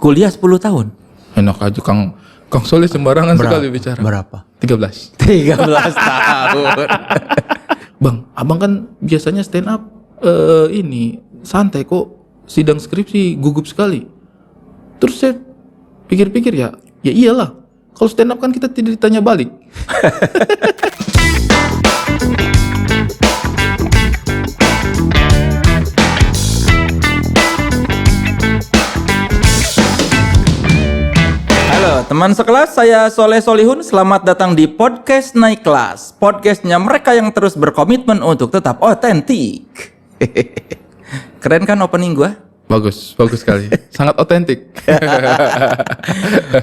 Kuliah 10 tahun. Enak aja Kang Soleh sembarangan sekali bicara. Berapa? 13. 13 tahun. Bang, abang kan biasanya stand up ini santai kok, sidang skripsi gugup sekali. Terus saya pikir-pikir ya iyalah. Kalau stand up kan kita tidak ditanya balik. Halo teman sekelas, saya Soleh Solihun. Selamat datang di Podcast Naik Kelas. Podcastnya mereka yang terus berkomitmen untuk tetap otentik. Keren kan opening gua? Bagus sekali. Sangat otentik.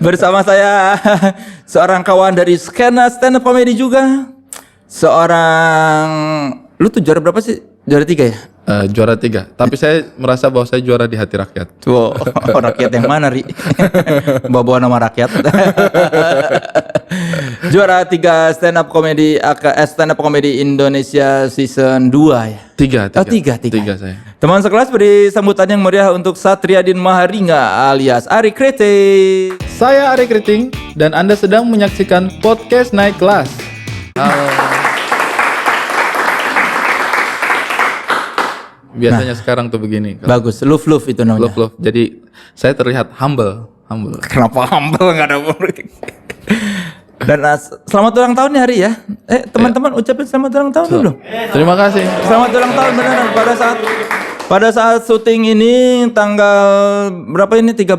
Bersama saya seorang kawan dari skena stand up comedy juga. Lu tuh juara berapa sih? Juara 3 ya? Juara 3. Tapi saya merasa bahwa saya juara di hati rakyat. Wow, rakyat yang mana, Ri? Bawa nama rakyat. Juara 3 stand up comedy Indonesia season 2 ya? 3. Oh, 3 saya. Teman sekelas, beri sambutan yang meriah untuk Satriadin Maharinga alias Ari Krete. Saya Ari Kriting dan Anda sedang menyaksikan Podcast Naik Kelas. Halo. Biasanya sekarang tuh begini. Bagus, love itu namanya. Love. Jadi saya terlihat humble. Kenapa humble, nggak ada murid? Dan selamat ulang tahun ya Hari ya. Teman-teman ucapin selamat ulang tahun dulu. Terima kasih. Selamat ulang tahun beneran. Pada saat syuting ini tanggal berapa ini? 13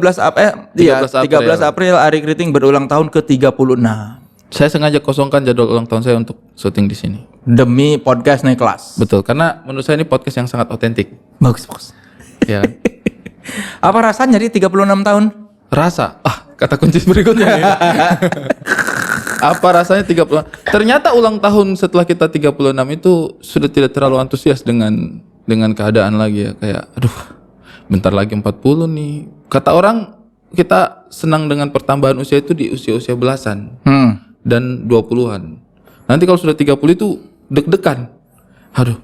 April Ari Kriting berulang tahun ke-36. Saya sengaja kosongkan jadwal ulang tahun saya untuk syuting di sini. Demi Podcast Naik Kelas. Betul, karena menurut saya ini podcast yang sangat otentik. Bagus. Ya. Apa rasanya di 36 tahun? Rasa. Kata kunci berikutnya. Apa rasanya 36? Ternyata ulang tahun setelah kita 36 itu sudah tidak terlalu antusias dengan keadaan lagi ya. Kayak aduh, bentar lagi 40 nih. Kata orang kita senang dengan pertambahan usia itu di usia-usia belasan. Dan 20-an. Nanti kalau sudah 30 itu deg-degan. Aduh,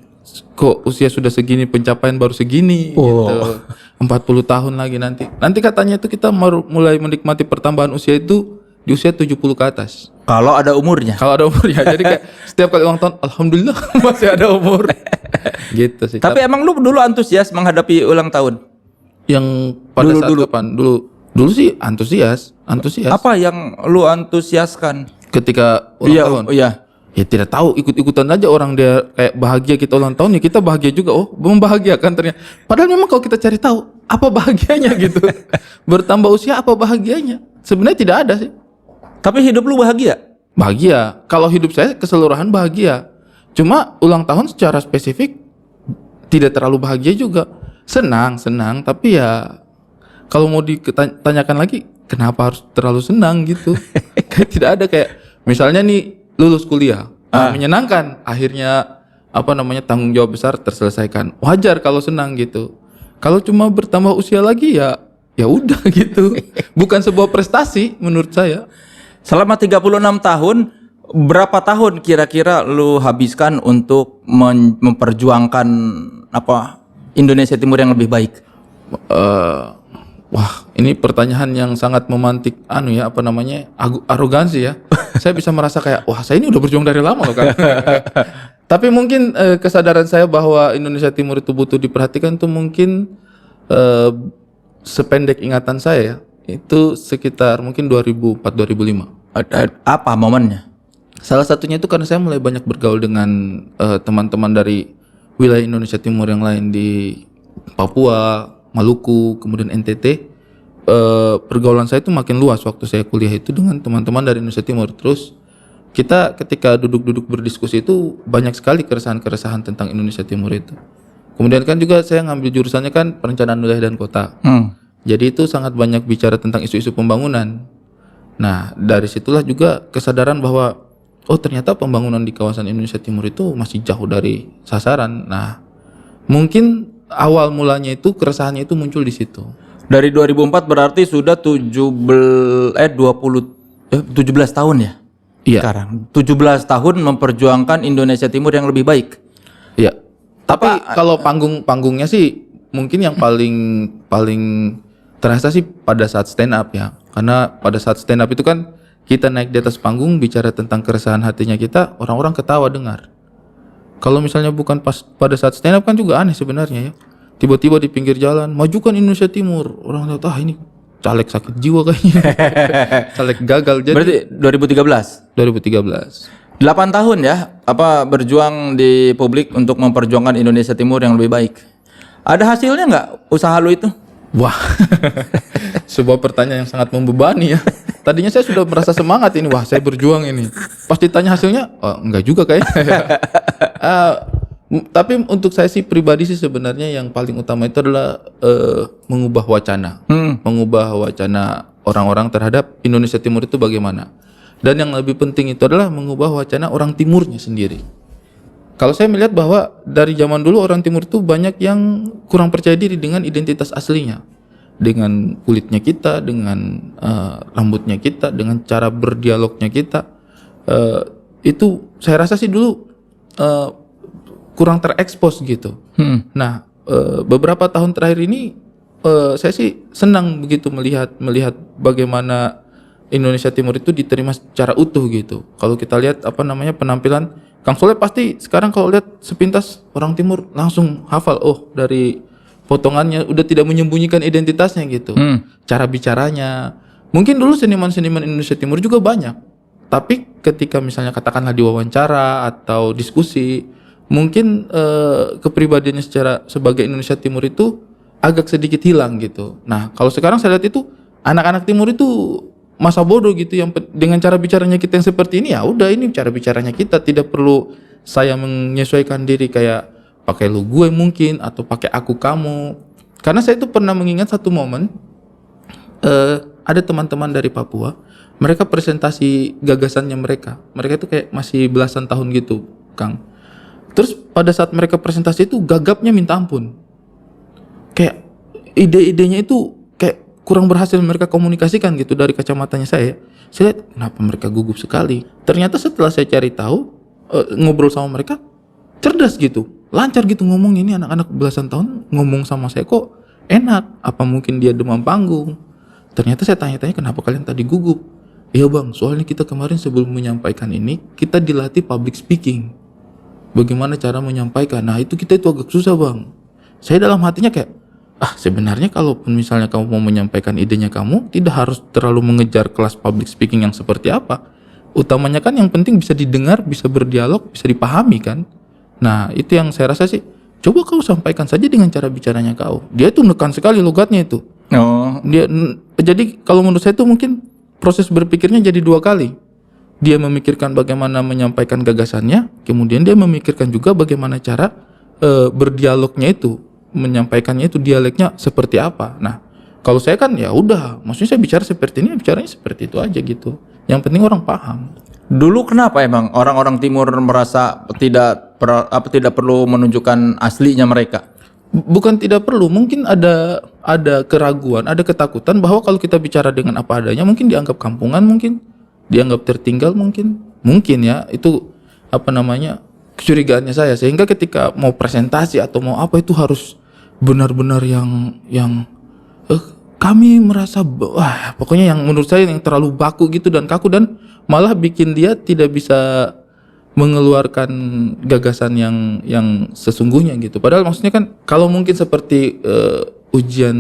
kok usia sudah segini, pencapaian baru segini gitu. 40 tahun lagi nanti. Nanti katanya itu kita mulai menikmati pertambahan usia itu di usia 70 ke atas. Kalau ada umurnya. Jadi kayak setiap kali ulang tahun alhamdulillah masih ada umur. Gitu sih. Tapi emang lu dulu antusias menghadapi ulang tahun? Yang pada saat kapan? Dulu sih antusias. Apa yang lu antusiaskan? Ketika ulang tahun. Iya. Ya tidak tahu, ikut-ikutan aja orang dia kayak bahagia kita ulang tahun ya kita bahagia juga. Oh, membahagiakan ternyata. Padahal memang kalau kita cari tahu apa bahagianya gitu. Bertambah usia apa bahagianya? Sebenarnya tidak ada sih. Tapi hidup lu bahagia? Bahagia. Kalau hidup saya keseluruhan bahagia. Cuma ulang tahun secara spesifik tidak terlalu bahagia juga. Senang, tapi ya kalau mau ditanyakan lagi kenapa harus terlalu senang gitu. Kayak tidak ada kayak misalnya nih lulus kuliah, menyenangkan, akhirnya tanggung jawab besar terselesaikan. Wajar kalau senang gitu. Kalau cuma bertambah usia lagi ya udah gitu. Bukan sebuah prestasi menurut saya. Selama 36 tahun, berapa tahun kira-kira lu habiskan untuk memperjuangkan Indonesia Timur yang lebih baik? Wah, ini pertanyaan yang sangat memantik arogansi ya. Saya bisa merasa kayak, wah saya ini udah berjuang dari lama loh kan. Tapi mungkin kesadaran saya bahwa Indonesia Timur itu butuh diperhatikan tuh mungkin sependek ingatan saya ya. Itu sekitar mungkin 2004-2005. Apa momennya? Salah satunya itu karena saya mulai banyak bergaul dengan teman-teman dari wilayah Indonesia Timur yang lain di Papua, Maluku, kemudian NTT. Pergaulan saya itu makin luas waktu saya kuliah itu dengan teman-teman dari Indonesia Timur. Terus kita ketika duduk-duduk berdiskusi itu banyak sekali keresahan-keresahan tentang Indonesia Timur itu. Kemudian kan juga saya ngambil jurusannya kan perencanaan wilayah dan kota. Jadi itu sangat banyak bicara tentang isu-isu pembangunan. Nah dari situlah juga kesadaran bahwa ternyata pembangunan di kawasan Indonesia Timur itu masih jauh dari sasaran. Nah mungkin awal mulanya itu keresahannya itu muncul di situ. Dari 2004 berarti sudah 17 tahun ya? Iya. Sekarang 17 tahun memperjuangkan Indonesia Timur yang lebih baik. Iya. Tapi kalau panggungnya sih mungkin yang paling terasa sih pada saat stand up ya. Karena pada saat stand up itu kan kita naik di atas panggung bicara tentang keresahan hatinya kita, orang-orang ketawa dengar. Kalau misalnya bukan pas pada saat stand up kan juga aneh sebenarnya ya. Tiba-tiba di pinggir jalan, majukan Indonesia Timur. Orang tahu, ini caleg sakit jiwa kayaknya. Caleg gagal. Jadi Berarti 2013. 2013. 8 tahun ya, berjuang di publik untuk memperjuangkan Indonesia Timur yang lebih baik. Ada hasilnya nggak usaha lu itu? Wah, sebuah pertanyaan yang sangat membebani ya. Tadinya saya sudah merasa semangat ini, wah saya berjuang ini. Pas ditanya hasilnya, oh, enggak juga kayaknya. Tapi untuk saya sih pribadi sih sebenarnya yang paling utama itu adalah mengubah wacana. Mengubah wacana orang-orang terhadap Indonesia Timur itu bagaimana. Dan yang lebih penting itu adalah mengubah wacana orang timurnya sendiri. Kalau saya melihat bahwa dari zaman dulu orang timur itu banyak yang kurang percaya diri dengan identitas aslinya. Dengan kulitnya kita, dengan rambutnya kita, dengan cara berdialognya kita. Itu saya rasa sih dulu kurang terekspos gitu. Nah, beberapa tahun terakhir ini saya sih senang begitu melihat bagaimana Indonesia Timur itu diterima secara utuh gitu. Kalau kita lihat penampilan Kang Soleh pasti sekarang kalau lihat sepintas orang Timur langsung hafal, oh dari potongannya udah tidak menyembunyikan identitasnya gitu. Cara bicaranya. Mungkin dulu seniman-seniman Indonesia Timur juga banyak. Tapi ketika misalnya katakanlah diwawancara atau diskusi, mungkin kepribadiannya sebagai Indonesia Timur itu agak sedikit hilang gitu. Nah, kalau sekarang saya lihat itu anak-anak Timur itu masa bodoh gitu yang dengan cara bicaranya kita yang seperti ini, ya udah ini cara bicaranya kita, tidak perlu saya menyesuaikan diri kayak pakai lu gue mungkin atau pakai aku kamu. Karena saya itu pernah mengingat satu momen ada teman-teman dari Papua, mereka presentasi gagasannya mereka itu kayak masih belasan tahun gitu, Kang. Terus pada saat mereka presentasi itu gagapnya minta ampun. Kayak ide-idenya itu kayak kurang berhasil mereka komunikasikan gitu dari kacamatanya saya. Saya lihat kenapa mereka gugup sekali. Ternyata setelah saya cari tahu, ngobrol sama mereka, cerdas gitu, lancar gitu ngomong. Ini anak-anak belasan tahun ngomong sama saya kok enak. Apa mungkin dia demam panggung? Ternyata saya tanya-tanya kenapa kalian tadi gugup. Iya bang, soalnya kita kemarin sebelum menyampaikan ini, kita dilatih public speaking. Bagaimana cara menyampaikan. Nah itu agak susah bang. Saya dalam hatinya kayak, sebenarnya kalaupun misalnya kamu mau menyampaikan idenya kamu, tidak harus terlalu mengejar kelas public speaking yang seperti apa. Utamanya kan yang penting bisa didengar, bisa berdialog, bisa dipahami kan. Nah itu yang saya rasa sih, coba kau sampaikan saja dengan cara bicaranya kau. Dia itu nekan sekali logatnya itu. Jadi kalau menurut saya itu mungkin proses berpikirnya jadi dua kali. Dia memikirkan bagaimana menyampaikan gagasannya, kemudian dia memikirkan juga bagaimana cara berdialognya itu, menyampaikannya itu dialeknya seperti apa. Nah, kalau saya kan ya udah, maksudnya saya bicara seperti ini, bicaranya seperti itu aja gitu. Yang penting orang paham. Dulu kenapa emang orang-orang Timur merasa tidak perlu menunjukkan aslinya mereka? Bukan tidak perlu, mungkin ada keraguan, ada ketakutan bahwa kalau kita bicara dengan apa adanya mungkin dianggap kampungan, mungkin dianggap tertinggal, mungkin ya itu kecurigaannya saya, sehingga ketika mau presentasi atau mau apa itu harus benar-benar yang kami merasa pokoknya yang menurut saya yang terlalu baku gitu dan kaku, dan malah bikin dia tidak bisa mengeluarkan gagasan yang sesungguhnya gitu. Padahal maksudnya kan kalau mungkin seperti ujian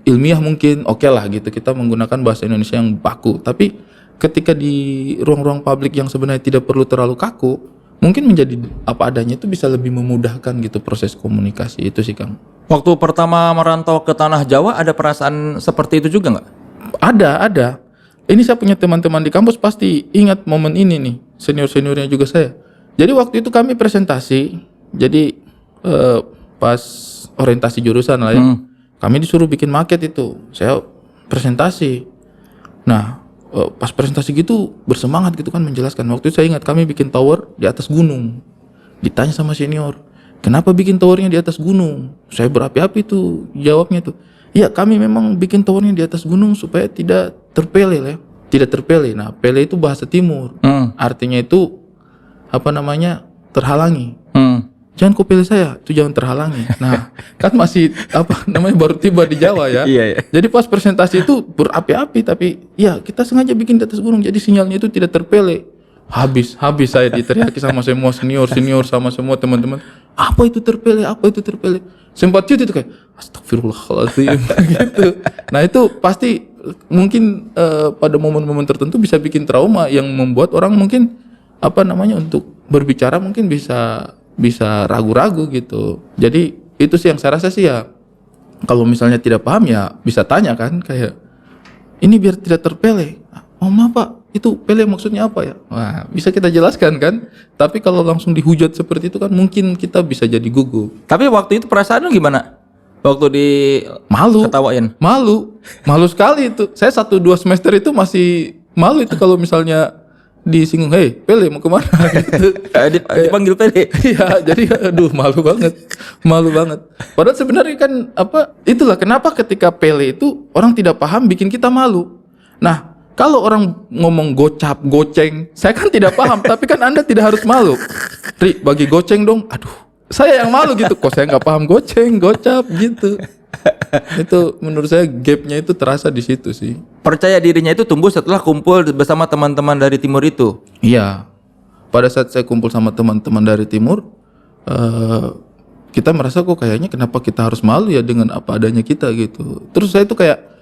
ilmiah mungkin oke lah gitu, kita menggunakan bahasa Indonesia yang baku, tapi ketika di ruang-ruang publik yang sebenarnya tidak perlu terlalu kaku, mungkin menjadi apa adanya itu bisa lebih memudahkan gitu proses komunikasi. Itu sih Kang. Waktu pertama merantau ke tanah Jawa ada perasaan seperti itu juga nggak? Ada. Ini saya punya teman-teman di kampus pasti ingat momen ini nih, senior-seniornya juga saya. Jadi waktu itu kami presentasi, jadi pas orientasi jurusan lah ya, kami disuruh bikin maket itu, saya presentasi. Nah pas presentasi gitu bersemangat gitu kan menjelaskan. Waktu itu saya ingat kami bikin tower di atas gunung. Ditanya sama senior, kenapa bikin towernya di atas gunung? Saya berapi-api tuh jawabnya tuh. Ya kami memang bikin towernya di atas gunung supaya tidak terpele ya. Tidak terpele. Nah pele itu bahasa Timur. Artinya itu terhalangi. jangan kau pilih saya, itu jangan terhalangi. Nah, kan masih baru tiba di Jawa ya. Iya. Jadi pas presentasi itu berapi-api, tapi ya kita sengaja bikin di atas gunung, jadi sinyalnya itu tidak terpele. Habis saya diteriaki sama semua senior sama semua teman-teman. Apa itu terpele? Sempat itu kayak astagfirullahaladzim gitu. Nah itu pasti mungkin pada momen-momen tertentu bisa bikin trauma yang membuat orang mungkin untuk berbicara mungkin bisa ragu-ragu gitu. Jadi itu sih yang saya rasa sih ya, kalau misalnya tidak paham ya bisa tanya kan, kayak ini biar tidak terpele. Oh maaf Pak, itu pele maksudnya apa ya? Wah, bisa kita jelaskan kan. Tapi kalau langsung dihujat seperti itu kan mungkin kita bisa jadi gugup. Tapi waktu itu perasaan lu gimana? Waktu di Malu. ketawain. Malu sekali itu. Saya 1-2 semester itu masih malu itu kalau misalnya disinggung, "Hei, Pele mau kemana?" gitu. Dipanggil Pele. Iya, jadi aduh malu banget. Padahal sebenarnya kan itulah kenapa ketika Pele itu orang tidak paham bikin kita malu. Nah, kalau orang ngomong gocap, goceng, saya kan tidak paham, tapi kan Anda tidak harus malu. Ri, bagi goceng dong. Aduh, saya yang malu gitu. Kok saya nggak paham goceng, gocap gitu. Itu menurut saya gapnya itu terasa di situ sih. Percaya dirinya itu tumbuh setelah kumpul bersama teman-teman dari timur itu. Iya. Pada saat saya kumpul sama teman-teman dari timur, kita merasa kok kayaknya kenapa kita harus malu ya dengan apa adanya kita gitu. Terus saya itu kayak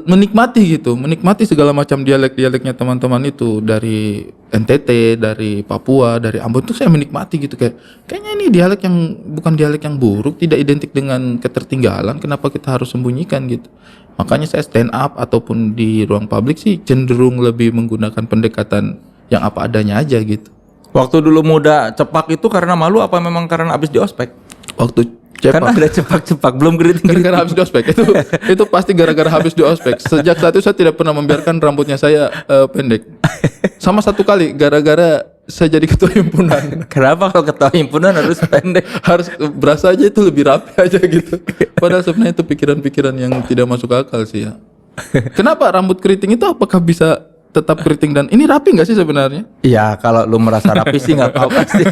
menikmati segala macam dialek-dialeknya teman-teman itu dari NTT, dari Papua, dari Ambon, itu saya menikmati gitu, kayaknya ini dialek yang bukan dialek yang buruk, tidak identik dengan ketertinggalan, kenapa kita harus sembunyikan gitu. Makanya saya stand up ataupun di ruang publik sih cenderung lebih menggunakan pendekatan yang apa adanya aja gitu. Waktu dulu muda cepak itu karena malu apa memang karena habis di ospek? Waktu Karena ada cepak-cepak, belum keriting. Gara-gara habis di ospek itu pasti gara-gara habis di ospek. Sejak saat itu saya tidak pernah membiarkan rambutnya saya pendek. Sama satu kali gara-gara saya jadi ketua himpunan. Kenapa kalau ketua himpunan harus pendek? Harus berasa aja itu lebih rapi aja gitu. Padahal sebenarnya itu pikiran-pikiran yang tidak masuk akal sih ya. Kenapa rambut keriting itu apakah bisa tetap keriting dan ini rapi nggak sih sebenarnya? Iya, kalau lu merasa rapi sih nggak apa-apa sih.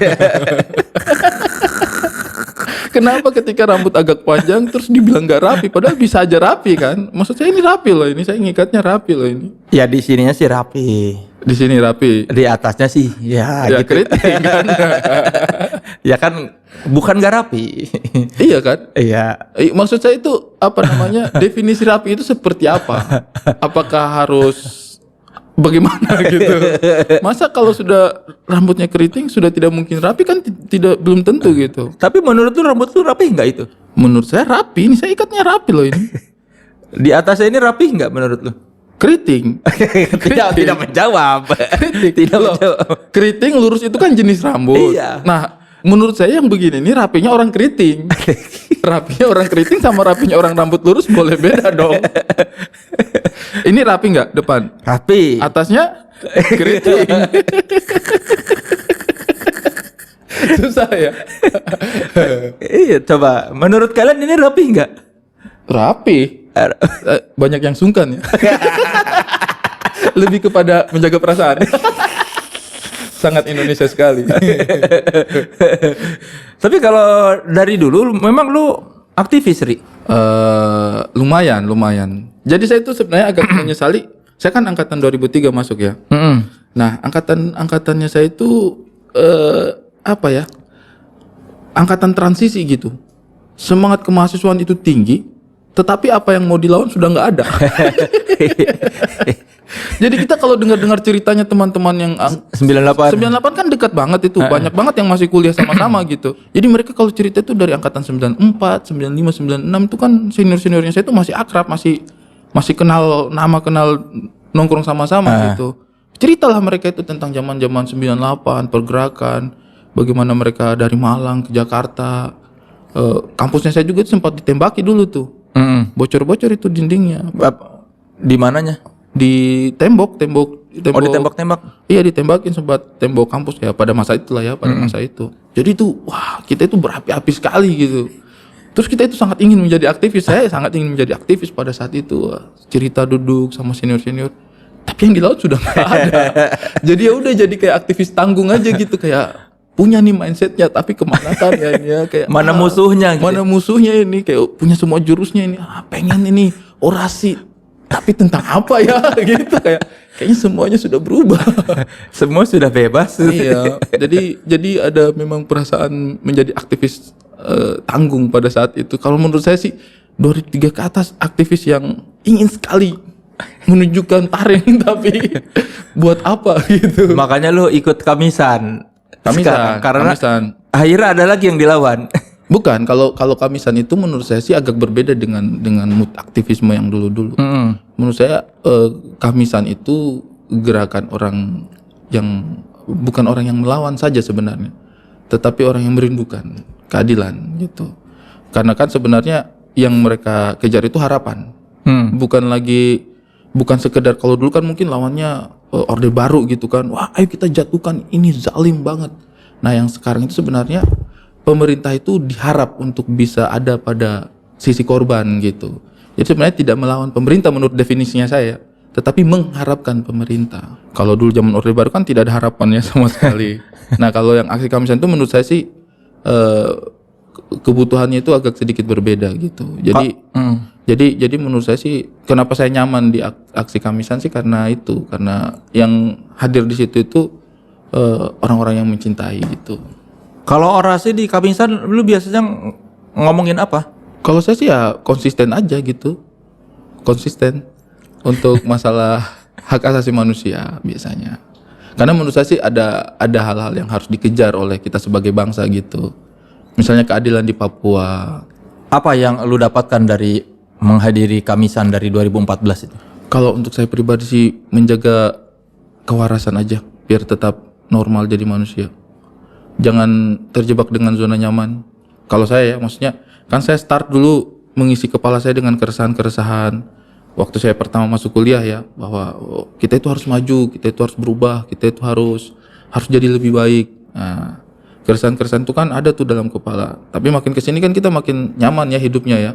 Kenapa ketika rambut agak panjang terus dibilang nggak rapi, padahal bisa aja rapi kan? Maksud saya ini rapi loh, ini saya ngikatnya rapi loh ini. Ya di sininya sih rapi. Di sini rapi. Di atasnya sih ya gitu. Keriting kan. Ya kan bukan nggak rapi. Iya kan? Iya. Maksud saya itu definisi rapi itu seperti apa? Apakah harus bagaimana gitu? Masa kalau sudah rambutnya keriting sudah tidak mungkin rapi kan belum tentu gitu. Tapi menurut lu rambut lu rapi nggak itu? Menurut saya rapi, ini saya ikatnya rapi loh ini. Di atasnya ini rapi nggak menurut lu? Keriting. Tidak menjawab. Keriting. Tidak Loh, menjawab. keriting lurus itu kan jenis rambut. Iya. Nah, menurut saya yang begini ini rapinya orang keriting. Rapinya orang keriting sama rapinya orang rambut lurus boleh beda dong. Ini rapi nggak depan? Rapi. Atasnya keriting. Susah ya. Iya, coba. Menurut kalian ini rapi nggak? Rapi. Banyak yang sungkan ya. Lebih kepada menjaga perasaan. Sangat Indonesia sekali. Tapi kalau dari dulu memang lu aktivis, Ri? Lumayan. Jadi saya itu sebenarnya agak menyesali. Saya kan angkatan 2003 masuk ya. Nah, angkatannya saya itu angkatan transisi gitu. Semangat kemahasiswaan itu tinggi, tetapi apa yang mau dilawan sudah nggak ada. Jadi kita kalau dengar ceritanya teman-teman yang 98 kan dekat banget itu, banyak banget yang masih kuliah sama-sama gitu. Jadi mereka kalau cerita itu dari angkatan 94, 95, 96 itu kan senior-seniornya saya itu masih akrab, masih kenal nama, kenal nongkrong sama-sama gitu. Ceritalah mereka itu tentang zaman-zaman 98, pergerakan, bagaimana mereka dari Malang ke Jakarta. Kampusnya saya juga itu sempat ditembaki dulu tuh. Bocor-bocor itu dindingnya. Di mananya? Di tembok. Oh, ditembak-tembak. Iya, ditembakin sempat tembok kampus ya pada masa itulah ya, pada masa itu. Jadi itu wah, kita itu berapi-api sekali gitu. Terus kita itu sangat ingin menjadi aktivis. Saya sangat ingin menjadi aktivis pada saat itu. Cerita duduk sama senior-senior. Tapi yang di laut sudah nggak ada. Jadi ya udah jadi kayak aktivis tanggung aja gitu, kayak punya nih mindsetnya, tapi kemana kan ya kayak Mana musuhnya gitu. mana musuhnya ini, kayak punya semua jurusnya ini, pengen ini orasi, tapi tentang apa ya gitu, kayaknya semuanya sudah berubah. Semua sudah bebas. Iya, jadi ada memang perasaan menjadi aktivis tanggung pada saat itu. Kalau menurut saya sih 2003 ke atas aktivis yang ingin sekali menunjukkan taring, tapi buat apa gitu. Makanya lu ikut Kamisan. Sekarang, karena Kamisan. akhirnya ada lagi yang dilawan. Bukan, kalau Kamisan itu menurut saya sih agak berbeda dengan mood aktivisme yang dulu-dulu. Menurut saya Kamisan itu gerakan orang yang bukan orang yang melawan saja sebenarnya, tetapi orang yang merindukan keadilan gitu. Karena kan sebenarnya yang mereka kejar itu harapan. Bukan sekedar, kalau dulu kan mungkin lawannya Orde Baru gitu kan. Wah, ayo kita jatuhkan, ini zalim banget. Nah, yang sekarang itu sebenarnya pemerintah itu diharap untuk bisa ada pada sisi korban gitu. Jadi sebenarnya tidak melawan pemerintah menurut definisinya saya, tetapi mengharapkan pemerintah. Kalau dulu zaman Orde Baru kan tidak ada harapannya sama sekali. Nah, kalau yang aksi Kamisan itu menurut saya sih kebutuhannya itu agak sedikit berbeda gitu. Jadi menurut saya sih, kenapa saya nyaman di aksi Kamisan sih karena yang hadir di situ itu orang-orang yang mencintai gitu. Kalau orasi di Kamisan lu biasanya ngomongin apa? Kalau saya sih ya konsisten aja gitu, konsisten untuk masalah hak asasi manusia biasanya. Karena menurut saya sih ada hal-hal yang harus dikejar oleh kita sebagai bangsa gitu. Misalnya keadilan di Papua. Apa yang lu dapatkan dari menghadiri Kamisan dari 2014 itu? Kalau untuk saya pribadi sih menjaga kewarasan aja biar tetap normal jadi manusia. Jangan terjebak dengan zona nyaman. Kalau saya ya, maksudnya kan saya start dulu mengisi kepala saya dengan keresahan-keresahan waktu saya pertama masuk kuliah ya, bahwa kita itu harus maju, kita itu harus berubah, kita itu harus jadi lebih baik. Nah, keresahan-keresahan itu kan ada tuh dalam kepala. Tapi makin kesini kan kita makin nyaman ya hidupnya ya.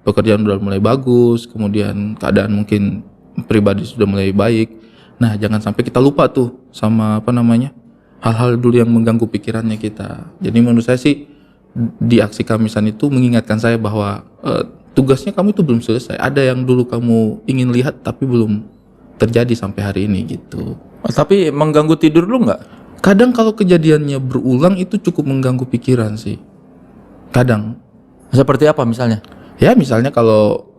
Pekerjaan udah mulai bagus, kemudian keadaan mungkin pribadi sudah mulai baik. Nah, jangan sampai kita lupa tuh sama hal-hal dulu yang mengganggu pikirannya kita. Jadi menurut saya sih di aksi Kamisan itu mengingatkan saya bahwa tugasnya kamu itu belum selesai. Ada yang dulu kamu ingin lihat tapi belum terjadi sampai hari ini gitu. Tapi mengganggu tidur lu nggak? Kadang kalau kejadiannya berulang itu cukup mengganggu pikiran sih. Kadang. Seperti apa misalnya? Ya misalnya kalau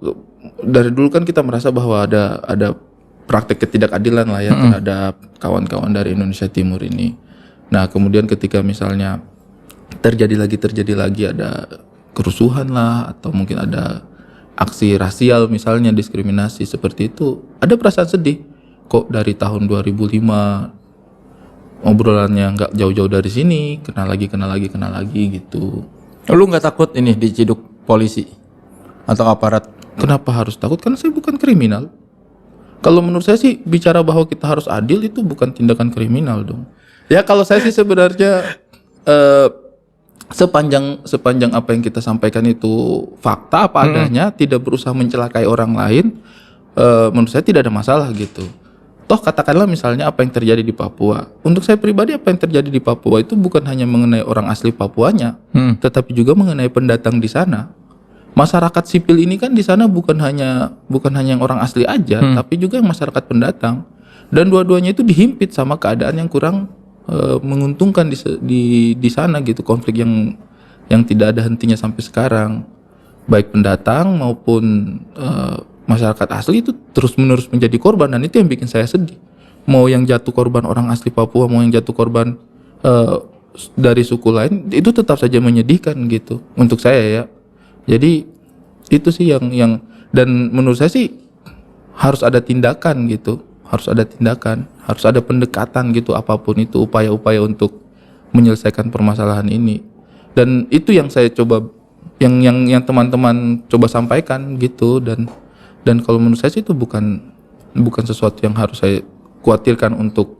dari dulu kan kita merasa bahwa ada praktek ketidakadilan lah ya terhadap kawan-kawan dari Indonesia Timur ini. Nah kemudian ketika misalnya terjadi lagi ada kerusuhan lah, atau mungkin ada aksi rasial misalnya, diskriminasi seperti itu, ada perasaan sedih. Kok dari tahun 2005 obrolannya nggak jauh-jauh dari sini, kenal lagi gitu. Lu nggak takut ini diciduk polisi atau aparat? Kenapa harus takut? Karena saya bukan kriminal. Kalau menurut saya sih bicara bahwa kita harus adil itu bukan tindakan kriminal dong. Ya kalau saya sih sebenarnya sepanjang apa yang kita sampaikan itu fakta apa adanya, tidak berusaha mencelakai orang lain, menurut saya tidak ada masalah gitu. Toh katakanlah misalnya apa yang terjadi di Papua. Untuk saya pribadi apa yang terjadi di Papua itu bukan hanya mengenai orang asli Papuanya, tetapi juga mengenai pendatang di sana. Masyarakat sipil ini kan di sana bukan hanya yang orang asli aja, tapi juga yang masyarakat pendatang. Dan dua-duanya itu dihimpit sama keadaan yang kurang menguntungkan di sana gitu, konflik yang tidak ada hentinya sampai sekarang. Baik pendatang maupun masyarakat asli itu terus-menerus menjadi korban, dan itu yang bikin saya sedih. Mau yang jatuh korban orang asli Papua, mau yang jatuh korban dari suku lain, itu tetap saja menyedihkan gitu untuk saya ya. Jadi itu sih yang dan menurut saya sih harus ada tindakan gitu, harus ada pendekatan gitu, apapun itu upaya-upaya untuk menyelesaikan permasalahan ini. Dan itu yang saya coba, yang teman-teman coba sampaikan gitu, dan kalau menurut saya sih itu bukan sesuatu yang harus saya khawatirkan untuk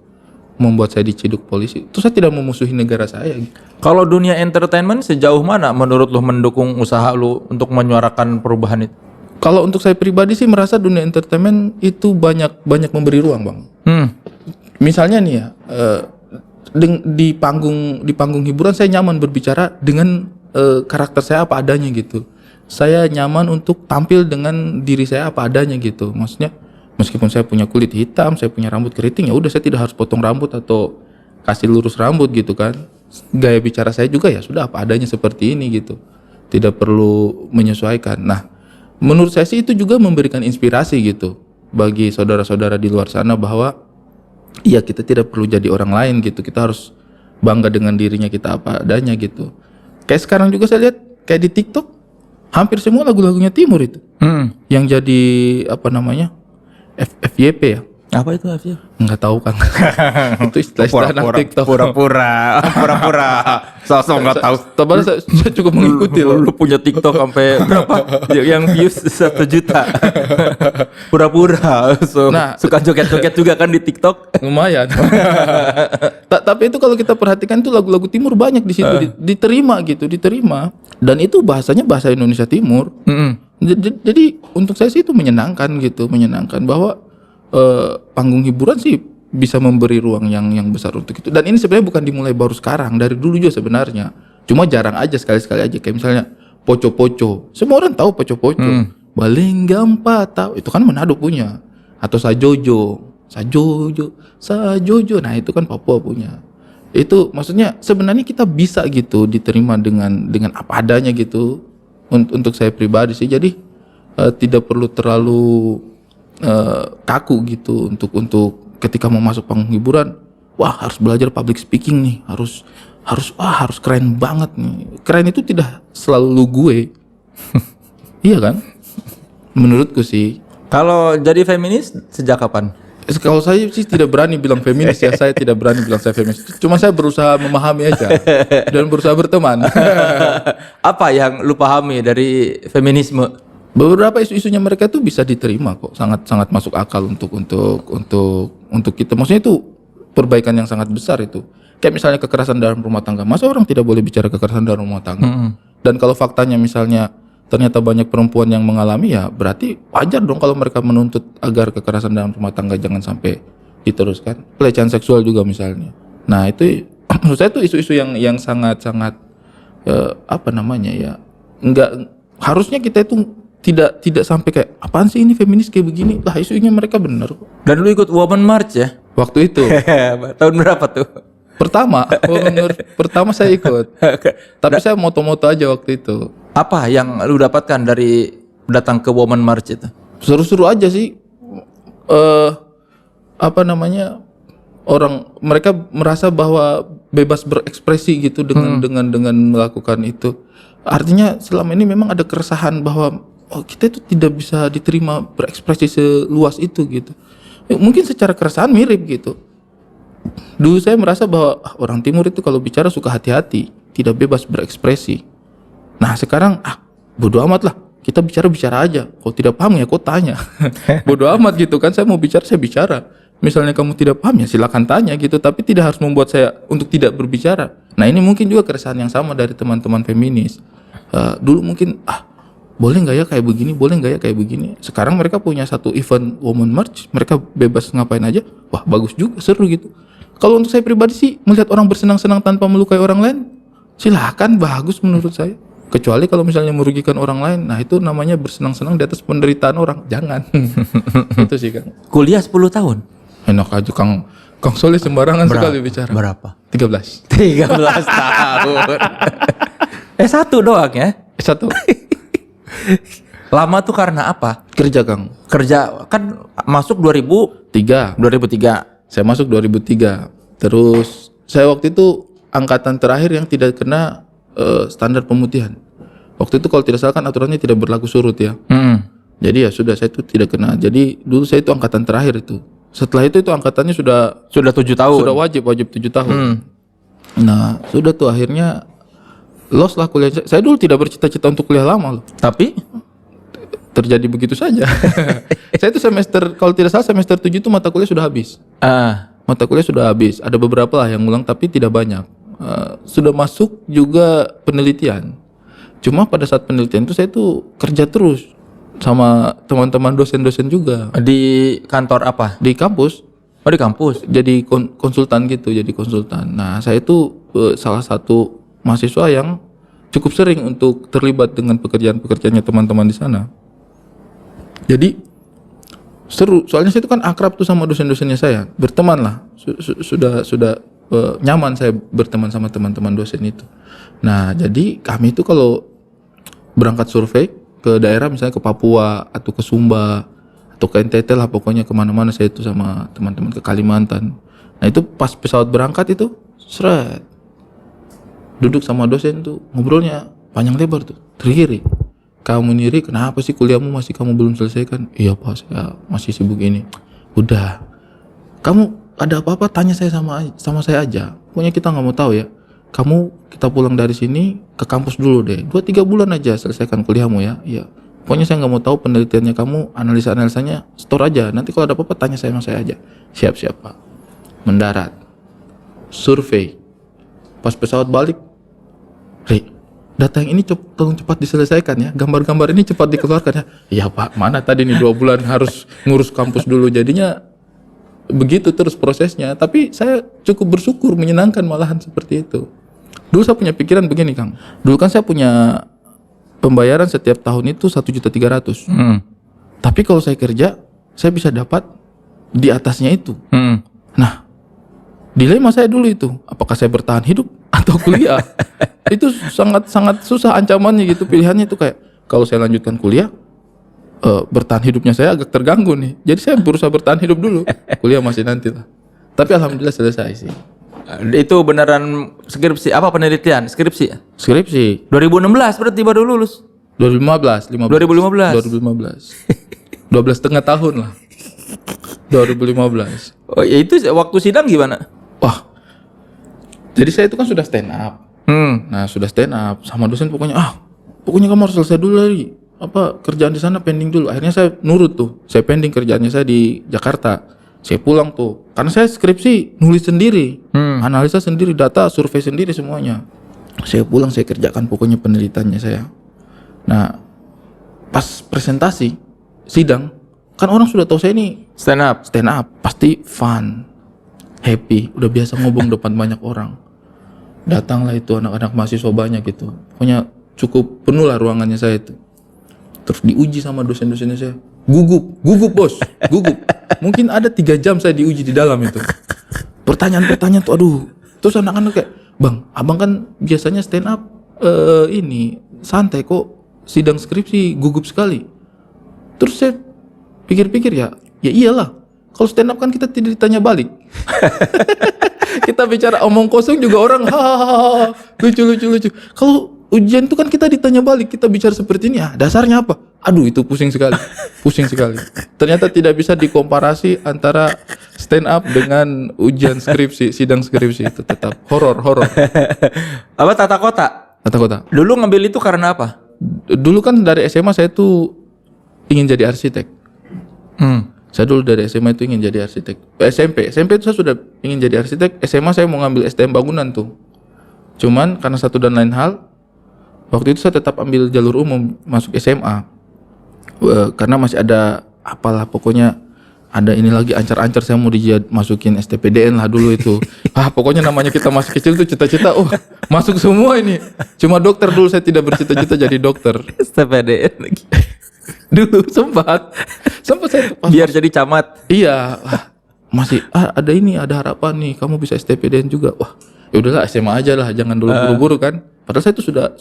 membuat saya diciduk polisi. Itu saya tidak memusuhi negara saya. Kalau dunia entertainment sejauh mana menurut lu mendukung usaha lu untuk menyuarakan perubahan itu? Kalau untuk saya pribadi sih merasa dunia entertainment itu banyak memberi ruang, Bang. Misalnya nih ya, di panggung hiburan saya nyaman berbicara dengan karakter saya apa adanya gitu. Saya nyaman untuk tampil dengan diri saya apa adanya gitu. Maksudnya meskipun saya punya kulit hitam, saya punya rambut keriting, ya udah saya tidak harus potong rambut atau kasih lurus rambut gitu kan. Gaya bicara saya juga ya sudah apa adanya seperti ini gitu. Tidak perlu menyesuaikan. Nah, menurut saya sih itu juga memberikan inspirasi gitu bagi saudara-saudara di luar sana bahwa ya kita tidak perlu jadi orang lain gitu. Kita harus bangga dengan dirinya kita apa adanya gitu. Kayak sekarang juga saya lihat kayak di TikTok hampir semua lagu-lagunya Timur itu. Yang jadi apa namanya? FYP ya. Apa itu FYP? Enggak tahu kan. Itu istilah anak TikTok. Pura-pura. Sosok nggak tahu. Tapi saya cukup mengikuti loh. Lu punya TikTok sampai berapa? Yang views 1 juta. Pura-pura. Nah, suka joget-joget juga kan di TikTok. Lumayan. Tapi itu kalau kita perhatikan tuh lagu-lagu Timur banyak di situ diterima. Dan itu bahasanya bahasa Indonesia Timur. Jadi untuk saya sih itu menyenangkan bahwa panggung hiburan sih bisa memberi ruang yang besar untuk itu. Dan ini sebenarnya bukan dimulai baru sekarang, dari dulu juga sebenarnya. Cuma jarang aja, sekali-sekali aja. Kayak misalnya Poco-Poco. Semua orang tahu Poco-Poco. Balingam Patau itu kan Manado punya. Atau Sajojo. Nah itu kan Papua punya. Itu maksudnya sebenarnya kita bisa gitu diterima dengan apa adanya gitu. Untuk saya pribadi sih, jadi tidak perlu terlalu kaku gitu untuk ketika mau masuk panggung hiburan, wah harus belajar public speaking nih, harus keren banget nih. Keren itu tidak selalu gue. Iya kan? Menurutku sih. Kalau jadi feminis sejak kapan? Kalau saya sih tidak berani bilang feminis ya, saya tidak berani bilang saya feminis. Cuma saya berusaha memahami aja dan berusaha berteman. Apa yang lu pahami dari feminisme? Beberapa isu-isunya mereka tuh bisa diterima kok, sangat masuk akal untuk kita. Maksudnya itu perbaikan yang sangat besar itu. Kayak misalnya kekerasan dalam rumah tangga, masa orang tidak boleh bicara kekerasan dalam rumah tangga? Dan kalau faktanya misalnya ternyata banyak perempuan yang mengalami, ya berarti wajar dong kalau mereka menuntut agar kekerasan dalam rumah tangga jangan sampai diteruskan. Pelecehan seksual juga misalnya. Nah itu menurut saya itu isu-isu yang sangat apa namanya ya, enggak, harusnya kita itu tidak sampai kayak apaan sih ini feminis kayak begini lah, isunya mereka benar kok. Dan lu ikut Women March ya? Waktu itu tahun berapa tuh? Pertama saya ikut. Tapi saya moto-moto aja waktu itu. Apa yang lu dapatkan dari datang ke Women March itu? Seru-seru aja sih. Apa namanya, mereka merasa bahwa bebas berekspresi gitu dengan melakukan itu. Artinya selama ini memang ada keresahan bahwa kita itu tidak bisa diterima berekspresi seluas itu gitu. Mungkin secara keresahan mirip gitu. Dulu saya merasa bahwa orang Timur itu kalau bicara suka hati-hati, tidak bebas berekspresi. Nah sekarang bodo amat lah, kita bicara aja. Kalau tidak paham ya kau tanya. Bodo amat gitu kan, saya mau bicara saya bicara. Misalnya kamu tidak paham ya silakan tanya gitu, tapi tidak harus membuat saya untuk tidak berbicara. Nah ini mungkin juga keresahan yang sama dari teman-teman feminis. Dulu mungkin boleh nggak ya kayak begini, boleh nggak ya kayak begini. Sekarang mereka punya satu event Women March, mereka bebas ngapain aja. Wah bagus juga, seru gitu. Kalau untuk saya pribadi sih melihat orang bersenang-senang tanpa melukai orang lain, silakan, bagus menurut saya. Kecuali kalau misalnya merugikan orang lain, nah itu namanya bersenang-senang di atas penderitaan orang. Jangan. Itu sih Kang. Kuliah 10 tahun. Enak aja Kang Soleh sembarangan sekali bicara. Berapa? 13 tahun. S1 doang ya? S1. Lama tuh karena apa? Kerja Kang. Kerja kan masuk 2003. Saya masuk 2003. Terus saya waktu itu angkatan terakhir yang tidak kena standar pemutihan. Waktu itu kalau tidak salah kan aturannya tidak berlaku surut ya. Jadi ya sudah, saya itu tidak kena. Jadi dulu saya itu angkatan terakhir itu. Setelah itu angkatannya sudah 7 tahun. Sudah wajib 7 tahun. Nah, sudah tuh akhirnya lost lah kuliah. Saya dulu tidak bercita-cita untuk kuliah lama loh. Tapi terjadi begitu saja. Saya itu semester, kalau tidak salah semester 7 itu mata kuliah sudah habis. Mata kuliah sudah habis. Ada beberapa lah yang ulang tapi tidak banyak. Sudah masuk juga penelitian. Cuma pada saat penelitian itu saya tuh kerja terus sama teman-teman dosen-dosen juga. Di kantor apa? Di kampus. Oh di kampus. Jadi konsultan gitu, jadi konsultan. Nah, saya itu salah satu mahasiswa yang cukup sering untuk terlibat dengan pekerjaan-pekerjaannya teman-teman di sana. Jadi seru, soalnya saya itu kan akrab tuh sama dosen-dosennya saya, berteman lah. Sudah nyaman saya berteman sama teman-teman dosen itu. Nah, jadi kami itu kalau berangkat survei ke daerah, misalnya ke Papua atau ke Sumba atau ke NTT lah, pokoknya kemana-mana saya itu sama teman-teman, ke Kalimantan. Nah itu pas pesawat berangkat itu seret, duduk sama dosen tuh ngobrolnya panjang lebar tuh. Terakhir, kamu Niri kenapa sih kuliahmu masih kamu belum selesaikan? Iya Pak, saya masih sibuk ini. Udah, kamu ada apa-apa tanya saya sama saya aja, pokoknya kita nggak mau tahu ya. Kita pulang dari sini ke kampus dulu deh, 2-3 bulan aja selesaikan kuliahmu ya. Iya, pokoknya saya nggak mau tahu penelitiannya kamu, analisa-analisanya store aja. Nanti kalau ada apa-apa tanya saya sama saya aja. Siap Pak. Mendarat, survei, pas pesawat balik, data yang ini tolong cepat diselesaikan ya, gambar-gambar ini cepat dikeluarkan ya. Iya Pak, mana tadi nih 2 bulan harus ngurus kampus dulu. Jadinya begitu terus prosesnya. Tapi saya cukup bersyukur, menyenangkan malahan seperti itu. Dulu saya punya pikiran begini Kang, dulu kan saya punya pembayaran setiap tahun itu 1.300.000. Tapi kalau saya kerja, saya bisa dapat di atasnya itu. Nah, dilema saya dulu itu, apakah saya bertahan hidup atau kuliah? Itu sangat susah ancamannya gitu, pilihannya itu kayak kalau saya lanjutkan kuliah, bertahan hidupnya saya agak terganggu nih. Jadi saya berusaha bertahan hidup dulu, kuliah masih nanti lah. Tapi alhamdulillah selesai sih. Itu beneran skripsi apa penelitian? Skripsi. 2016 berarti baru lulus. 2015. 12 setengah tahun lah. 2015. Oh, ya itu waktu sidang gimana? Wah. Jadi saya itu kan sudah stand up. Nah, sudah stand up sama dosen pokoknya kamu harus selesai dulu lagi. Kerjaan di sana pending dulu. Akhirnya saya nurut tuh. Saya pending kerjaannya saya di Jakarta. Saya pulang tuh. Karena saya skripsi nulis sendiri, analisa sendiri, data, survei sendiri semuanya. Saya pulang, saya kerjakan pokoknya penelitiannya saya. Nah, pas presentasi, sidang, kan orang sudah tahu saya ini Stand up. Pasti fun, happy, udah biasa ngomong depan banyak orang. Datanglah itu anak-anak mahasiswa banyak gitu. Pokoknya cukup penuh lah ruangannya saya itu. Terus diuji sama dosen-dosennya saya. Gugup bos, gugup. Mungkin ada 3 jam saya diuji di dalam itu. Pertanyaan-pertanyaan tuh, aduh. Terus anak-anak kayak, Bang, abang kan biasanya stand up ini santai kok, sidang skripsi gugup sekali. Terus saya pikir-pikir ya iyalah. Kalau stand up kan kita tidak ditanya balik. Kita bicara omong kosong juga orang hahaha lucu. Kalau ujian itu kan kita ditanya balik, kita bicara seperti ini, dasarnya apa? Aduh, itu pusing sekali. Ternyata tidak bisa dikomparasi antara stand up dengan ujian skripsi, sidang skripsi, itu tetap horor. Apa tata kota? Tata kota. Dulu ngambil itu karena apa? Dulu kan dari SMA saya tuh ingin jadi arsitek. Saya dulu dari SMA itu ingin jadi arsitek. SMP itu saya sudah ingin jadi arsitek. SMA saya mau ngambil STM bangunan tuh. Cuman karena satu dan lain hal, waktu itu saya tetap ambil jalur umum masuk SMA. Karena masih ada apalah, pokoknya ada ini lagi ancar-ancar saya mau masukin STPDN lah dulu itu. Pokoknya namanya kita masih kecil tuh cita-cita, masuk semua ini. Cuma dokter dulu, saya tidak bercita-cita jadi dokter. STPDN lagi. Dulu sempat saya Biar jadi camat. Iya, masih ada harapan nih, kamu bisa STPDN juga. Wah, ya udahlah SMA aja lah, jangan dulu buru-buru kan. Padahal saya itu sudah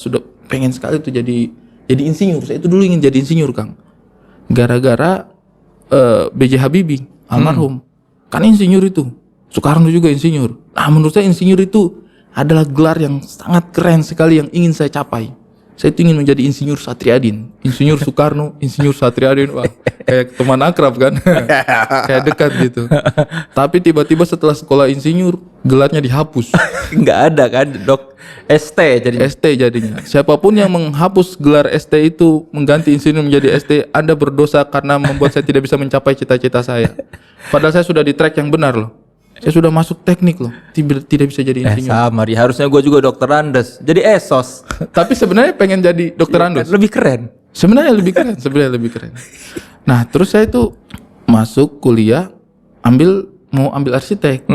pengen sekali tuh jadi insinyur. Saya itu dulu ingin jadi insinyur, Kang. Gara-gara B.J. Habibie almarhum. Kan insinyur itu. Soekarno juga insinyur. Nah, menurut saya insinyur itu adalah gelar yang sangat keren sekali yang ingin saya capai. Saya itu ingin menjadi insinyur Satriadin. Insinyur Soekarno, insinyur Satriadin. Wah, kayak teman akrab kan. Kayak dekat gitu. Tapi tiba-tiba setelah sekolah insinyur, gelarnya dihapus. Nggak ada kan, Dok. ST jadinya. Siapapun yang menghapus gelar ST itu, mengganti insinyur menjadi ST, Anda berdosa karena membuat saya tidak bisa mencapai cita-cita saya. Padahal saya sudah di track yang benar loh. Saya sudah masuk teknik loh, tidak bisa jadi insinyur. Sama, harusnya gue juga dokter Andes, jadi esos. Tapi sebenarnya pengen jadi dokter Andes. Lebih keren. Sebenarnya lebih keren. Nah, terus saya itu masuk kuliah, ambil mau ambil arsitek.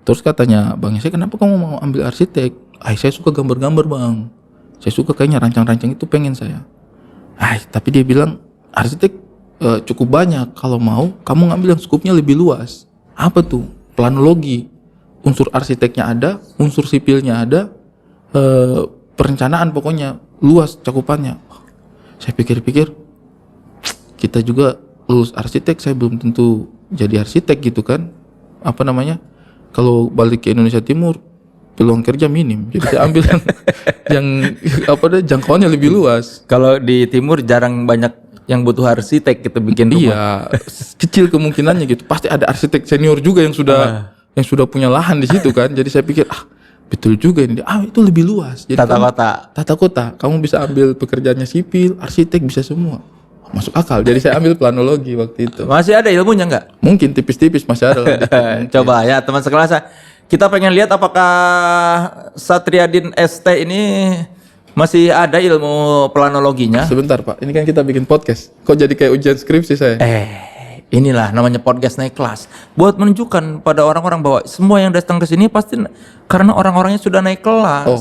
Terus katanya Bang Yese, kenapa kamu mau ambil arsitek? Saya suka gambar-gambar Bang. Saya suka kayaknya rancang-rancang itu pengen saya. Tapi dia bilang arsitek cukup banyak. Kalau mau kamu ngambil yang skupnya lebih luas. Apa tuh? Planologi. Unsur arsiteknya ada, unsur sipilnya ada, perencanaan pokoknya luas cakupannya. Saya pikir-pikir, kita juga lulus arsitek, saya belum tentu jadi arsitek gitu kan. Apa namanya? Kalau balik ke Indonesia Timur, peluang kerja minim. Jadi saya ambil yang jangkauannya lebih luas. Kalau di timur jarang banyak yang butuh arsitek gitu bikin rumah. Iya, kecil kemungkinannya gitu. Pasti ada arsitek senior juga yang sudah punya lahan di situ kan. Jadi saya pikir betul juga ini. Itu lebih luas. Jadi tata kota. Kamu bisa ambil pekerjaannya sipil, arsitek bisa semua. Masuk akal. Jadi saya ambil planologi waktu itu. Masih ada ilmunya nggak? Mungkin tipis-tipis masih ada. Coba ya teman sekelas, kita pengen lihat apakah Satriadin ST ini masih ada ilmu planologinya. Sebentar Pak, ini kan kita bikin podcast. Kok jadi kayak ujian skripsi saya? Inilah namanya podcast naik kelas. Buat menunjukkan pada orang-orang bahwa semua yang datang ke sini pasti karena orang-orangnya sudah naik kelas.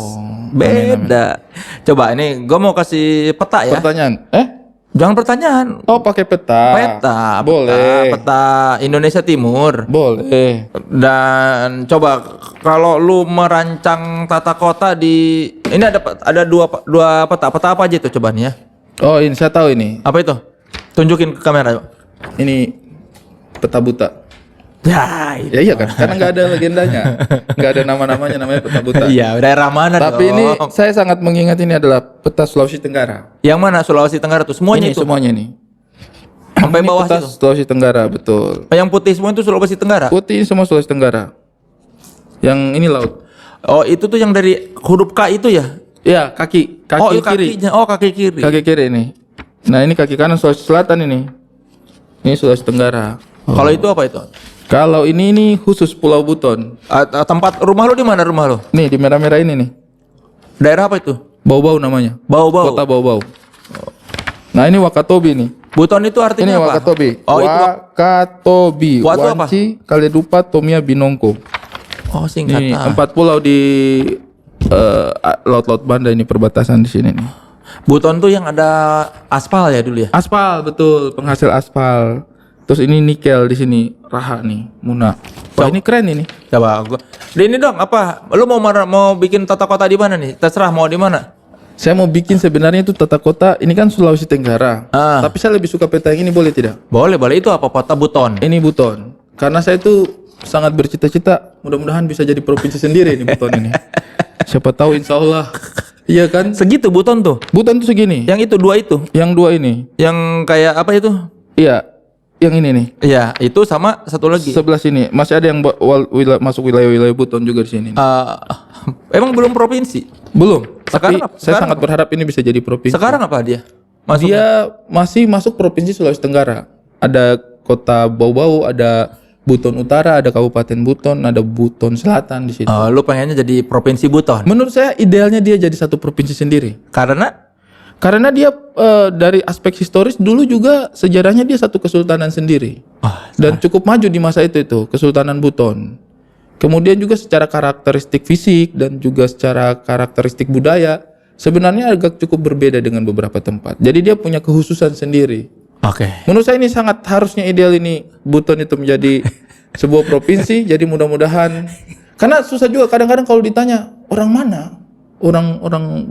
Beda. Amin. Coba ini gue mau kasih peta ya. Pertanyaan. Jangan pertanyaan. Pakai peta. Boleh. Peta Indonesia Timur. Boleh. Dan coba kalau lu merancang tata kota di ini ada dua peta. Peta apa aja itu coba nih ya? Ini saya tahu ini. Apa itu? Tunjukin ke kamera yuk. Ini peta buta. Ya iya kan, karena nggak ada legendanya, nggak ada nama-namanya, namanya peta buta. Iya, daerah mana? Tapi ini saya sangat mengingat ini adalah peta Sulawesi Tenggara. Yang mana Sulawesi Tenggara tuh? Semuanya ini, itu? Semuanya nih. Sampai ini bawah peta situ? Sulawesi Tenggara, betul. Yang putih semua itu Sulawesi Tenggara? Putih semua Sulawesi Tenggara. Yang ini laut. Itu tuh yang dari huruf K itu ya? Iya, kaki kiri. Kaki kiri. Kaki kiri ini. Nah ini kaki kanan Sulawesi Selatan ini. Ini Sulawesi Tenggara. Kalau itu apa itu? Kalau ini khusus Pulau Buton. Tempat rumah lu di mana rumah lu? Nih di merah-merah ini nih. Daerah apa itu? Bau-bau namanya. Bau-bau. Kota Bau-bau. Nah ini Wakatobi nih. Buton itu artinya ini apa? Wakatobi. Itu Wakatobi. Wanci, Kaledupa, Tomia, Binongko. Singkatan. Ini 4 pulau di laut-laut Banda ini perbatasan di sini nih. Buton tuh yang ada aspal ya dulu ya? Aspal betul, penghasil aspal. Terus ini nikel di sini, Raha nih, Muna. Wah ini keren ini. Coba gua. Ini dong apa? Lu mau bikin tata kota di mana nih? Terserah mau di mana. Saya mau bikin sebenarnya itu tata kota. Ini kan Sulawesi Tenggara. Tapi saya lebih suka peta yang ini, boleh tidak? Boleh. Itu apa? Kota Buton. Ini Buton. Karena saya itu sangat bercita-cita. Mudah-mudahan bisa jadi provinsi sendiri ini Buton ini. Siapa tahu, insya Allah. Iya kan? Segitu Buton tuh. Buton tuh segini. Yang itu dua itu. Yang dua ini. Yang kayak apa itu? Iya. Yang ini nih. Iya, itu sama satu lagi. Sebelah sini masih ada yang masuk wilayah-wilayah Buton juga di sini. Emang belum provinsi? Belum. Sekarang Tapi saya sangat berharap ini bisa jadi provinsi. Sekarang apa dia? Dia masih masuk provinsi Sulawesi Tenggara. Ada kota Bau-Bau, ada Buton Utara, ada Kabupaten Buton, ada Buton Selatan di situ. Lu pengennya jadi provinsi Buton? Menurut saya idealnya dia jadi satu provinsi sendiri. Karena dia dari aspek historis dulu juga sejarahnya dia satu kesultanan sendiri. Dan cukup maju di masa itu Kesultanan Buton. Kemudian juga secara karakteristik fisik dan juga secara karakteristik budaya sebenarnya agak cukup berbeda dengan beberapa tempat. Jadi dia punya kekhususan sendiri. Menurut saya ini sangat harusnya ideal ini Buton itu menjadi sebuah provinsi. Jadi mudah-mudahan, karena susah juga kadang-kadang kalau ditanya orang mana? Orang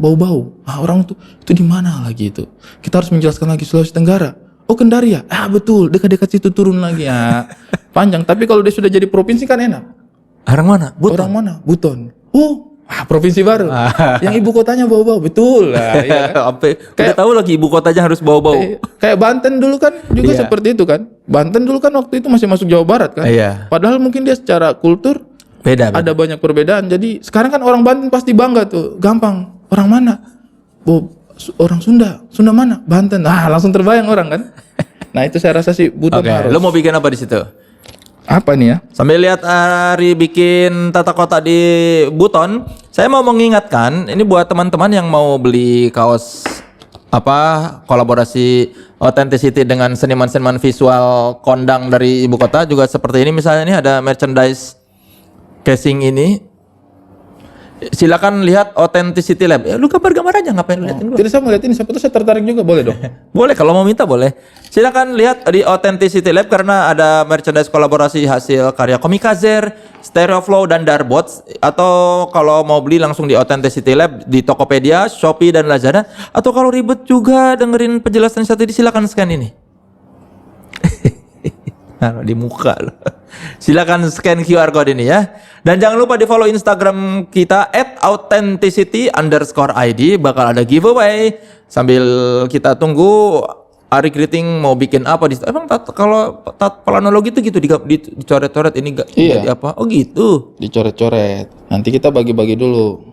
Bau-Bau. Orang itu di mana lagi itu? Kita harus menjelaskan lagi Sulawesi Tenggara. Kendaria. Betul, dekat-dekat situ turun lagi ya. Panjang, tapi kalau dia sudah jadi provinsi kan enak. Orang mana? Buton. Orang mana? Buton. Provinsi baru. Yang ibu kotanya Bau-Bau. Betul lah, ya kan? Kayak tahu lagi ibu kotanya harus Bau-Bau. Kayak Banten dulu kan juga seperti itu kan. Banten dulu kan waktu itu masih masuk Jawa Barat kan. Padahal mungkin dia secara kultur beda. Ada banyak perbedaan. Jadi sekarang kan orang Banten pasti bangga tuh. Gampang. Orang mana? Orang Sunda. Sunda mana? Banten. Langsung terbayang orang kan. Nah itu saya rasa sih Buton harus. Lo mau bikin apa di situ? Apa nih ya? Sambil lihat Ari bikin tata kota di Buton, saya mau mengingatkan ini buat teman-teman yang mau beli kaos kolaborasi authenticity dengan seniman-seniman visual kondang dari ibu kota juga seperti ini. Misalnya ini ada merchandise casing ini. Silakan lihat Authenticity Lab. Ya, lu gambar-gambar aja, ngapain lu liatin gua? Tidak, saya mau lihat ini, siapa tuh saya tertarik juga, boleh dong. Boleh, kalau mau minta boleh. Silakan lihat di Authenticity Lab karena ada merchandise kolaborasi hasil karya Komikazer, Stereoflow dan Darbots. Atau kalau mau beli langsung di Authenticity Lab di Tokopedia, Shopee dan Lazada. Atau kalau ribet juga dengerin penjelasan satu ini, silakan scan ini. Nah, di muka loh. Silakan scan QR code ini ya. Dan jangan lupa di follow Instagram kita @authenticity_id. Bakal ada giveaway. Sambil kita tunggu Ari Kriting mau bikin apa di situ. Emang kalau planologi itu gitu dicoret-coret ini Iya. jadi apa? Oh gitu. Dicoret-coret. Nanti kita bagi-bagi dulu.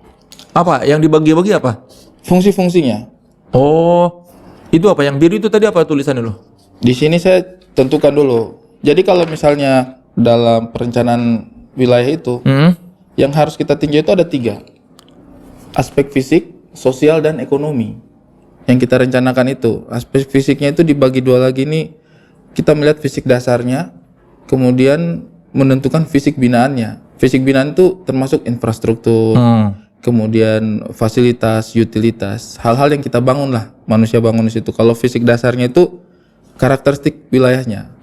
Apa? Yang dibagi-bagi apa? Fungsi-fungsinya. Oh, itu apa? Yang biru itu tadi apa tulisannya lo? Di sini saya tentukan dulu. Jadi kalau misalnya dalam perencanaan wilayah itu, yang harus kita tinjau itu ada 3. Aspek fisik, sosial, dan ekonomi. Yang kita rencanakan itu. Aspek fisiknya itu dibagi 2 lagi nih. Kita melihat fisik dasarnya, kemudian menentukan fisik binaannya. Fisik binaan itu termasuk infrastruktur, kemudian fasilitas, utilitas. Hal-hal yang kita bangun lah, manusia bangun di situ. Kalau fisik dasarnya itu karakteristik wilayahnya.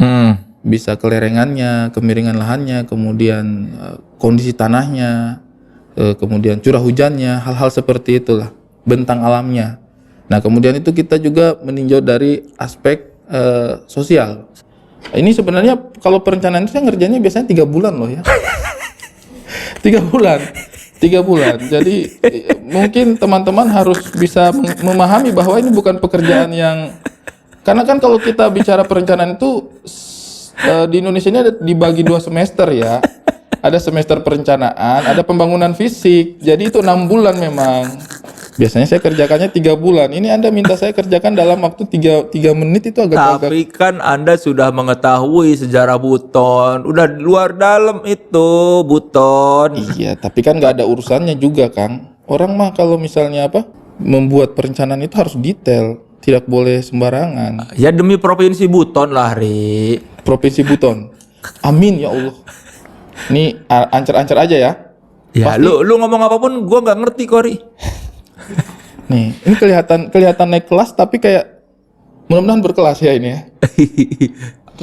Bisa kelerengannya, kemiringan lahannya, kemudian kondisi tanahnya, kemudian curah hujannya, hal-hal seperti itulah, bentang alamnya. Nah, kemudian itu kita juga meninjau dari aspek sosial. Ini sebenarnya kalau perencanaan itu saya ngerjainnya biasanya 3 bulan loh ya. 3 bulan. 3 bulan. Jadi mungkin teman-teman harus bisa memahami bahwa ini bukan pekerjaan yang, karena kan kalau kita bicara perencanaan itu di Indonesia ini ada dibagi 2 semester ya. Ada semester perencanaan, ada pembangunan fisik. Jadi itu 6 bulan memang. Biasanya saya kerjakannya 3 bulan. Ini Anda minta saya kerjakan dalam waktu 3 menit itu agak-agak. Tapi kan Anda sudah mengetahui sejarah Buton. Udah luar dalam itu Buton. Iya, tapi kan nggak ada urusannya juga, Kang. Orang mah kalau misalnya membuat perencanaan itu harus detail, tidak boleh sembarangan. Ya demi provinsi Buton lah, Ri. Provinsi Buton. Amin ya Allah. Ini ancer-ancer aja ya. Ya, Pasti. lu ngomong apapun gua nggak ngerti kok, Ri. Nih, ini kelihatan naik kelas tapi kayak mudah-mudahan berkelas ya ini ya.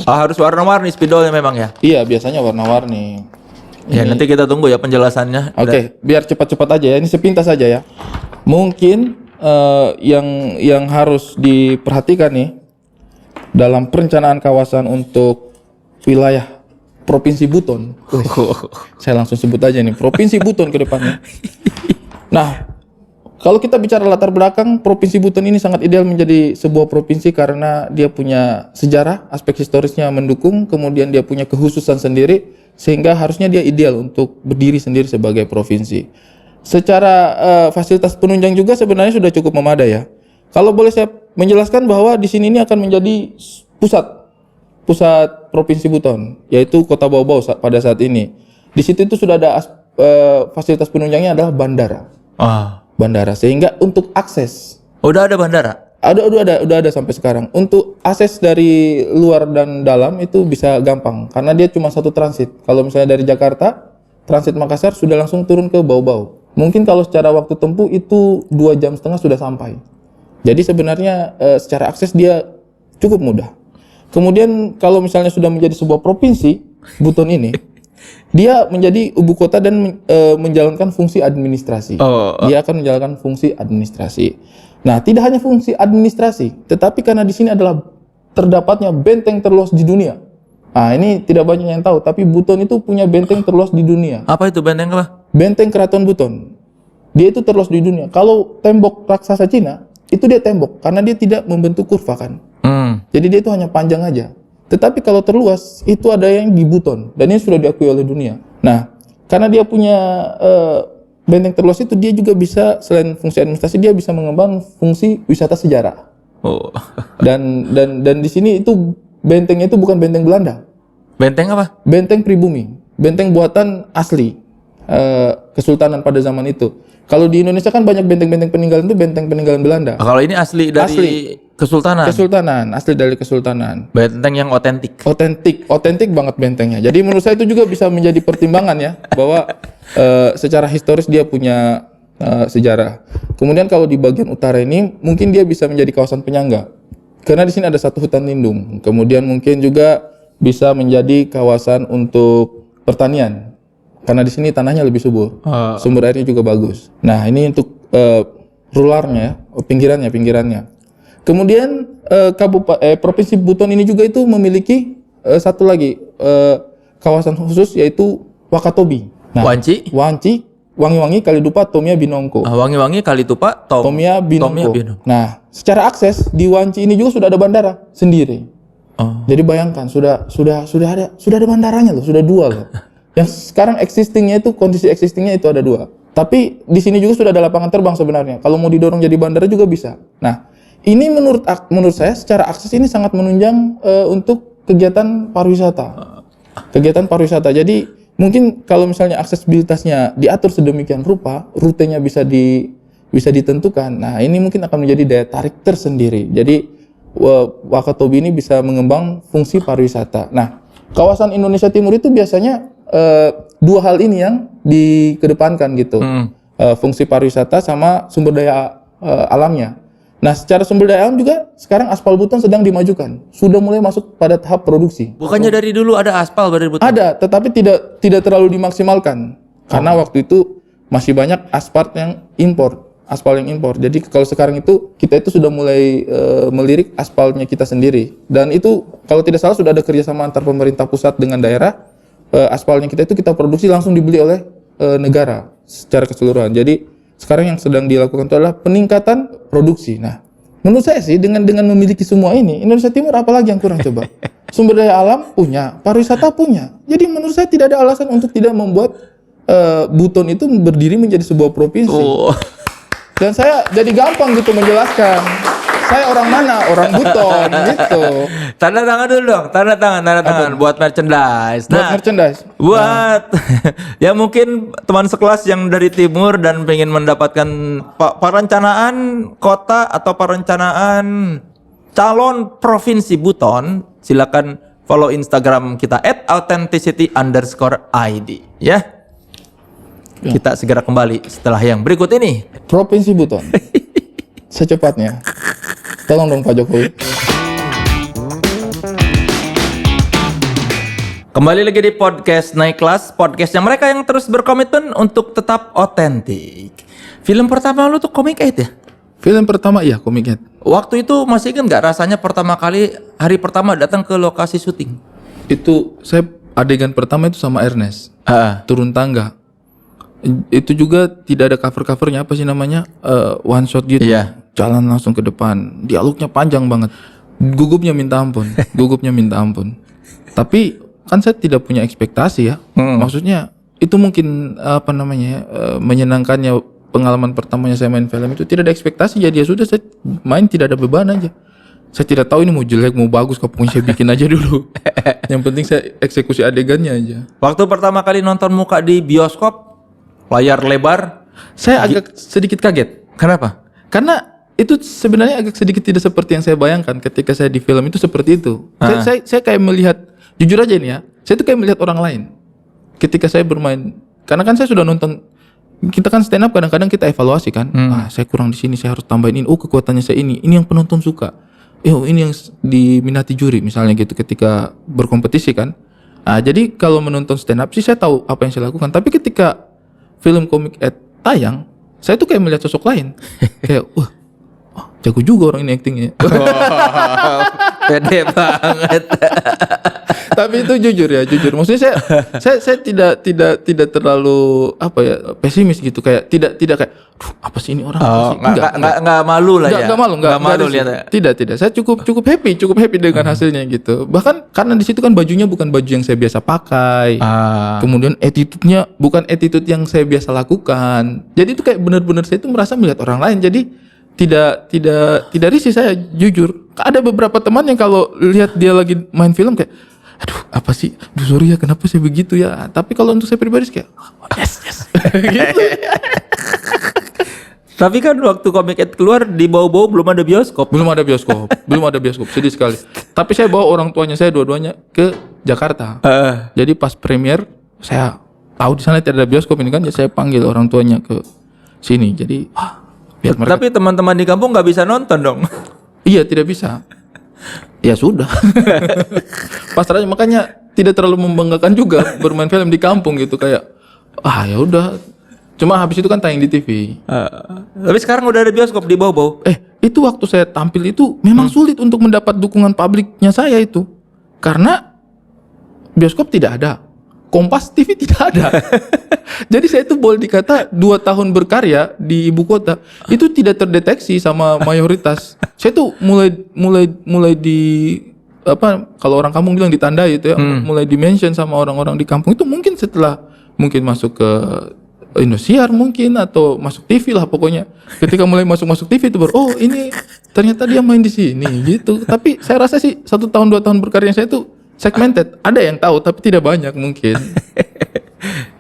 Harus warna-warni spidolnya memang ya. Iya, biasanya warna-warni. Ya nanti kita tunggu ya penjelasannya. Oke, biar cepat-cepat aja ya. Ini sepintas aja ya. Mungkin yang harus diperhatikan nih dalam perencanaan kawasan untuk wilayah Provinsi Buton. Saya langsung sebut aja nih, Provinsi Buton ke depannya. Nah, kalau kita bicara latar belakang, Provinsi Buton ini sangat ideal menjadi sebuah provinsi karena dia punya sejarah, aspek historisnya mendukung, kemudian dia punya kekhususan sendiri, sehingga harusnya dia ideal untuk berdiri sendiri sebagai provinsi. Secara fasilitas penunjang juga sebenarnya sudah cukup memadai ya. Kalau boleh saya menjelaskan bahwa di sini ini akan menjadi pusat Provinsi Buton, yaitu Kota Bau-Bau pada saat ini. Di situ itu sudah ada fasilitas penunjangnya adalah bandara. Bandara, sehingga untuk akses Udah ada bandara? udah ada sampai sekarang. Untuk akses dari luar dan dalam itu bisa gampang karena dia cuma satu transit. Kalau misalnya dari Jakarta, transit Makassar sudah langsung turun ke Bau-Bau. Mungkin kalau secara waktu tempuh itu 2,5 jam sudah sampai. Jadi sebenarnya secara akses dia cukup mudah. Kemudian kalau misalnya sudah menjadi sebuah provinsi, Buton ini dia menjadi ibu kota dan menjalankan fungsi administrasi. Dia akan menjalankan fungsi administrasi. Nah, tidak hanya fungsi administrasi, tetapi karena di sini adalah terdapatnya benteng terluas di dunia. Nah, ini tidak banyak yang tahu, tapi Buton itu punya benteng terluas di dunia. Apa itu benteng apa? Benteng Keraton Buton. Dia itu terluas di dunia. Kalau tembok raksasa Cina, itu dia tembok karena dia tidak membentuk kurva kan. Jadi dia itu hanya panjang aja. Tetapi kalau terluas itu ada yang di Buton dan ini sudah diakui oleh dunia. Nah, karena dia punya benteng terluas itu, dia juga bisa selain fungsi administrasi dia bisa mengembangkan fungsi wisata sejarah. Dan di sini itu bentengnya itu bukan benteng Belanda. Benteng apa? Benteng pribumi, benteng buatan asli. kesultanan pada zaman itu. Kalau di Indonesia kan banyak benteng-benteng peninggalan itu benteng peninggalan Belanda. Kalau ini asli dari kesultanan. Kesultanan, asli dari kesultanan. Benteng yang otentik. Otentik banget bentengnya. Jadi menurut saya itu juga bisa menjadi pertimbangan ya, bahwa secara historis dia punya sejarah. Kemudian kalau di bagian utara ini mungkin dia bisa menjadi kawasan penyangga. Karena di sini ada satu hutan lindung. Kemudian mungkin juga bisa menjadi kawasan untuk pertanian. Karena di sini tanahnya lebih subur. Sumber airnya juga bagus. Nah, ini untuk rularnya, pinggirannya. Kemudian Provinsi Buton ini juga itu memiliki satu lagi kawasan khusus yaitu Wakatobi. Nah, Wanci, Wangi-Wangi, Kalidupa, Tomia, Binongko. Wangi-Wangi, Kalitupa, Tomia, Binongko. Nah, secara akses di Wanci ini juga sudah ada bandara sendiri. Jadi bayangkan sudah ada bandaranya loh, sudah 2 loh. Yang sekarang kondisi existingnya itu ada 2. Tapi di sini juga sudah ada lapangan terbang sebenarnya. Kalau mau didorong jadi bandara juga bisa. Nah, ini menurut saya secara akses ini sangat menunjang untuk kegiatan pariwisata. Jadi mungkin kalau misalnya aksesibilitasnya diatur sedemikian rupa, rutenya bisa ditentukan. Nah, ini mungkin akan menjadi daya tarik tersendiri. Jadi Wakatobi ini bisa mengembang fungsi pariwisata. Nah, kawasan Indonesia Timur itu biasanya 2 hal ini yang dikedepankan gitu. Fungsi pariwisata sama sumber daya alamnya. Nah, secara sumber daya alam juga sekarang aspal Buton sedang dimajukan. Sudah mulai masuk pada tahap produksi. Bukannya dari dulu ada aspal dari Buton? Ada, tetapi tidak terlalu dimaksimalkan. Karena waktu itu masih banyak aspal yang impor. Jadi kalau sekarang itu kita itu sudah mulai melirik aspalnya kita sendiri. Dan itu kalau tidak salah sudah ada kerjasama antar pemerintah pusat dengan daerah. Aspalnya kita itu kita produksi langsung dibeli oleh negara secara keseluruhan. Jadi sekarang yang sedang dilakukan itu adalah peningkatan produksi. Nah, menurut saya sih dengan memiliki semua ini, Indonesia Timur apalagi yang kurang coba? Sumber daya alam punya, pariwisata punya. Jadi menurut saya tidak ada alasan untuk tidak membuat Buton itu berdiri menjadi sebuah provinsi. Dan saya jadi gampang gitu menjelaskan. Saya orang mana? Orang Buton gitu. Tanda tangan dulu dong. Tanda tangan buat merchandise. Buat ya mungkin teman sekelas yang dari timur dan pengen mendapatkan perencanaan kota atau perencanaan calon provinsi Buton, silakan follow Instagram kita @authenticity_id ya. Kita segera kembali setelah yang berikut ini. Provinsi Buton. Secepatnya. Tolong dong Pak Jokowi. Kembali lagi di podcast Naik Kelas, podcastnya mereka yang terus berkomitmen untuk tetap otentik. Film pertama lu tuh Comic 8 ya? Film pertama iya Comic 8. Waktu itu masih ingat nggak rasanya pertama kali hari pertama datang ke lokasi syuting? Itu saya adegan pertama itu sama Ernest. Turun tangga. Itu juga tidak ada cover-covernya, apa sih namanya, one shot gitu. Jalan langsung ke depan, dialognya panjang banget, gugupnya minta ampun. Tapi kan saya tidak punya ekspektasi ya. Maksudnya itu mungkin apa namanya, menyenangkannya pengalaman pertamanya saya main film itu tidak ada ekspektasi, jadi ya sudah saya main tidak ada beban aja. Saya tidak tahu ini mau jelek mau bagus, pokoknya saya bikin aja dulu. Yang penting saya eksekusi adegannya aja. Waktu pertama kali nonton muka di bioskop layar lebar, saya agak sedikit kaget. Kenapa? Karena itu sebenarnya agak sedikit tidak seperti yang saya bayangkan ketika saya di film itu seperti itu. Saya kayak melihat, jujur aja ini ya, saya tuh kayak melihat orang lain ketika saya bermain. Karena kan saya sudah nonton, kita kan stand up kadang-kadang kita evaluasi kan. Saya kurang di sini, saya harus tambahin ini. Kekuatannya saya ini yang penonton suka. Ini yang diminati juri misalnya gitu ketika berkompetisi kan. Jadi kalau menonton stand up sih saya tahu apa yang saya lakukan. Tapi ketika film Comic 8 tayang, saya tuh kayak melihat sosok lain. Kayak jago juga orang ini actingnya. Pede banget. Tapi itu jujur. Maksudnya saya tidak terlalu pesimis gitu, kayak tidak kayak apa sih ini orang. Enggak malu lah ya. Enggak malu lihat. Tidak. Saya cukup happy dengan hasilnya gitu. Bahkan karena di situ kan bajunya bukan baju yang saya biasa pakai. Kemudian attitude-nya bukan attitude yang saya biasa lakukan. Jadi itu kayak benar-benar saya itu merasa melihat orang lain. Jadi tidak risih saya jujur. Ada beberapa teman yang kalau lihat dia lagi main film kayak aduh apa sih, aduh sorry ya kenapa saya begitu ya. Tapi kalau untuk saya pribadi kayak yes gitu. Tapi kan waktu Comic-Con keluar di bau-bau belum ada bioskop. Belum ada bioskop, sedih sekali. Tapi saya bawa orang tuanya saya dua-duanya ke Jakarta. Jadi pas premier saya tahu di sana tidak ada bioskop ini kan, jadi saya panggil orang tuanya ke sini. Jadi biar mereka. Tapi teman-teman di kampung nggak bisa nonton dong. Iya tidak bisa. Ya sudah. Pasrah aja, makanya tidak terlalu membanggakan juga bermain film di kampung gitu, kayak ya udah. Cuma habis itu kan tayang di TV. Tapi sekarang udah ada bioskop di bau-bau. Itu waktu saya tampil itu memang sulit untuk mendapat dukungan publiknya saya itu. Karena bioskop tidak ada. Kompas TV tidak ada. Jadi saya itu boleh dikata 2 tahun berkarya di ibu kota itu tidak terdeteksi sama mayoritas. Saya tuh mulai di kalau orang kampung bilang ditandai itu ya, mulai di-mention sama orang-orang di kampung itu mungkin setelah masuk ke Indosiar mungkin atau masuk TV lah pokoknya. Ketika mulai masuk TV itu baru ini ternyata dia main di sini gitu. Tapi saya rasa sih 1 tahun 2 tahun berkarya saya itu segmented. Ada yang tahu tapi tidak banyak mungkin.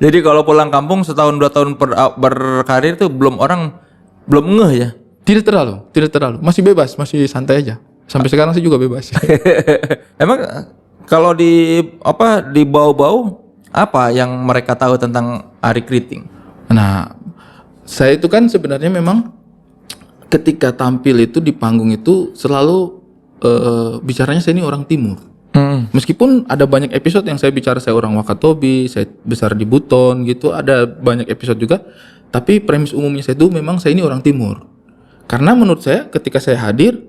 Jadi kalau pulang kampung setahun 2 tahun berkarir itu belum ngeh ya. Tidak terlalu. Masih bebas, masih santai aja. Sampai sekarang sih juga bebas. Emang kalau di bau-bau apa yang mereka tahu tentang Arie Kriting? Nah, saya itu kan sebenarnya memang ketika tampil itu di panggung itu selalu bicaranya saya ini orang timur. Meskipun ada banyak episode yang saya bicara saya orang Wakatobi, saya besar di Buton gitu, ada banyak episode juga. Tapi premis umumnya saya itu memang saya ini orang timur. Karena menurut saya ketika saya hadir,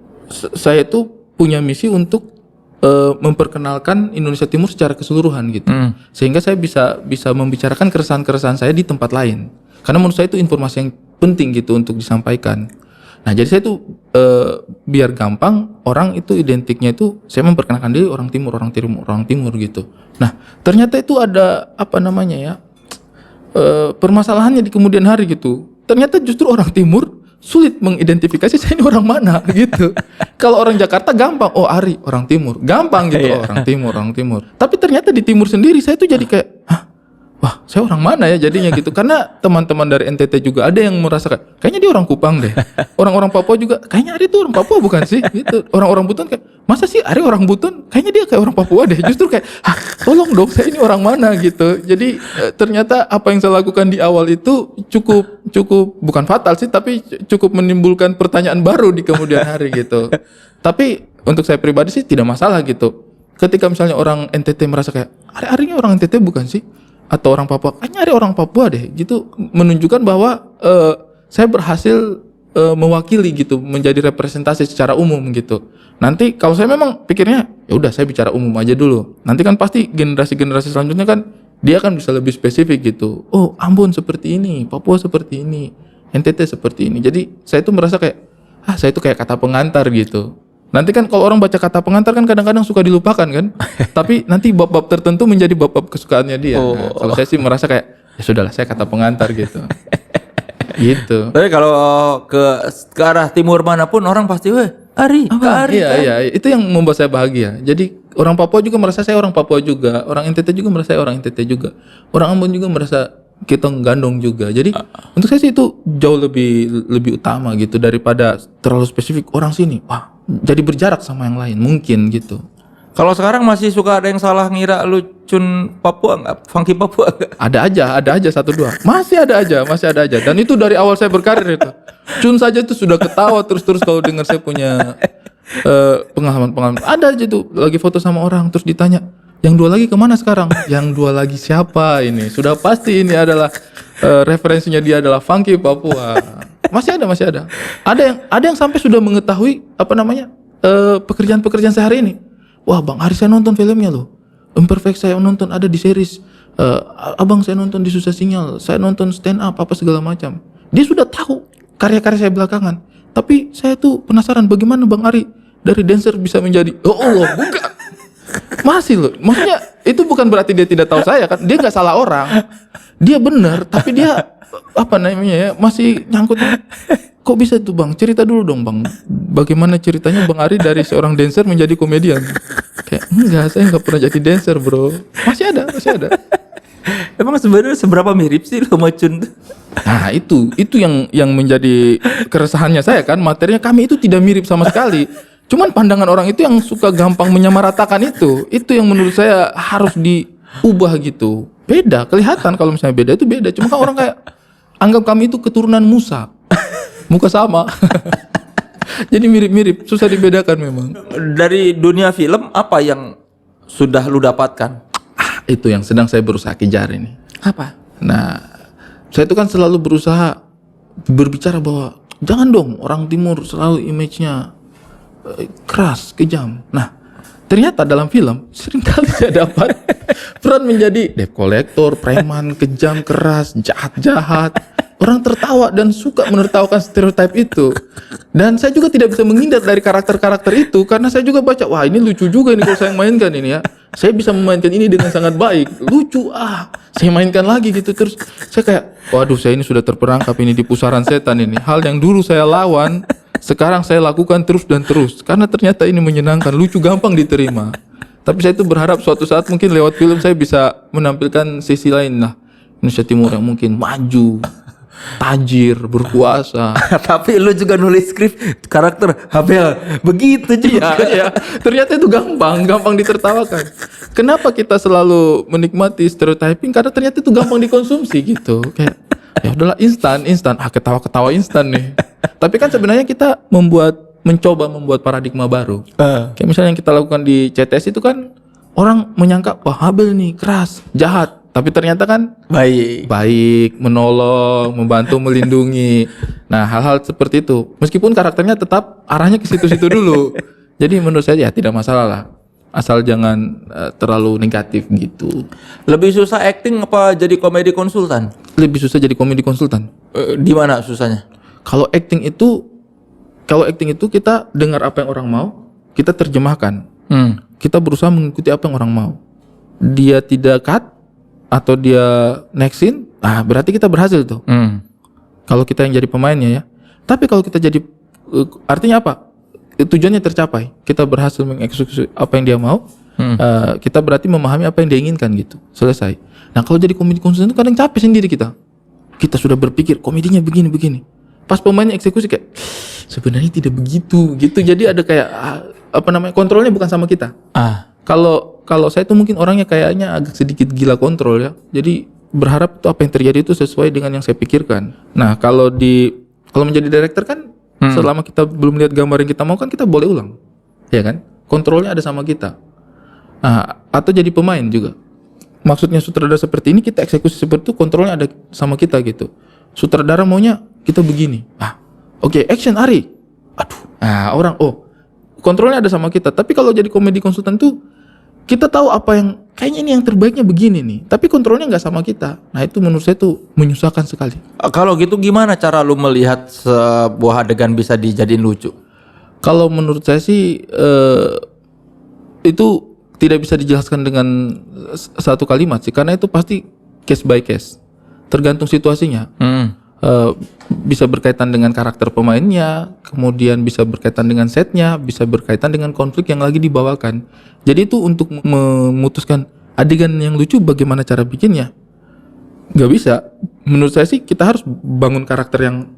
saya itu punya misi untuk memperkenalkan Indonesia Timur secara keseluruhan gitu. Sehingga saya bisa membicarakan keresahan-keresahan saya di tempat lain. Karena menurut saya itu informasi yang penting gitu untuk disampaikan. Nah, jadi saya tuh biar gampang orang itu identiknya itu saya memperkenalkan diri orang timur gitu. Nah, ternyata itu ada permasalahannya di kemudian hari gitu. Ternyata justru orang timur sulit mengidentifikasi saya ini orang mana gitu. Kalau orang Jakarta gampang, Arie orang timur, gampang gitu, orang timur. Tapi ternyata di timur sendiri saya tuh jadi kayak, wah saya orang mana ya jadinya gitu. Karena teman-teman dari NTT juga ada yang merasakan, kayaknya dia orang Kupang deh. Orang-orang Papua juga, kayaknya Arie tuh orang Papua bukan sih? Gitu. Orang-orang Buton kayak, masa sih Arie orang Buton? Kayaknya dia kayak orang Papua deh. Justru kayak, tolong dong saya ini orang mana gitu. Jadi ternyata apa yang saya lakukan di awal itu cukup bukan fatal sih, tapi cukup menimbulkan pertanyaan baru di kemudian hari gitu. Tapi untuk saya pribadi sih tidak masalah gitu. Ketika misalnya orang NTT merasa kayak, Arie orang NTT bukan sih? Atau orang Papua, kayaknya Arie orang Papua deh gitu, menunjukkan bahwa saya berhasil mewakili gitu, menjadi representasi secara umum gitu. Nanti kalau saya memang pikirnya ya udah saya bicara umum aja dulu, nanti kan pasti generasi selanjutnya kan dia kan bisa lebih spesifik gitu. Oh, Ambon seperti ini, Papua seperti ini, NTT seperti ini. Jadi saya tuh merasa kayak saya itu kayak kata pengantar gitu. Nanti kan kalau orang baca kata pengantar kan kadang-kadang suka dilupakan kan. Tapi nanti bab-bab tertentu menjadi bab-bab kesukaannya dia. Nah, kalau saya sih merasa kayak ya sudahlah saya kata pengantar gitu. Gitu. Tapi kalau ke arah timur manapun orang pasti Arie. Iya, itu yang membuat saya bahagia. Jadi orang Papua juga merasa saya orang Papua juga, orang NTT juga merasa saya orang NTT juga. Orang Ambon juga merasa kita gandong juga. Jadi untuk saya sih itu jauh lebih utama gitu daripada terlalu spesifik orang sini. Wah, jadi berjarak sama yang lain mungkin gitu. Kalau sekarang masih suka ada yang salah ngira lu Cun Papua enggak? Funky Papua enggak? Ada aja 1-2. Masih ada aja. Dan itu dari awal saya berkarir itu. Cun saja itu sudah ketawa terus kalau dengar saya punya pengalaman. Ada aja tuh lagi foto sama orang terus ditanya, "Yang 2 lagi kemana sekarang?" Yang 2 lagi siapa ini? Sudah pasti ini adalah referensinya dia adalah Funky Papua. Masih ada. Ada yang sampai sudah mengetahui pekerjaan sehari ini. Wah, Bang Arie saya nonton filmnya loh. Imperfect saya nonton ada di series. Abang saya nonton di Susah Sinyal. Saya nonton stand up apa segala macam. Dia sudah tahu karya-karya saya belakangan. Tapi saya tuh penasaran bagaimana Bang Arie dari dancer bisa menjadi Allah, bukan. Masih loh. Maksudnya itu bukan berarti dia tidak tahu saya kan. Dia nggak salah orang. Dia benar, tapi dia masih nyangkut. kok bisa tuh bang? Cerita dulu dong bang. Bagaimana ceritanya Bang Ari dari seorang dancer menjadi komedian? Kayak enggak, saya nggak pernah jadi dancer bro. Masih ada. Emang sebenarnya seberapa mirip sih lo sama Cun? Nah itu yang menjadi keresahannya saya kan. Materinya kami itu tidak mirip sama sekali. Cuman pandangan orang itu yang suka gampang menyamaratakan itu yang menurut saya harus diubah gitu. Beda, kelihatan kalau misalnya beda itu beda. Cuma kan orang kayak anggap kami itu keturunan Musa. Muka sama. Jadi mirip-mirip, susah dibedakan memang. Dari dunia film apa yang sudah lu dapatkan? Itu yang sedang saya berusaha kejar ini. Apa? Nah, saya itu kan selalu berusaha berbicara bahwa jangan dong orang timur selalu image-nya keras, kejam. Nah, ternyata dalam film seringkali saya dapat peran menjadi debt collector, preman, kejam, keras, jahat-jahat. Orang tertawa dan suka menertawakan stereotip itu. Dan saya juga tidak bisa menghindar dari karakter-karakter itu karena saya juga baca, wah ini lucu juga ini kalau saya mainkan ini ya. Saya bisa memainkan ini dengan sangat baik. Lucu saya mainkan lagi gitu. Terus saya kayak, waduh saya ini sudah terperangkap ini di pusaran setan ini. Hal yang dulu saya lawan, sekarang saya lakukan terus dan terus. Karena ternyata ini menyenangkan, lucu, gampang diterima. Tapi saya itu berharap suatu saat mungkin lewat film saya bisa menampilkan sisi lain lah Indonesia Timur yang mungkin maju, tajir, berkuasa. Tapi lu juga nulis skrip karakter Habel begitu juga. Iya. Ternyata itu gampang ditertawakan. Kenapa kita selalu menikmati stereotyping? Karena ternyata itu gampang dikonsumsi gitu. Kayak ya udahlah instan, ketawa-ketawa instan nih. Tapi kan sebenarnya kita mencoba membuat paradigma baru. Kayak misalnya yang kita lakukan di CTS itu kan orang menyangka wah Habel nih keras, jahat. Tapi ternyata kan baik, menolong, membantu, melindungi. Nah, hal-hal seperti itu. Meskipun karakternya tetap arahnya ke situ-situ dulu. Jadi menurut saya ya tidak masalah lah. Asal jangan terlalu negatif gitu. Lebih susah acting apa jadi komedi konsultan? Lebih susah jadi komedi konsultan. Di mana susahnya? Kalau acting itu kita dengar apa yang orang mau, kita terjemahkan. Kita berusaha mengikuti apa yang orang mau. Dia tidak cut atau dia next scene, berarti kita berhasil tuh. Kalau kita yang jadi pemainnya ya. Tapi kalau kita jadi artinya apa? Tujuannya tercapai. Kita berhasil mengeksekusi apa yang dia mau. Kita berarti memahami apa yang dia inginkan gitu. Selesai. Nah, kalau jadi komedi konsultan itu kadang capek sendiri kita. Kita sudah berpikir komedinya begini. Pas pemainnya eksekusi kayak sebenarnya tidak begitu gitu. Jadi ada kayak kontrolnya bukan sama kita. Kalau saya tuh mungkin orangnya kayaknya agak sedikit gila kontrol ya. Jadi berharap tuh apa yang terjadi itu sesuai dengan yang saya pikirkan. Nah, kalau menjadi director kan selama kita belum lihat gambar yang kita mau kan kita boleh ulang. Ya kan? Kontrolnya ada sama kita. Atau jadi pemain juga. Maksudnya sutradara seperti ini kita eksekusi seperti itu kontrolnya ada sama kita gitu. Sutradara maunya kita begini. Oke, action Ari. Aduh. Kontrolnya ada sama kita. Tapi kalau jadi komedi konsultan tuh kita tahu apa yang kayaknya ini yang terbaiknya begini nih. Tapi kontrolnya nggak sama kita. Nah itu menurut saya tuh menyusahkan sekali. Kalau gitu gimana cara lu melihat sebuah adegan bisa dijadiin lucu? Kalau menurut saya sih itu tidak bisa dijelaskan dengan satu kalimat sih. Karena itu pasti case by case. Tergantung situasinya. Bisa berkaitan dengan karakter pemainnya, kemudian bisa berkaitan dengan setnya, bisa berkaitan dengan konflik yang lagi dibawakan. Jadi itu untuk memutuskan adegan yang lucu bagaimana cara bikinnya, nggak bisa. Menurut saya sih kita harus bangun karakter yang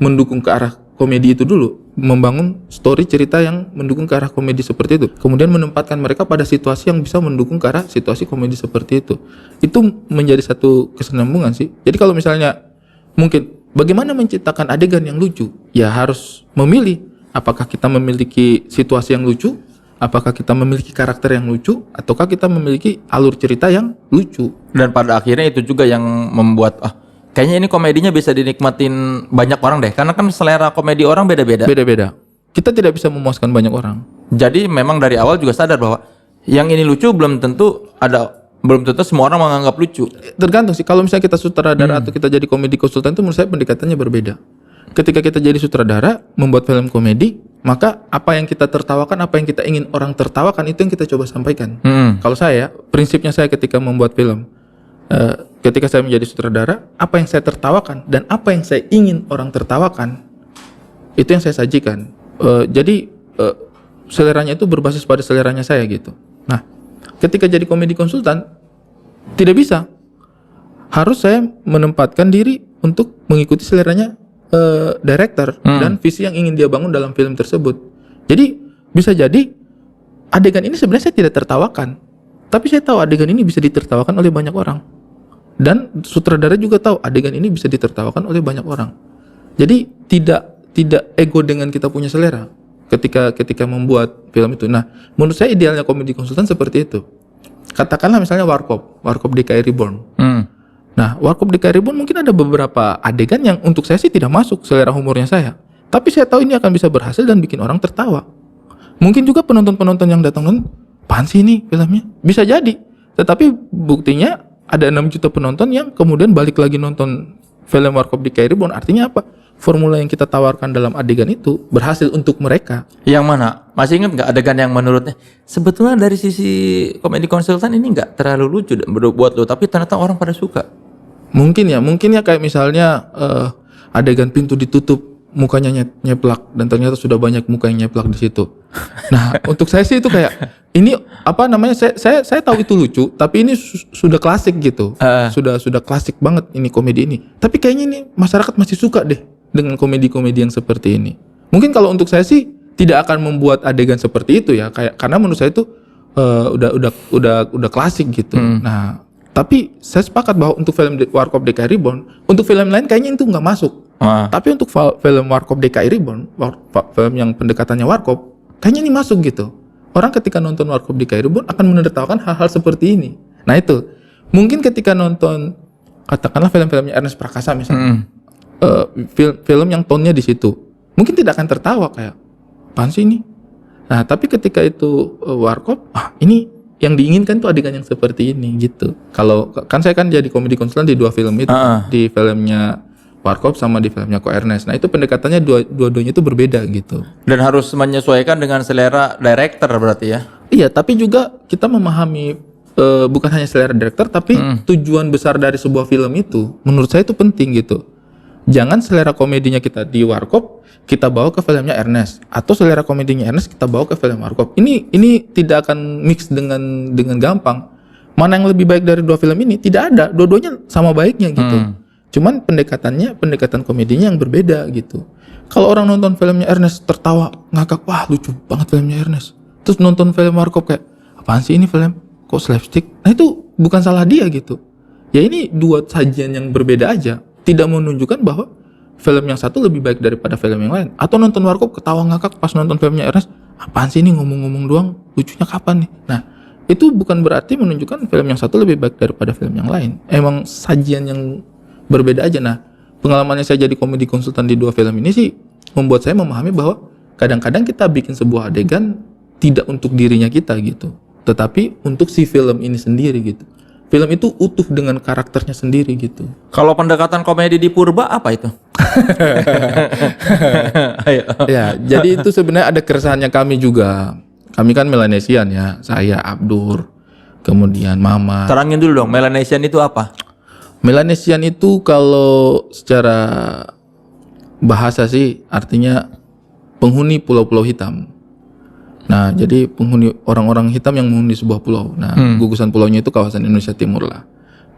mendukung ke arah komedi itu dulu, membangun story cerita yang mendukung ke arah komedi seperti itu, kemudian menempatkan mereka pada situasi yang bisa mendukung ke arah situasi komedi seperti itu. Itu menjadi satu kesinambungan sih. Jadi kalau misalnya mungkin bagaimana menciptakan adegan yang lucu? Ya harus memilih apakah kita memiliki situasi yang lucu, apakah kita memiliki karakter yang lucu, ataukah kita memiliki alur cerita yang lucu. Dan pada akhirnya itu juga yang membuat kayaknya ini komedinya bisa dinikmatin banyak orang deh. Karena kan selera komedi orang beda-beda. Beda-beda. Kita tidak bisa memuaskan banyak orang. Jadi memang dari awal juga sadar bahwa yang ini lucu belum tentu semua orang menganggap lucu. Tergantung sih. Kalau misalnya kita sutradara atau kita jadi komedi konsultan itu menurut saya pendekatannya berbeda. Ketika kita jadi sutradara membuat film komedi, maka apa yang kita tertawakan, apa yang kita ingin orang tertawakan itu yang kita coba sampaikan. Kalau saya, prinsipnya saya ketika membuat film, ketika saya menjadi sutradara, apa yang saya tertawakan dan apa yang saya ingin orang tertawakan Itu yang saya sajikan. Jadi seleranya itu berbasis pada seleranya saya gitu. Nah, ketika jadi komedi konsultan tidak bisa. Harus saya menempatkan diri untuk mengikuti seleranya director dan visi yang ingin dia bangun dalam film tersebut. Jadi bisa jadi adegan ini sebenarnya saya tidak tertawakan, tapi saya tahu adegan ini bisa ditertawakan oleh banyak orang. Dan sutradara juga tahu adegan ini bisa ditertawakan oleh banyak orang. Jadi tidak ego dengan kita punya selera ketika membuat film itu. Nah, menurut saya idealnya komedi konsultan seperti itu. Katakanlah misalnya Warkop DKI Reborn. Nah, Warkop DKI Reborn mungkin ada beberapa adegan yang untuk saya sih tidak masuk selera humornya saya. Tapi saya tahu ini akan bisa berhasil dan bikin orang tertawa. Mungkin juga penonton-penonton yang datang nonton, apaan sih ini filmnya? Bisa jadi. Tetapi buktinya ada 6 juta penonton yang kemudian balik lagi nonton film Warkop DKI Reborn. Artinya apa? Formula yang kita tawarkan dalam adegan itu berhasil untuk mereka. Yang mana? Masih ingat nggak adegan yang menurutnya sebetulnya dari sisi komedi konsultan ini nggak terlalu lucu buat lo, tapi ternyata orang pada suka? Mungkin ya kayak misalnya adegan pintu ditutup, mukanya nyeplak dan ternyata sudah banyak muka yang nyeplak di situ. Nah, untuk saya sih itu kayak ini apa namanya? Saya tahu itu lucu, tapi ini sudah klasik gitu. Sudah klasik banget ini komedi ini. Tapi kayaknya ini masyarakat masih suka deh dengan komedi-komedi yang seperti ini. Mungkin kalau untuk saya sih tidak akan membuat adegan seperti itu ya, kayak karena menurut saya itu udah klasik gitu. Nah, tapi saya sepakat bahwa untuk film Warkop DKI Reborn, untuk film lain kayaknya itu nggak masuk. Tapi untuk film Warkop DKI Reborn, film yang pendekatannya Warkop, kayaknya ini masuk gitu. Orang ketika nonton Warkop DKI Reborn akan menertawakan hal-hal seperti ini. Nah itu, mungkin ketika nonton katakanlah film-filmnya Ernest Prakasa misalnya, film yang tone-nya di situ, mungkin tidak akan tertawa kayak, apaan sih ini? Nah tapi ketika itu Warkop, ini yang diinginkan tuh adegan yang seperti ini gitu. Kalau kan saya kan jadi komedi konsultan di 2 film itu, di filmnya Warkop sama di filmnya Ko Ernest. Nah itu pendekatannya dua-duanya itu berbeda gitu. Dan harus menyesuaikan dengan selera director berarti ya? Iya, tapi juga kita memahami bukan hanya selera director, tapi tujuan besar dari sebuah film itu, menurut saya itu penting gitu. Jangan selera komedinya kita di Warkop kita bawa ke filmnya Ernest, atau selera komedinya Ernest kita bawa ke film Warkop. Ini tidak akan mix dengan gampang. Mana yang lebih baik dari 2 film ini? Tidak ada. Dua-duanya sama baiknya gitu. Cuman pendekatan komedinya yang berbeda gitu. Kalau orang nonton filmnya Ernest tertawa ngakak, wah lucu banget filmnya Ernest. Terus nonton film Warkop kayak, apaan sih ini film? Kok slapstick? Nah itu bukan salah dia gitu. Ya ini 2 sajian yang berbeda aja. Tidak menunjukkan bahwa film yang satu lebih baik daripada film yang lain. Atau nonton Warkop ketawa ngakak pas nonton filmnya Ernest, apaan sih ini ngomong-ngomong doang, lucunya kapan nih? Nah itu bukan berarti menunjukkan film yang satu lebih baik daripada film yang lain. Emang sajian yang berbeda aja. Nah pengalamannya saya jadi komedi konsultan di 2 film ini sih membuat saya memahami bahwa kadang-kadang kita bikin sebuah adegan tidak untuk dirinya kita gitu, tetapi untuk si film ini sendiri gitu. Film itu utuh dengan karakternya sendiri gitu. Kalau pendekatan komedi di Purba apa itu? Ya, jadi itu sebenarnya ada keresahannya kami juga. Kami kan Melanesian ya, saya Abdur, kemudian Mama. Terangin dulu dong, Melanesian itu apa? Melanesian itu kalau secara bahasa sih artinya penghuni pulau-pulau hitam. Nah, jadi penghuni orang-orang hitam yang menghuni sebuah pulau. Nah, gugusan pulaunya itu kawasan Indonesia Timur lah.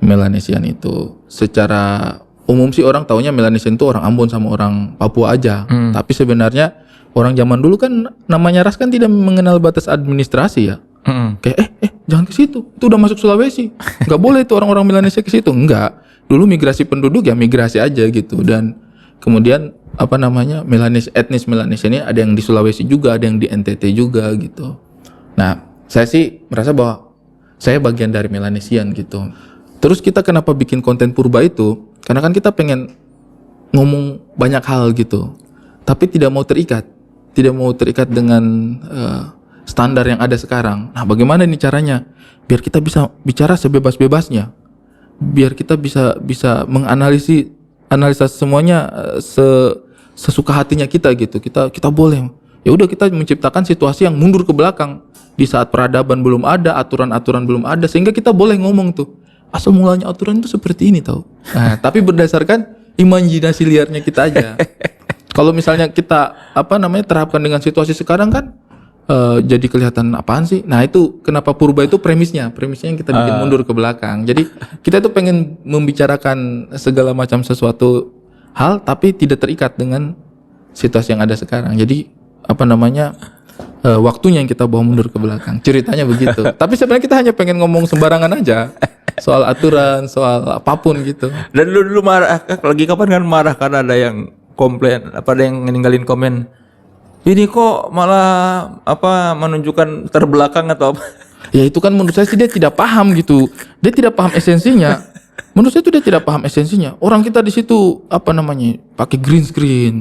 Melanesian itu. Secara umum sih orang taunya Melanesian itu orang Ambon sama orang Papua aja. Tapi sebenarnya orang zaman dulu kan namanya ras kan tidak mengenal batas administrasi ya. Kayak jangan ke situ. Itu udah masuk Sulawesi. Enggak boleh itu orang-orang Melanesia ke situ. Enggak. Dulu migrasi penduduk ya migrasi aja gitu. Dan kemudian apa namanya etnis Melanesia ini ada yang di Sulawesi juga, ada yang di NTT juga gitu. Nah, saya sih merasa bahwa saya bagian dari Melanesian gitu. Terus kita kenapa bikin konten Purba itu? Karena kan kita pengen ngomong banyak hal gitu, tapi tidak mau terikat dengan standar yang ada sekarang. Nah, bagaimana nih caranya? Biar kita bisa bicara sebebas-bebasnya, biar kita bisa analisa semuanya sesuka hatinya kita gitu. Kita boleh. Ya udah kita menciptakan situasi yang mundur ke belakang di saat peradaban belum ada, aturan-aturan belum ada, sehingga kita boleh ngomong tuh. Asal mulanya aturan itu seperti ini tahu. Nah, tapi berdasarkan imajinasi liarnya kita aja. Kalau misalnya kita terapkan dengan situasi sekarang kan jadi kelihatan apaan sih? Nah itu kenapa purba itu premisnya yang kita bikin mundur ke belakang. Jadi kita itu pengen membicarakan segala macam sesuatu hal tapi tidak terikat dengan situasi yang ada sekarang. Jadi waktunya yang kita bawa mundur ke belakang. Ceritanya begitu. Tapi sebenarnya kita hanya pengen ngomong sembarangan aja soal aturan, soal apapun gitu. Dan lu dulu marah, lagi kapan kan marah karena ada yang komplain, ada yang ninggalin komen. Ini kok malah menunjukkan terbelakang atau apa? Ya itu kan menurut saya sih dia tidak paham gitu. Dia tidak paham esensinya. Menurut saya itu dia tidak paham esensinya. Orang kita di situ pakai green screen,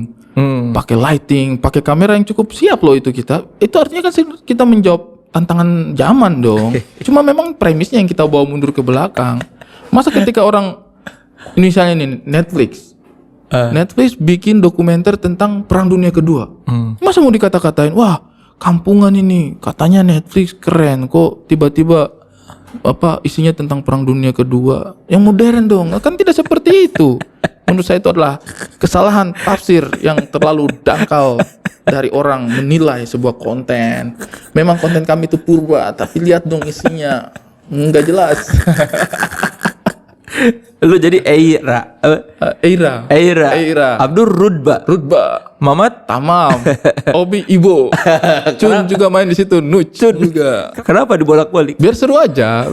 pakai lighting, pakai kamera yang cukup siap loh itu kita. Itu artinya kan kita menjawab tantangan zaman dong. Cuma memang premisnya yang kita bawa mundur ke belakang. Masa ketika orang misalnya ini Netflix bikin dokumenter tentang Perang Dunia Kedua. Masa mau dikata-katain, wah kampungan ini, katanya Netflix keren, kok tiba-tiba isinya tentang Perang Dunia Kedua. Yang modern dong, kan tidak seperti itu. Menurut saya itu adalah kesalahan tafsir yang terlalu dangkal dari orang menilai sebuah konten. Memang konten kami itu purba, tapi lihat dong isinya, nggak jelas. Lu jadi Eira. Abdur Rudba. Mamat Tamam. Obi Ibo. Cun juga main di situ. Nucun juga. Kenapa dibolak-balik? Biar seru aja.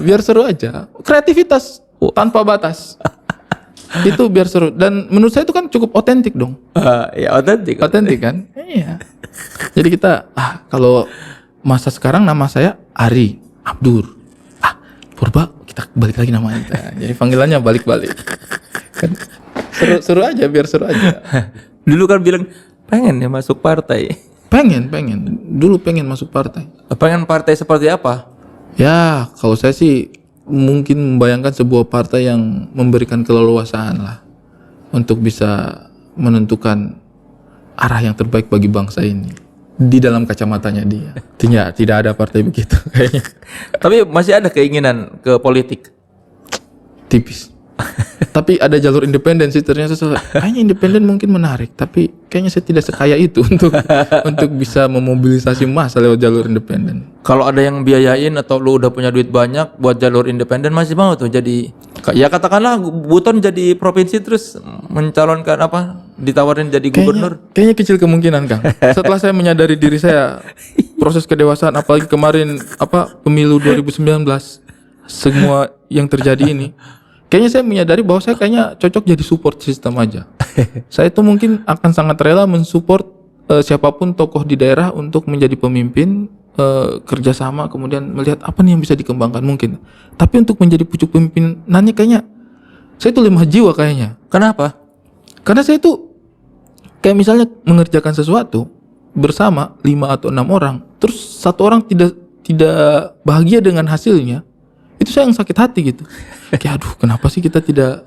Kreativitas tanpa batas. Itu biar seru. Dan menurut saya itu kan cukup otentik dong. Ya otentik kan? Iya. Jadi kita kalau masa sekarang nama saya Ari Abdur. Purba kita balik lagi namanya kita. Jadi panggilannya balik-balik. Kan seru aja, biar seru aja. Dulu kan bilang pengen ya masuk partai. Pengen. Dulu pengen masuk partai. Pengen partai seperti apa? Ya, kalau saya sih mungkin membayangkan sebuah partai yang memberikan keleluasaan lah untuk bisa menentukan arah yang terbaik bagi bangsa ini. Di dalam kacamatanya dia. Tidak ada partai begitu kayaknya. Tapi masih ada keinginan ke politik? Tipis. Tapi ada jalur independen sih ternyata. Kayaknya independen mungkin menarik, tapi kayaknya saya tidak sekaya itu untuk bisa memobilisasi massa lewat jalur independen. Kalau ada yang biayain atau lu udah punya duit banyak buat jalur independen masih mau tuh jadi, ya katakanlah Buton jadi provinsi terus mencalonkan ditawarin jadi gubernur. Kayaknya kecil kemungkinan Kang. Setelah saya menyadari diri saya proses kedewasaan, apalagi kemarin pemilu 2019, semua yang terjadi ini, kayaknya saya menyadari bahwa saya kayaknya cocok jadi support sistem aja. Saya itu mungkin akan sangat rela mensupport siapapun tokoh di daerah untuk menjadi pemimpin, kerjasama, kemudian melihat apa nih yang bisa dikembangkan mungkin. Tapi untuk menjadi pucuk pemimpinannya kayaknya saya itu lemah jiwa kayaknya. Kenapa? Karena saya itu kayak misalnya mengerjakan sesuatu bersama 5 atau 6 orang, terus satu orang tidak bahagia dengan hasilnya, itu saya yang sakit hati gitu. Kayak kenapa sih kita tidak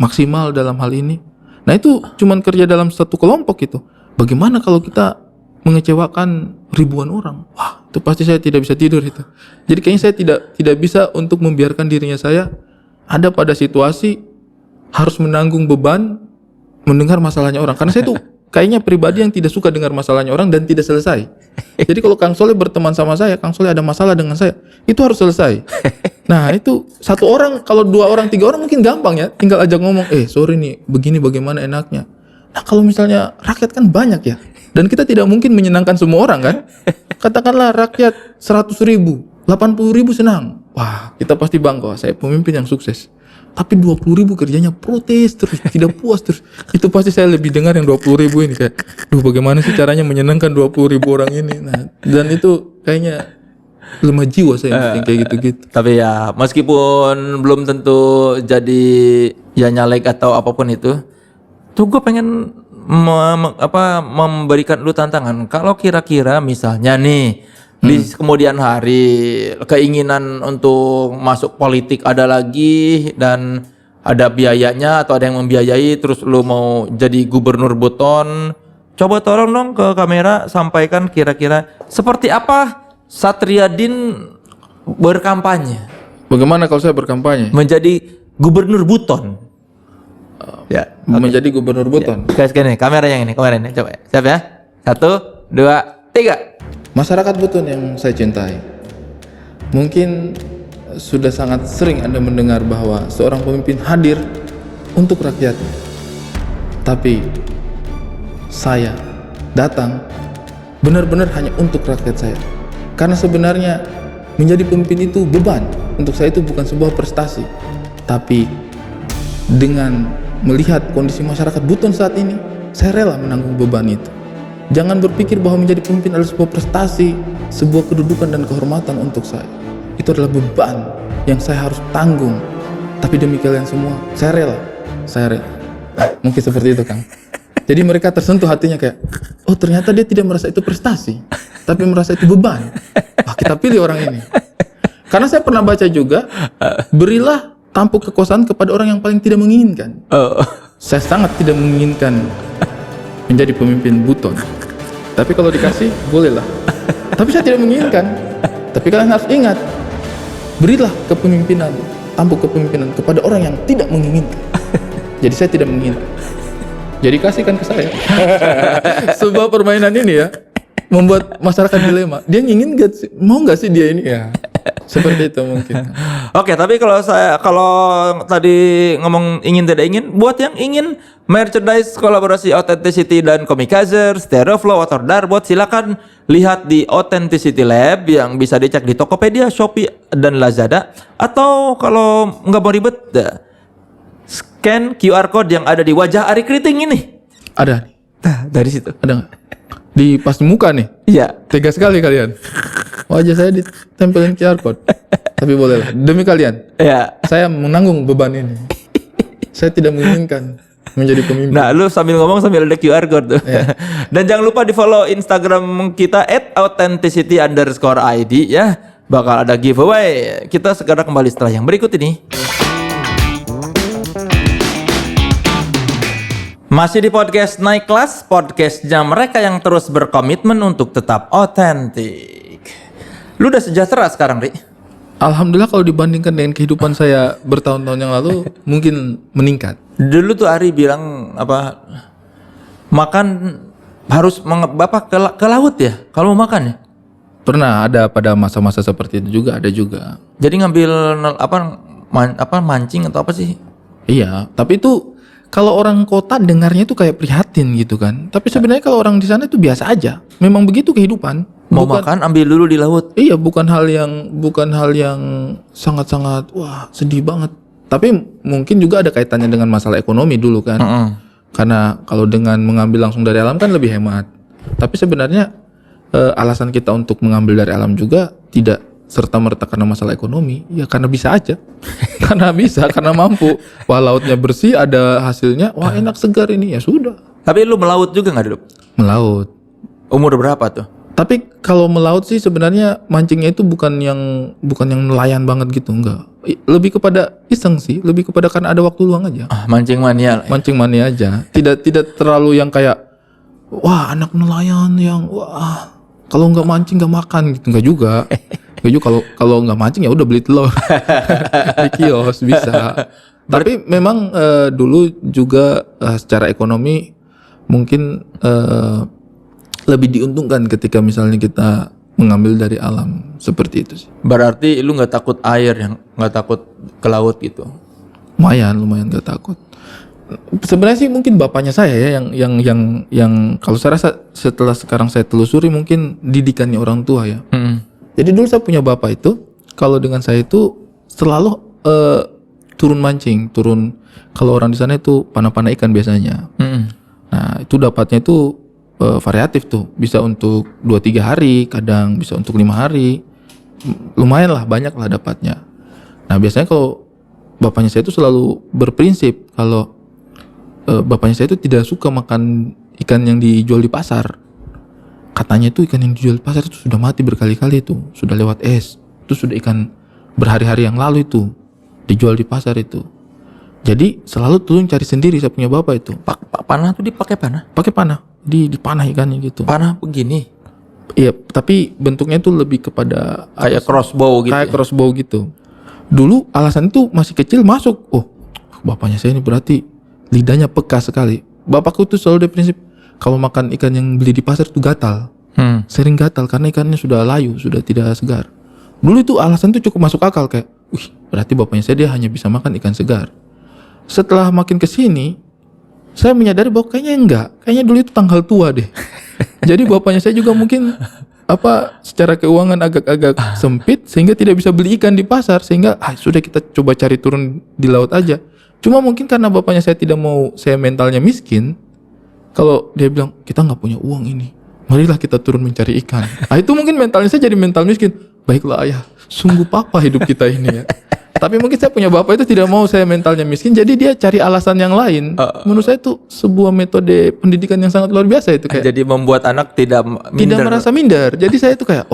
maksimal dalam hal ini? Nah itu cuman kerja dalam satu kelompok itu. Bagaimana kalau kita mengecewakan ribuan orang? Wah, itu pasti saya tidak bisa tidur itu. Jadi kayaknya saya tidak bisa untuk membiarkan dirinya saya ada pada situasi harus menanggung beban mendengar masalahnya orang. Karena saya tuh kayaknya pribadi yang tidak suka dengar masalahnya orang dan tidak selesai. Jadi kalau Kang Soleh berteman sama saya, Kang Soleh ada masalah dengan saya, itu harus selesai. Nah itu satu orang, kalau 2 orang 3 orang mungkin gampang ya, tinggal ajak ngomong, sorry nih, begini bagaimana enaknya. Nah kalau misalnya rakyat kan banyak ya, dan kita tidak mungkin menyenangkan semua orang kan. Katakanlah rakyat 100.000, 80.000 senang. Wah kita pasti bangga, saya pemimpin yang sukses. Tapi 20.000 kerjanya protes terus, tidak puas terus. Itu pasti saya lebih dengar yang 20.000 ini kayak, bagaimana sih caranya menyenangkan 20.000 orang ini. Nah, dan itu kayaknya lemah jiwa saya kayak gitu-gitu. Tapi ya meskipun belum tentu jadi ya nyalek atau apapun itu, tuh gue pengen memberikan lu tantangan. Kalau kira-kira misalnya nih di kemudian hari keinginan untuk masuk politik ada lagi dan ada biayanya atau ada yang membiayai, terus lu mau jadi gubernur Buton, coba tolong dong ke kamera sampaikan kira-kira seperti apa Satriadin berkampanye. Bagaimana kalau saya berkampanye? Menjadi gubernur Buton. Ya. menjadi gubernur Buton. Guys, gini, kamera yang ini, coba. Siap ya? 1, 2, 3. Masyarakat Buton yang saya cintai, mungkin sudah sangat sering Anda mendengar bahwa seorang pemimpin hadir untuk rakyatnya. Tapi saya datang benar-benar hanya untuk rakyat saya. Karena sebenarnya menjadi pemimpin itu beban. Untuk saya itu bukan sebuah prestasi. Tapi dengan melihat kondisi masyarakat Buton saat ini, saya rela menanggung beban itu. Jangan berpikir bahwa menjadi pemimpin adalah sebuah prestasi, sebuah kedudukan dan kehormatan untuk saya. Itu adalah beban yang saya harus tanggung. Tapi demi kalian semua, saya rela. Mungkin seperti itu, Kang. Jadi mereka tersentuh hatinya kayak, oh ternyata dia tidak merasa itu prestasi, tapi merasa itu beban. Wah, kita pilih orang ini. Karena saya pernah baca juga, berilah tampuk kekuasaan kepada orang yang paling tidak menginginkan. Saya sangat tidak menginginkan menjadi pemimpin Buton. Tapi kalau dikasih, bolehlah. Tapi saya tidak menginginkan. Tapi kalian harus ingat, berilah kepemimpinan, tampuk kepemimpinan kepada orang yang tidak menginginkan. Jadi saya tidak menginginkan. Jadi kasihkan ke saya. Sebuah permainan ini ya, membuat masyarakat dilema. Dia ingin gak sih? Mau gak sih dia ini ya? Seperti itu mungkin. Oke, tapi kalau tadi ngomong ingin tidak ingin, buat yang ingin merchandise kolaborasi Authenticity dan Comikazer, Stereoflow atau Darbot, silakan lihat di Authenticity Lab yang bisa dicek di Tokopedia, Shopee dan Lazada. Atau kalau nggak mau ribet, scan QR code yang ada di wajah Ari Kriting ini. Ada. Nah, dari situ. Ada nggak? Di pas muka nih. Iya. Tega sekali kalian. Wajah saya ditempelin QR code. Tapi boleh lah. Demi kalian. Iya. Saya menanggung beban ini. Saya tidak menginginkan menjadi pemimpin. Nah, lu sambil ngomong sambil ada QR code tuh. Iya. Dan jangan lupa di follow Instagram kita @authenticity_id ya. Bakal ada giveaway. Kita segera kembali setelah yang berikut ini. Masih di podcast Naik Kelas, podcastnya mereka yang terus berkomitmen untuk tetap otentik. Lu udah sejahtera sekarang, Ri? Alhamdulillah kalau dibandingkan dengan kehidupan saya bertahun-tahun yang lalu, mungkin meningkat. Dulu tuh Ari bilang makan harus ke laut ya kalau mau makan ya. Pernah ada pada masa-masa seperti itu juga, ada juga. Jadi ngambil mancing atau apa sih? Iya, tapi itu kalau orang kota dengarnya itu kayak prihatin gitu kan. Tapi sebenarnya kalau orang di sana itu biasa aja. Memang begitu kehidupan. Mau makan ambil dulu di laut. Iya, bukan hal yang sangat-sangat wah sedih banget. Tapi mungkin juga ada kaitannya dengan masalah ekonomi dulu kan. Karena kalau dengan mengambil langsung dari alam kan lebih hemat. Tapi sebenarnya alasan kita untuk mengambil dari alam juga tidak serta-merta karena masalah ekonomi, ya karena bisa aja. karena mampu. Wah, lautnya bersih, ada hasilnya, wah enak segar ini, ya sudah. Tapi lu melaut juga nggak dulu? Melaut. Umur berapa tuh? Tapi kalau melaut sih sebenarnya mancingnya itu bukan yang nelayan banget gitu, enggak. Lebih kepada iseng sih, lebih kepada karena ada waktu luang aja. Mancing mania. Mancing mania aja. Tidak terlalu yang kayak wah anak nelayan yang wah kalau nggak mancing nggak makan gitu, nggak juga. Kalau nggak mancing ya udah beli telur di kios bisa. Tapi memang dulu juga secara ekonomi mungkin lebih diuntungkan ketika misalnya kita mengambil dari alam seperti itu sih. Berarti lu nggak takut air, yang nggak takut ke laut gitu? Lumayan nggak takut. Sebenarnya sih mungkin bapaknya saya ya yang kalau saya rasa setelah sekarang saya telusuri mungkin didikannya orang tua ya. Jadi dulu saya punya bapak itu, kalau dengan saya itu selalu turun mancing, kalau orang di sana itu panah-panah ikan biasanya. Nah itu dapatnya itu variatif tuh, bisa untuk 2-3 hari, kadang bisa untuk 5 hari, lumayan lah, banyak lah dapatnya. Nah biasanya kalau bapaknya saya itu selalu berprinsip kalau bapaknya saya itu tidak suka makan ikan yang dijual di pasar. Katanya itu ikan yang dijual di pasar itu sudah mati berkali-kali itu, sudah lewat es, itu sudah ikan berhari-hari yang lalu itu dijual di pasar itu. Jadi selalu turun cari sendiri saya punya bapak itu. Panah tuh dipakai panah? Pakai panah, dipanah ikannya gitu. Panah begini? Iya, tapi bentuknya itu lebih kepada kayak crossbow gitu. Kayak crossbow gitu. Dulu alasan itu masih kecil masuk. Oh, bapaknya saya ini berarti lidahnya peka sekali. Bapakku tuh selalu ada prinsip kalau makan ikan yang beli di pasar tuh gatal. Sering gatal karena ikannya sudah layu, sudah tidak segar. Dulu itu alasan tuh cukup masuk akal, kayak, wih, berarti bapaknya saya dia hanya bisa makan ikan segar. Setelah makin kesini, saya menyadari bahwa kayaknya enggak, kayaknya dulu itu tanggal tua deh. Jadi bapaknya saya juga mungkin secara keuangan agak-agak sempit sehingga tidak bisa beli ikan di pasar, sehingga sudah kita coba cari turun di laut aja. Cuma mungkin karena bapaknya saya tidak mau saya mentalnya miskin, kalau dia bilang kita nggak punya uang ini, marilah kita turun mencari ikan. Itu mungkin mentalnya saya jadi mental miskin. Baiklah ayah, sungguh papa hidup kita ini ya. Tapi mungkin saya punya bapak itu tidak mau saya mentalnya miskin, jadi dia cari alasan yang lain. Menurut saya itu sebuah metode pendidikan yang sangat luar biasa itu, kayak Jadi membuat anak tidak merasa minder. Jadi saya itu kayak,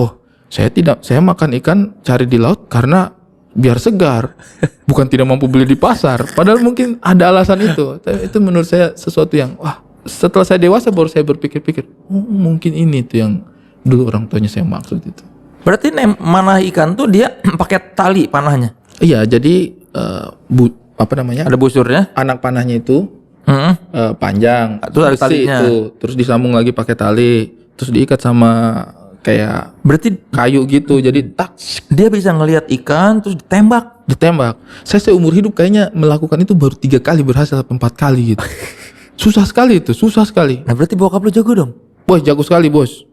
saya makan ikan cari di laut karena biar segar, bukan tidak mampu beli di pasar. Padahal mungkin ada alasan itu. Tapi itu menurut saya sesuatu yang setelah saya dewasa baru saya berpikir-pikir, mungkin ini tuh yang dulu orang tuanya saya maksud itu. Berarti manah ikan tuh dia pakai tali panahnya. Iya, jadi Ada busurnya. anak panahnya itu panjang, Terus ada besi talinya. itu, terus disambung lagi pakai tali, terus diikat sama kayak Berarti kayu gitu, jadi tak dia bisa ngelihat ikan terus ditembak. Saya seumur hidup kayaknya melakukan itu baru 3 kali berhasil, 4 kali gitu. Susah sekali itu, susah sekali. Nah berarti bokap lu jago dong. Bos jago sekali bos.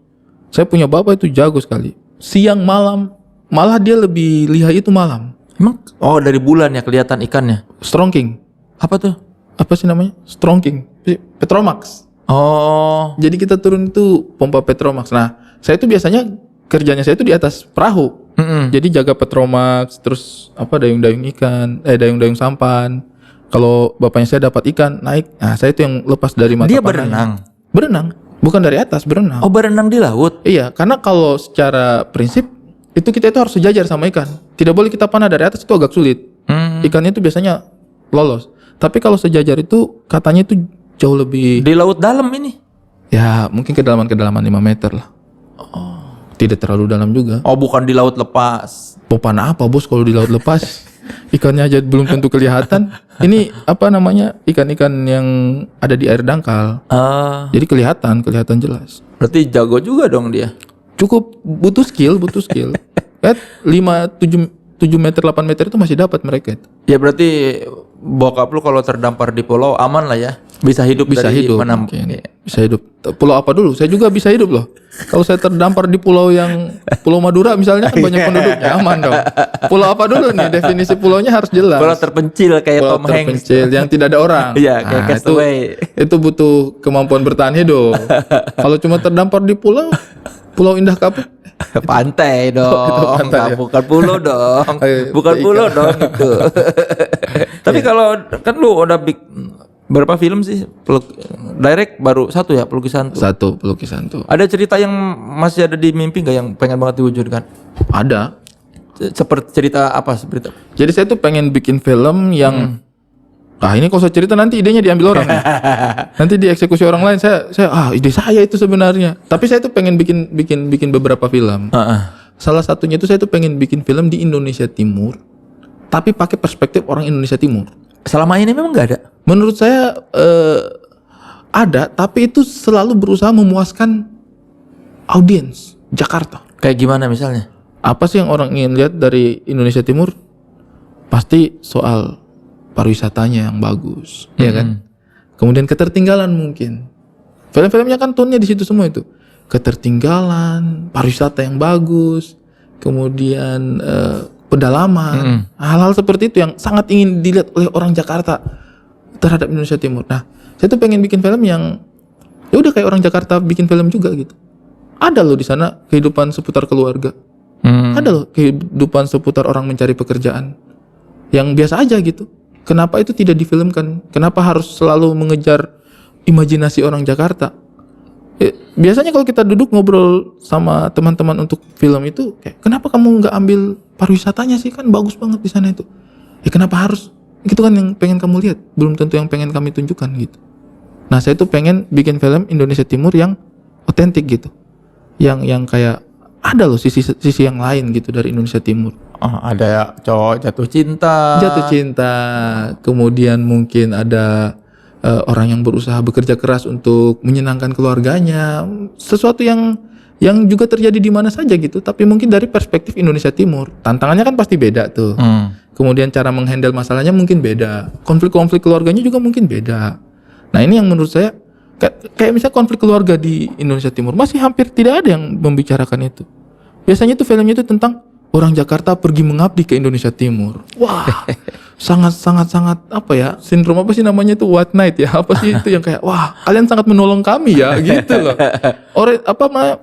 Saya punya bapak itu jago sekali. Siang malam, malah dia lebih lihai itu malam. Emang dari bulan ya kelihatan ikannya. Strong King. Apa tuh? Apa sih namanya? Strong King. Petromax. Oh. Jadi kita turun itu pompa Petromax. Nah, saya itu biasanya kerjanya saya itu di atas perahu. Jadi jaga Petromax, terus dayung-dayung ikan, dayung-dayung sampan. Kalau bapaknya saya dapat ikan naik, nah saya itu yang lepas dari mata Dia panahnya. Berenang, bukan dari atas, berenang. Oh berenang di laut. Iya, karena kalau secara prinsip itu kita itu harus sejajar sama ikan. Tidak boleh kita panah dari atas, itu agak sulit. Ikannya itu biasanya lolos. Tapi kalau sejajar itu katanya itu jauh lebih. Di laut dalam ini. Ya mungkin kedalaman 5 meter lah. Tidak terlalu dalam juga. Oh bukan di laut lepas. Mau panah apa bos kalau di laut lepas? Ikannya aja belum tentu kelihatan. Ini ikan-ikan yang ada di air dangkal. Jadi kelihatan jelas. Berarti jago juga dong dia. Cukup butuh skill. 5, 7 meter, 8 meter itu masih dapat mereka itu. Ya berarti bokap lu kalau terdampar di pulau aman lah ya. Bisa hidup dari mana? Mungkin. Bisa hidup. Pulau apa dulu? Saya juga bisa hidup loh. Kalau saya terdampar di pulau Madura misalnya kan banyak penduduknya, aman dong. Pulau apa dulu nih? Definisi pulaunya harus jelas. Pulau terpencil kayak Pulau Tom Hanks. terpencil yang tidak ada orang. Iya, kayak Castaway. Itu butuh kemampuan bertahan hidup. Kalau cuma terdampar di Pulau Indah Kapuk, Pantai dong. Itu pantai, ya? Bukan pulau dong. Bukan Ikan. pulau dong itu. Tapi kalau kan lu udah berapa film sih? Direct baru 1 ya, Pelukisan Tuh. 1 pelukisan tuh. Ada cerita yang masih ada di mimpi nggak yang pengen banget diwujudkan? Ada. Seperti cerita apa? Seperti Jadi saya tuh pengen bikin film yang ini kalau saya cerita nanti idenya diambil orang. Nanti dieksekusi orang lain. Saya ide saya itu sebenarnya. Tapi saya tuh pengen bikin beberapa film. Salah satunya itu saya tuh pengen bikin film di Indonesia Timur, tapi pakai perspektif orang Indonesia Timur. Selama ini memang nggak ada. Menurut saya ada, tapi itu selalu berusaha memuaskan audiens Jakarta. Kayak gimana misalnya? Apa sih yang orang ingin lihat dari Indonesia Timur? Pasti soal pariwisatanya yang bagus, ya kan? Kemudian ketertinggalan mungkin. Film-filmnya kan tone-nya di situ semua itu. Ketertinggalan, pariwisata yang bagus, kemudian pedalaman, hal-hal seperti itu yang sangat ingin dilihat oleh orang Jakarta terhadap Indonesia Timur. Nah, saya tuh pengen bikin film yang ya udah kayak orang Jakarta bikin film juga gitu. Ada loh di sana kehidupan seputar keluarga. Ada loh kehidupan seputar orang mencari pekerjaan yang biasa aja gitu. Kenapa itu tidak difilmkan? Kenapa harus selalu mengejar imajinasi orang Jakarta? Biasanya kalau kita duduk ngobrol sama teman-teman untuk film itu, kayak kenapa kamu nggak ambil pariwisatanya sih, kan bagus banget di sana itu. Kenapa harus? Itu kan yang pengen kamu lihat, belum tentu yang pengen kami tunjukkan gitu. Nah saya tuh pengen bikin film Indonesia Timur yang otentik gitu, yang kayak ada loh sisi yang lain gitu dari Indonesia Timur. Ada cowok jatuh cinta, Kemudian mungkin ada orang yang berusaha bekerja keras untuk menyenangkan keluarganya, sesuatu yang juga terjadi di mana saja gitu, tapi mungkin dari perspektif Indonesia Timur tantangannya kan pasti beda tuh. Kemudian cara menghandle masalahnya mungkin beda, konflik-konflik keluarganya juga mungkin beda. Nah ini yang menurut saya kayak misalnya konflik keluarga di Indonesia Timur masih hampir tidak ada yang membicarakan itu. Biasanya tuh filmnya itu tentang orang Jakarta pergi mengabdi ke Indonesia Timur. Wah, sangat apa ya? Sindrom apa sih namanya itu, White Knight ya? Apa sih itu yang kayak wah, kalian sangat menolong kami ya gitu loh.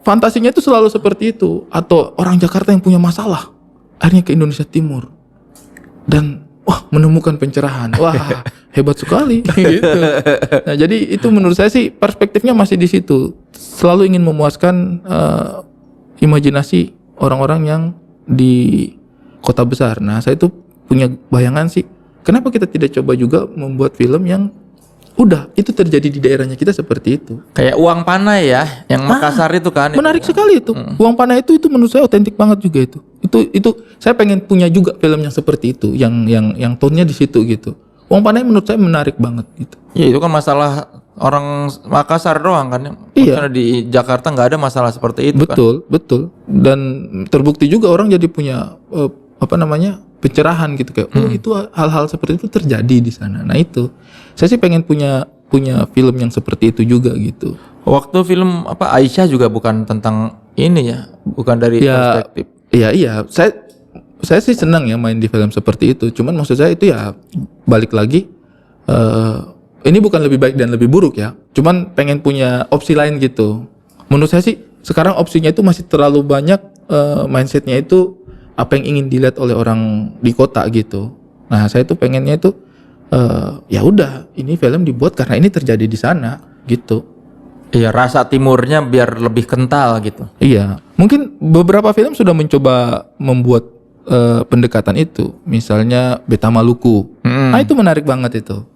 Fantasinya itu selalu seperti itu, atau orang Jakarta yang punya masalah akhirnya ke Indonesia Timur dan wah, menemukan pencerahan. Wah, hebat sekali gitu. Nah, jadi itu menurut saya sih perspektifnya masih di situ. Selalu ingin memuaskan imajinasi orang-orang yang di kota besar. Nah, saya itu punya bayangan sih, kenapa kita tidak coba juga membuat film yang udah itu terjadi di daerahnya kita seperti itu. Kayak Uang Panai ya, yang Makassar itu kan. Menarik sekali itu. Uang Panai itu menurut saya otentik banget juga itu. Itu saya pengen punya juga film yang seperti itu, yang tone-nya di situ gitu. Uang Panai menurut saya menarik banget gitu. Iya, itu kan masalah orang Makassar doang kan. Iya. Karena di Jakarta nggak ada masalah seperti itu. Betul. Dan terbukti juga orang jadi punya pencerahan gitu, kayak oh itu hal-hal seperti itu terjadi di sana. Nah itu saya sih pengen punya film yang seperti itu juga gitu. Waktu film Aisyah juga bukan tentang ini ya, bukan dari perspektif. Iya. Saya sih senang ya main di film seperti itu. Cuman maksud saya itu ya balik lagi, ini bukan lebih baik dan lebih buruk ya. Cuman pengen punya opsi lain gitu. Menurut saya sih sekarang opsinya itu masih terlalu banyak, mindsetnya itu apa yang ingin dilihat oleh orang di kota gitu. Nah saya tuh pengennya itu ya udah ini film dibuat karena ini terjadi di sana gitu. Iya, rasa timurnya biar lebih kental gitu. Iya, mungkin beberapa film sudah mencoba membuat pendekatan itu. Misalnya Beta Maluku. Nah itu menarik banget itu.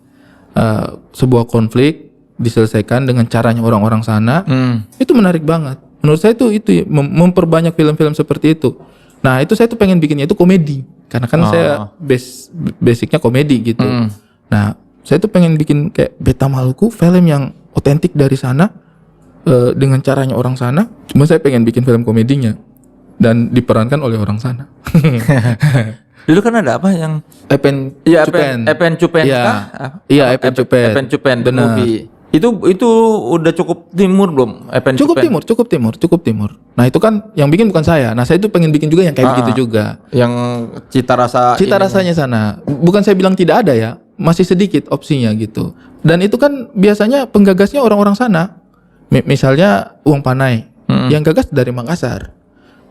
Sebuah konflik diselesaikan dengan caranya orang-orang sana. Itu menarik banget. Menurut saya itu memperbanyak film-film seperti itu. Nah itu saya tuh pengen bikinnya itu komedi, karena kan saya basicnya komedi gitu. Nah saya tuh pengen bikin kayak Beta Maluku, film yang otentik dari sana, dengan caranya orang sana. Cuma saya pengen bikin film komedinya dan diperankan oleh orang sana. Dulu kan ada apa yang Epen Cupen. Iya, Epen Cupen the movie. Itu udah cukup timur belum? Cukup timur. Nah itu kan yang bikin bukan saya. Nah saya itu pengen bikin juga yang kayak begitu juga. Yang cita rasanya sana. Bukan saya bilang tidak ada ya, masih sedikit opsinya gitu. Dan itu kan biasanya penggagasnya orang-orang sana. Misalnya Uang Panai, yang gagas dari Makassar,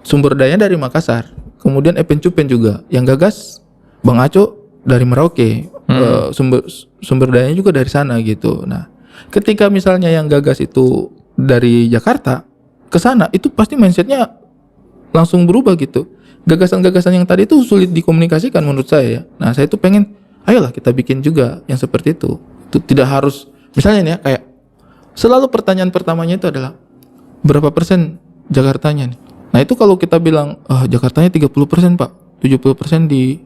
sumber dayanya dari Makassar. Kemudian Epen Cupen juga, yang gagas Bang Aco dari Merauke, sumber dayanya juga dari sana gitu. Nah ketika misalnya yang gagas itu dari Jakarta ke sana, itu pasti mindsetnya langsung berubah gitu. Gagasan-gagasan yang tadi itu sulit dikomunikasikan menurut saya ya. Nah saya tuh pengen, ayolah kita bikin juga yang seperti itu. Itu tidak harus, misalnya nih ya, kayak selalu pertanyaan pertamanya itu adalah berapa persen Jakartanya nih. Nah itu kalau kita bilang Jakartanya 30% Pak, 70% di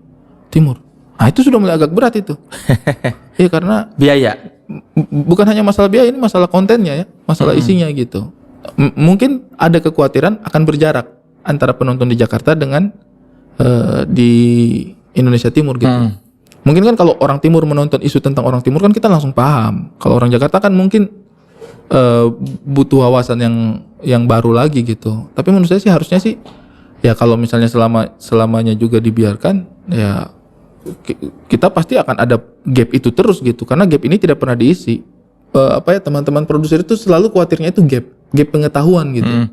timur. Nah itu sudah mulai agak berat itu. Iya, karena biaya. Bukan hanya masalah biaya, ini masalah kontennya ya, masalah isinya gitu. Mungkin ada kekhawatiran akan berjarak antara penonton di Jakarta dengan di Indonesia Timur gitu. Mungkin kan kalau orang Timur menonton isu tentang orang Timur kan kita langsung paham. Kalau orang Jakarta kan mungkin butuh wawasan yang baru lagi gitu. Tapi menurut saya sih harusnya sih ya kalau misalnya selamanya juga dibiarkan ya kita pasti akan ada gap itu terus gitu, karena gap ini tidak pernah diisi. Teman-teman produser itu selalu khawatirnya itu gap pengetahuan gitu.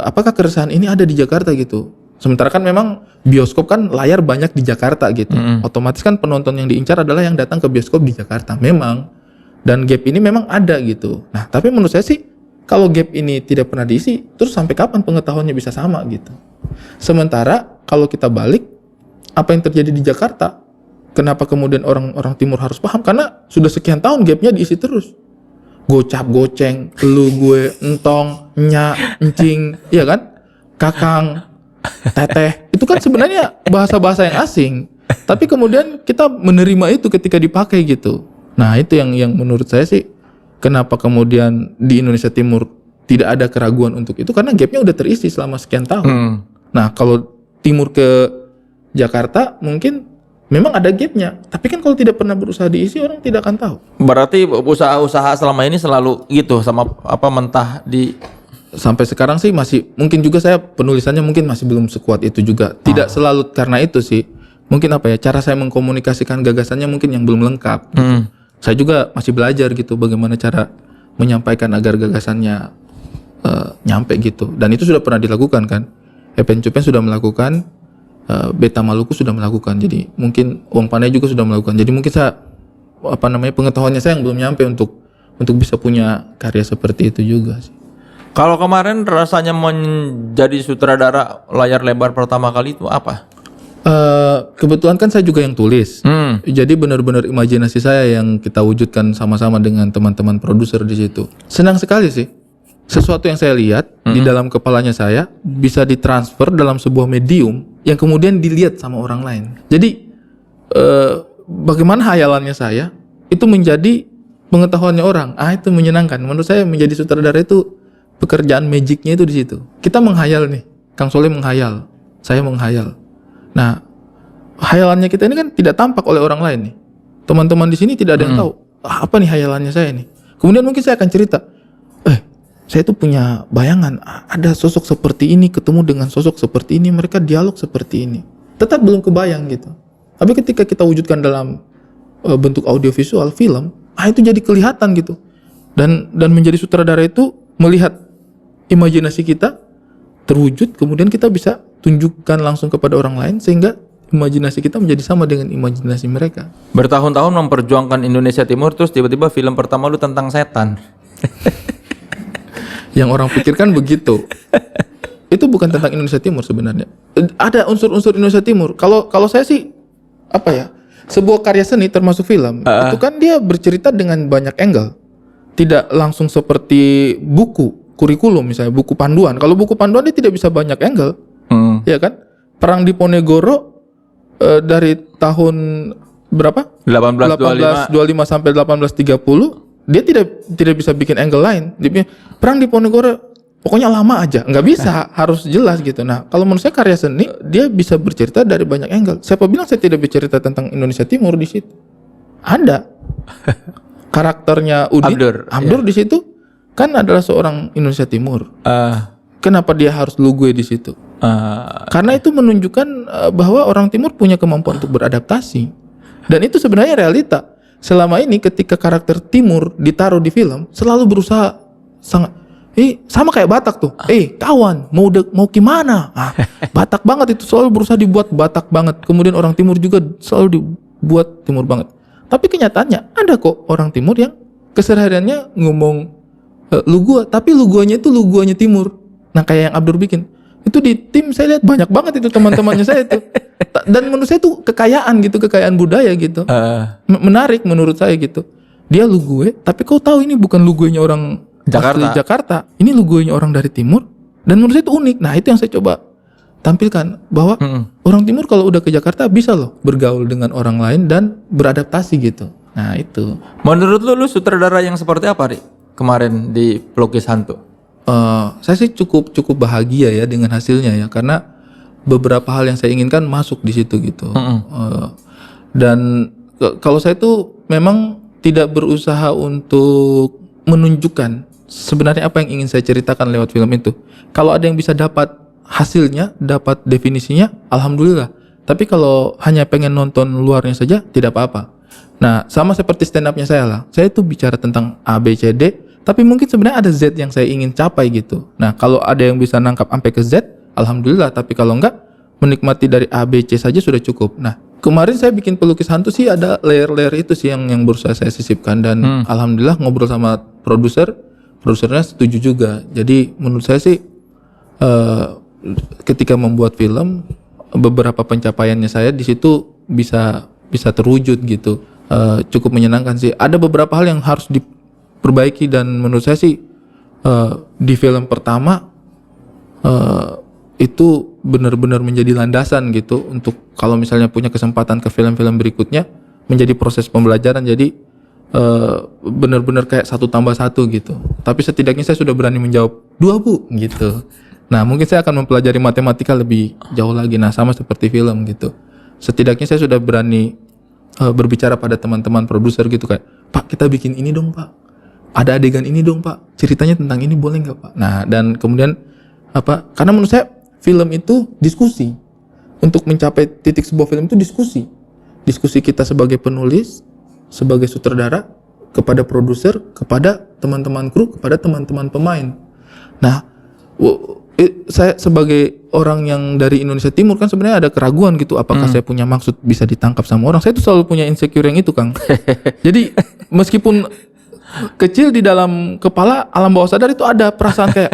Apakah keresahan ini ada di Jakarta gitu? Sementara kan memang bioskop kan layar banyak di Jakarta gitu. Otomatis kan penonton yang diincar adalah yang datang ke bioskop di Jakarta memang. Dan gap ini memang ada gitu. Nah tapi menurut saya sih kalau gap ini tidak pernah diisi, terus sampai kapan pengetahuannya bisa sama gitu? Sementara kalau kita balik, apa yang terjadi di Jakarta, kenapa kemudian orang timur harus paham? Karena sudah sekian tahun gapnya diisi terus. Gocap, goceng, lu, gue, entong, nyak, encing, iya kan? Kakang, teteh. Itu kan sebenarnya bahasa-bahasa yang asing. Tapi kemudian kita menerima itu ketika dipakai gitu. Nah itu yang menurut saya sih kenapa kemudian di Indonesia Timur tidak ada keraguan untuk itu, karena gapnya udah terisi selama sekian tahun. Nah kalau Timur ke Jakarta mungkin memang ada gapnya, tapi kan kalau tidak pernah berusaha diisi orang tidak akan tahu. Berarti usaha-usaha selama ini selalu gitu sama apa mentah di Sampai sekarang sih masih, mungkin juga saya penulisannya mungkin masih belum sekuat itu juga. Tidak selalu karena itu sih. Mungkin apa ya, cara saya mengkomunikasikan gagasannya mungkin yang belum lengkap. Gitu. Saya juga masih belajar gitu bagaimana cara menyampaikan agar gagasannya nyampe gitu. Dan itu sudah pernah dilakukan kan. Epen Cupen sudah melakukan, Beta Maluku sudah melakukan. Jadi mungkin Uang Panai juga sudah melakukan. Jadi mungkin saya pengetahuannya saya yang belum nyampe untuk bisa punya karya seperti itu juga sih. Kalau kemarin rasanya menjadi sutradara layar lebar pertama kali itu apa? Kebetulan kan saya juga yang tulis. Jadi benar-benar imajinasi saya yang kita wujudkan sama-sama dengan teman-teman produser di situ. Senang sekali sih. Sesuatu yang saya lihat di dalam kepalanya saya bisa ditransfer dalam sebuah medium yang kemudian dilihat sama orang lain. Jadi bagaimana hayalannya saya itu menjadi pengetahuannya orang. Itu menyenangkan. Menurut saya menjadi sutradara itu pekerjaan magicnya itu di situ. Kita menghayal nih. Kang Soleh menghayal, saya menghayal. Nah, hayalannya kita ini kan tidak tampak oleh orang lain nih. Teman-teman di sini tidak ada yang tahu apa nih hayalannya saya nih. Kemudian mungkin saya akan cerita, saya tuh punya bayangan ada sosok seperti ini ketemu dengan sosok seperti ini, mereka dialog seperti ini. Tetap belum kebayang gitu. Tapi ketika kita wujudkan dalam bentuk audiovisual film, itu jadi kelihatan gitu. Dan menjadi sutradara itu melihat imajinasi kita terwujud, kemudian kita bisa tunjukkan langsung kepada orang lain sehingga imajinasi kita menjadi sama dengan imajinasi mereka. Bertahun-tahun memperjuangkan Indonesia Timur, terus tiba-tiba film pertama lu tentang setan. Yang orang pikirkan begitu. Itu bukan tentang Indonesia Timur sebenarnya. Ada unsur-unsur Indonesia Timur. Kalau saya sih sebuah karya seni termasuk film, itu kan dia bercerita dengan banyak angle. Tidak langsung seperti buku kurikulum misalnya, buku panduan. Kalau buku panduan dia tidak bisa banyak angle. Ya kan? Perang di Ponegoro dari tahun berapa? 1825 sampai 1830. Dia tidak bisa bikin angle lain. Dia perang di Ponegoro pokoknya lama aja, nggak bisa, harus jelas gitu. Nah, kalau menurut saya karya seni dia bisa bercerita dari banyak angle. Siapa bilang saya tidak bercerita tentang Indonesia Timur di situ? Ada. Karakternya Udin, Abdur di situ kan adalah seorang Indonesia Timur. Kenapa dia harus lugue di situ? Karena itu menunjukkan bahwa orang Timur punya kemampuan untuk beradaptasi. Dan itu sebenarnya realita. Selama ini ketika karakter Timur ditaruh di film selalu berusaha sangat sama kayak Batak tuh. Kawan, mau gimana? Batak banget itu, selalu berusaha dibuat Batak banget. Kemudian orang Timur juga selalu dibuat Timur banget. Tapi kenyataannya ada kok orang Timur yang kesehariannya ngomong lu gua, tapi lu guanya itu lu guanya Timur. Nah, kayak yang Abdur bikin. Itu di tim saya lihat banyak banget itu teman-temannya saya itu. Dan menurut saya itu kekayaan gitu, kekayaan budaya gitu. Menarik menurut saya gitu. Dia lu gue, tapi kau tahu ini bukan lu gue nya orang asli Jakarta. Ini lu gue nya orang dari Timur. Dan menurut saya itu unik. Nah, itu yang saya coba tampilkan bahwa orang Timur kalau udah ke Jakarta bisa loh bergaul dengan orang lain dan beradaptasi gitu. Nah, itu. Menurut lu sutradara yang seperti apa, Ri? Kemarin di Pelukis Hantu. Saya sih cukup bahagia ya dengan hasilnya ya, karena beberapa hal yang saya inginkan masuk di situ gitu. Dan kalau saya tuh memang tidak berusaha untuk menunjukkan sebenarnya apa yang ingin saya ceritakan lewat film itu. Kalau ada yang bisa dapat hasilnya, dapat definisinya, alhamdulillah. Tapi kalau hanya pengen nonton luarnya saja, tidak apa-apa. Nah, sama seperti stand up-nya saya lah. Saya tuh bicara tentang A, B, C, D, tapi mungkin sebenarnya ada Z yang saya ingin capai gitu. Nah, kalau ada yang bisa nangkap sampai ke Z, alhamdulillah. Tapi kalau enggak, menikmati dari A, B, C saja sudah cukup. Nah, kemarin saya bikin Pelukis Hantu sih ada layer-layer itu sih yang berusaha saya sisipkan. Dan alhamdulillah ngobrol sama produsernya setuju juga. Jadi menurut saya sih ketika membuat film, beberapa pencapaiannya saya di situ bisa terwujud gitu. Cukup menyenangkan sih. Ada beberapa hal yang harus diperbaiki dan menurut saya sih di film pertama itu benar-benar menjadi landasan gitu untuk kalau misalnya punya kesempatan ke film-film berikutnya, menjadi proses pembelajaran. Jadi benar-benar kayak 1+1 gitu. Tapi setidaknya saya sudah berani menjawab 2 Bu gitu. Nah mungkin saya akan mempelajari matematika lebih jauh lagi. Nah sama seperti film gitu. Setidaknya saya sudah berani berbicara pada teman-teman produser gitu kayak, Pak kita bikin ini dong Pak. Ada adegan ini dong Pak. Ceritanya tentang ini boleh nggak Pak? Nah dan kemudian karena menurut saya film itu diskusi. Untuk mencapai titik sebuah film itu diskusi. Diskusi kita sebagai penulis, sebagai sutradara, kepada produser, kepada teman-teman kru, kepada teman-teman pemain. Nah, saya sebagai orang yang dari Indonesia Timur kan sebenarnya ada keraguan gitu, apakah saya punya maksud bisa ditangkap sama orang. Saya tuh selalu punya insecure yang itu, Kang. Jadi meskipun kecil di dalam kepala, alam bawah sadar itu ada perasaan kayak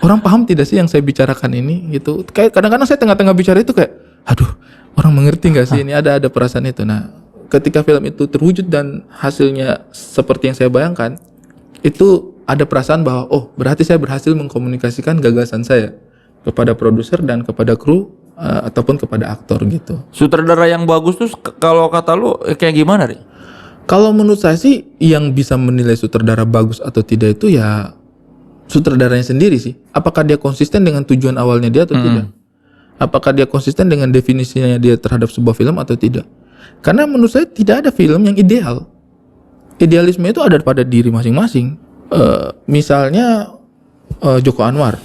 orang paham tidak sih yang saya bicarakan ini gitu. Kayak kadang-kadang saya tengah-tengah bicara itu kayak, aduh, orang mengerti nggak sih ini, ada perasaan itu. Nah, ketika film itu terwujud dan hasilnya seperti yang saya bayangkan, itu ada perasaan bahwa oh berarti saya berhasil mengkomunikasikan gagasan saya kepada produser dan kepada kru ataupun kepada aktor gitu. Sutradara yang bagus tuh kalau kata lu kayak gimana, Ri? Kalau menurut saya sih yang bisa menilai sutradara bagus atau tidak itu ya sutradaranya sendiri sih. Apakah dia konsisten dengan tujuan awalnya dia atau tidak? Apakah dia konsisten dengan definisinya dia terhadap sebuah film atau tidak? Karena menurut saya tidak ada film yang ideal. Idealisme itu ada pada diri masing-masing. Misalnya Joko Anwar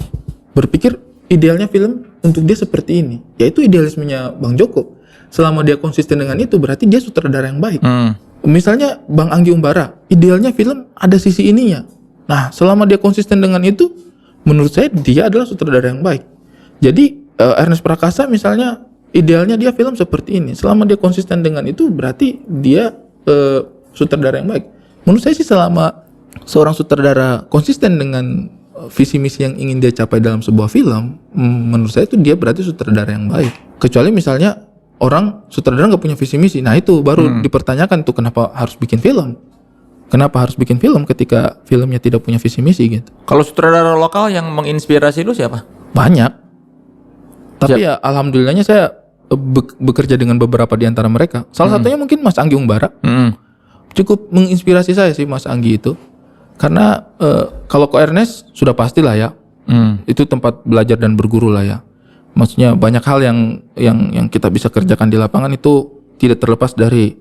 berpikir idealnya film untuk dia seperti ini. Yaitu idealismenya Bang Joko. Selama dia konsisten dengan itu berarti dia sutradara yang baik. Misalnya Bang Anggi Umbara, idealnya film ada sisi ininya. Nah selama dia konsisten dengan itu, menurut saya dia adalah sutradara yang baik. Jadi Ernest Prakasa misalnya idealnya dia film seperti ini. Selama dia konsisten dengan itu berarti dia sutradara yang baik. Menurut saya sih selama seorang sutradara konsisten dengan visi misi yang ingin dia capai dalam sebuah film, menurut saya itu dia berarti sutradara yang baik. Kecuali misalnya orang sutradara nggak punya visi misi, nah itu baru dipertanyakan tuh kenapa harus bikin film. Kenapa harus bikin film ketika filmnya tidak punya visi misi gitu. Kalau sutradara lokal yang menginspirasi lu siapa? Banyak. Tapi ya alhamdulillahnya saya bekerja dengan beberapa di antara mereka. Salah satunya mungkin Mas Anggi Umbara. Cukup menginspirasi saya sih Mas Anggi itu. Karena kalau Ko Ernest sudah pastilah ya. Itu tempat belajar dan berguru lah ya. Maksudnya banyak hal yang kita bisa kerjakan di lapangan itu tidak terlepas dari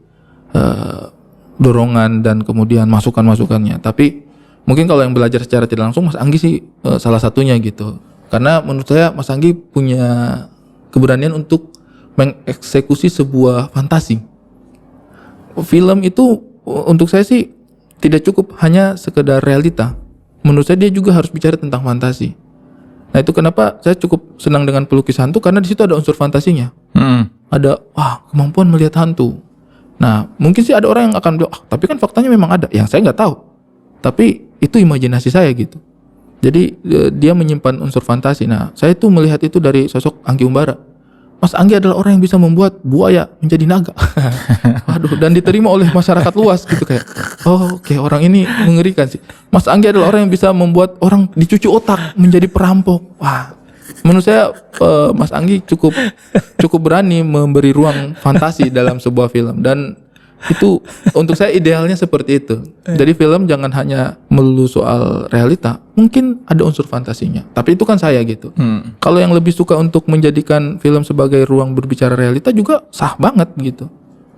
dorongan dan kemudian masukan-masukannya. Tapi mungkin kalau yang belajar secara tidak langsung Mas Anggi sih salah satunya gitu. Karena menurut saya Mas Anggi punya keberanian untuk mengeksekusi sebuah fantasi. Film itu untuk saya sih tidak cukup hanya sekedar realita. Menurut saya dia juga harus bicara tentang fantasi. Nah itu kenapa saya cukup senang dengan pelukis hantu, karena di situ ada unsur fantasinya. Ada kemampuan melihat hantu. Nah mungkin sih ada orang yang akan bilang, tapi kan faktanya memang ada. Yang saya nggak tahu. Tapi itu imajinasi saya gitu. Jadi dia menyimpan unsur fantasi. Nah saya tuh melihat itu dari sosok Anggi Umbara. Mas Anggi adalah orang yang bisa membuat buaya menjadi naga. Waduh, dan diterima oleh masyarakat luas gitu kayak, oke, orang ini mengerikan sih. Mas Anggi adalah orang yang bisa membuat orang dicuci otak menjadi perampok. Wah, menurut saya Mas Anggi cukup berani memberi ruang fantasi dalam sebuah film, dan itu untuk saya idealnya seperti itu. Jadi film jangan hanya melulu soal realita, mungkin ada unsur fantasinya. Tapi itu kan saya gitu. Kalau yang lebih suka untuk menjadikan film sebagai ruang berbicara realita juga sah banget gitu,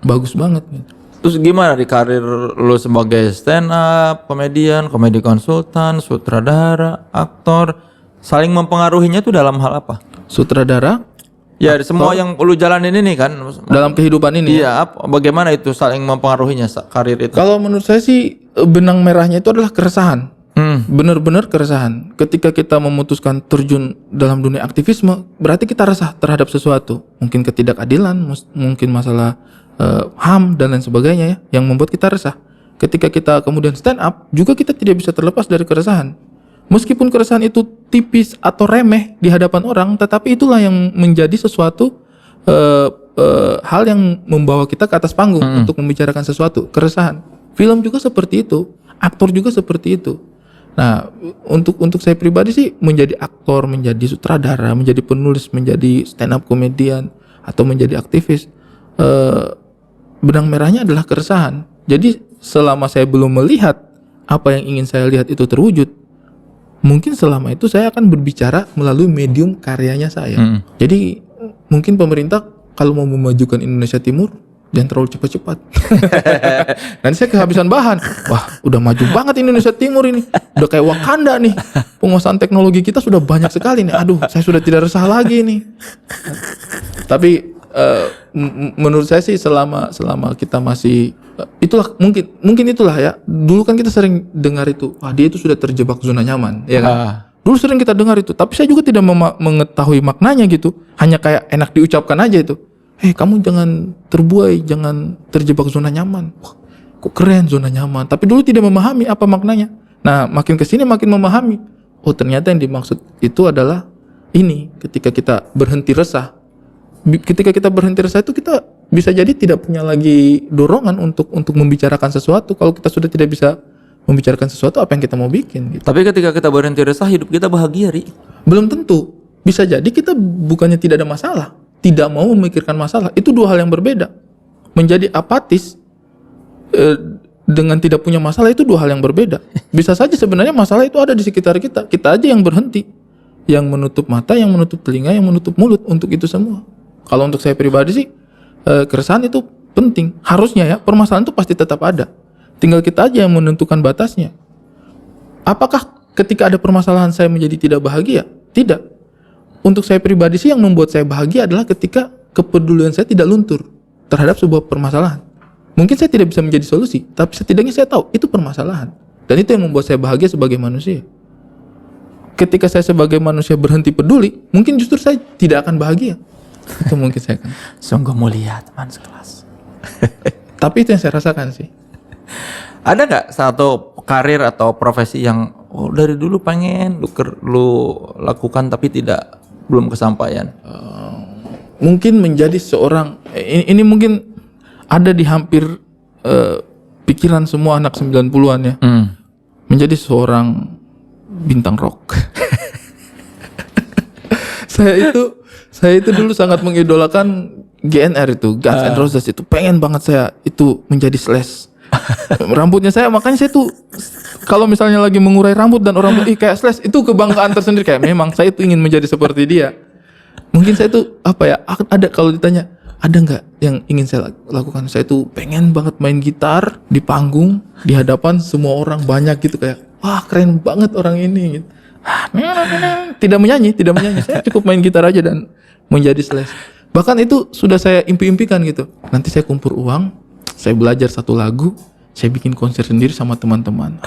bagus banget gitu. Terus gimana di karir lu sebagai stand up, komedian, komedi konsultan, sutradara, aktor, saling mempengaruhinya tuh dalam hal apa? Sutradara Ya semua yang lu jalanin ini kan dalam kehidupan ini. Iya, bagaimana itu saling mempengaruhinya karir itu? Kalau menurut saya sih benang merahnya itu adalah keresahan. Benar-benar keresahan. Ketika kita memutuskan terjun dalam dunia aktivisme, berarti kita resah terhadap sesuatu. Mungkin ketidakadilan, mungkin masalah HAM dan lain sebagainya ya, yang membuat kita resah. Ketika kita kemudian stand up, juga kita tidak bisa terlepas dari keresahan. Meskipun keresahan itu tipis atau remeh di hadapan orang, tetapi itulah yang menjadi sesuatu hal yang membawa kita ke atas panggung untuk membicarakan sesuatu. Keresahan. Film juga seperti itu, aktor juga seperti itu. Nah, untuk saya pribadi sih menjadi aktor, menjadi sutradara, menjadi penulis, menjadi stand up komedian atau menjadi aktivis, benang merahnya adalah keresahan. Jadi selama saya belum melihat apa yang ingin saya lihat itu terwujud, mungkin selama itu saya akan berbicara melalui medium karyanya saya. Jadi mungkin pemerintah kalau mau memajukan Indonesia Timur, jangan terlalu cepat-cepat. Nanti saya kehabisan bahan. Wah, udah maju banget Indonesia Timur ini. Udah kayak Wakanda nih. Penguasaan teknologi kita sudah banyak sekali nih. Aduh, saya sudah tidak resah lagi nih. Tapi menurut saya sih selama kita masih itulah mungkin itulah ya. Dulu kan kita sering dengar itu, wah dia itu sudah terjebak zona nyaman, ya kan? Dulu sering kita dengar itu, tapi saya juga tidak mengetahui maknanya gitu. Hanya kayak enak diucapkan aja itu. Kamu jangan terbuai, jangan terjebak zona nyaman. Wah, kok keren zona nyaman. Tapi dulu tidak memahami apa maknanya. Nah, makin kesini makin memahami. Oh, ternyata yang dimaksud itu adalah ini. Ketika kita berhenti resah. Ketika kita berhenti resah itu kita bisa jadi tidak punya lagi dorongan untuk membicarakan sesuatu. Kalau kita sudah tidak bisa membicarakan sesuatu, apa yang kita mau bikin? Gitu. Tapi ketika kita berhenti resah, hidup kita bahagia, Ri. Belum tentu. Bisa jadi kita bukannya tidak ada masalah. Tidak mau memikirkan masalah, itu dua hal yang berbeda. Menjadi apatis dengan tidak punya masalah itu dua hal yang berbeda. Bisa saja sebenarnya masalah itu ada di sekitar kita. Kita aja yang berhenti, yang menutup mata, yang menutup telinga, yang menutup mulut untuk itu semua. Kalau untuk saya pribadi sih, keresahan itu penting. Harusnya ya, permasalahan itu pasti tetap ada. Tinggal kita aja yang menentukan batasnya. Apakah ketika ada permasalahan saya menjadi tidak bahagia? Tidak. Untuk saya pribadi sih yang membuat saya bahagia adalah ketika kepedulian saya tidak luntur terhadap sebuah permasalahan. Mungkin saya tidak bisa menjadi solusi, tapi setidaknya saya tahu itu permasalahan. Dan itu yang membuat saya bahagia sebagai manusia. Ketika saya sebagai manusia berhenti peduli, mungkin justru saya tidak akan bahagia. Itu mungkin saya akan. Sungguh mulia teman sekelas. Tapi itu yang saya rasakan sih. Ada nggak satu karir atau profesi yang dari dulu pengen lu lakukan tapi belum kesampaian? Mungkin menjadi seorang ini mungkin ada di hampir pikiran semua anak 90-an ya. Menjadi seorang bintang rock. Saya itu dulu sangat mengidolakan GNR itu, Guns N' Roses itu. Pengen banget saya itu menjadi Slash. Rambutnya saya, makanya saya tuh kalau misalnya lagi mengurai rambut dan orang bilang kayak Slash, itu kebanggaan tersendiri. Kayak memang saya tuh ingin menjadi seperti dia. Mungkin saya tuh ada kalau ditanya ada nggak yang ingin saya lakukan, saya tuh pengen banget main gitar di panggung di hadapan semua orang banyak gitu, kayak wah keren banget orang ini gitu. Tidak menyanyi, saya cukup main gitar aja dan menjadi Slash. Bahkan itu sudah saya impi-impikan gitu. Nanti saya kumpul uang, saya belajar satu lagu, saya bikin konser sendiri sama teman-teman.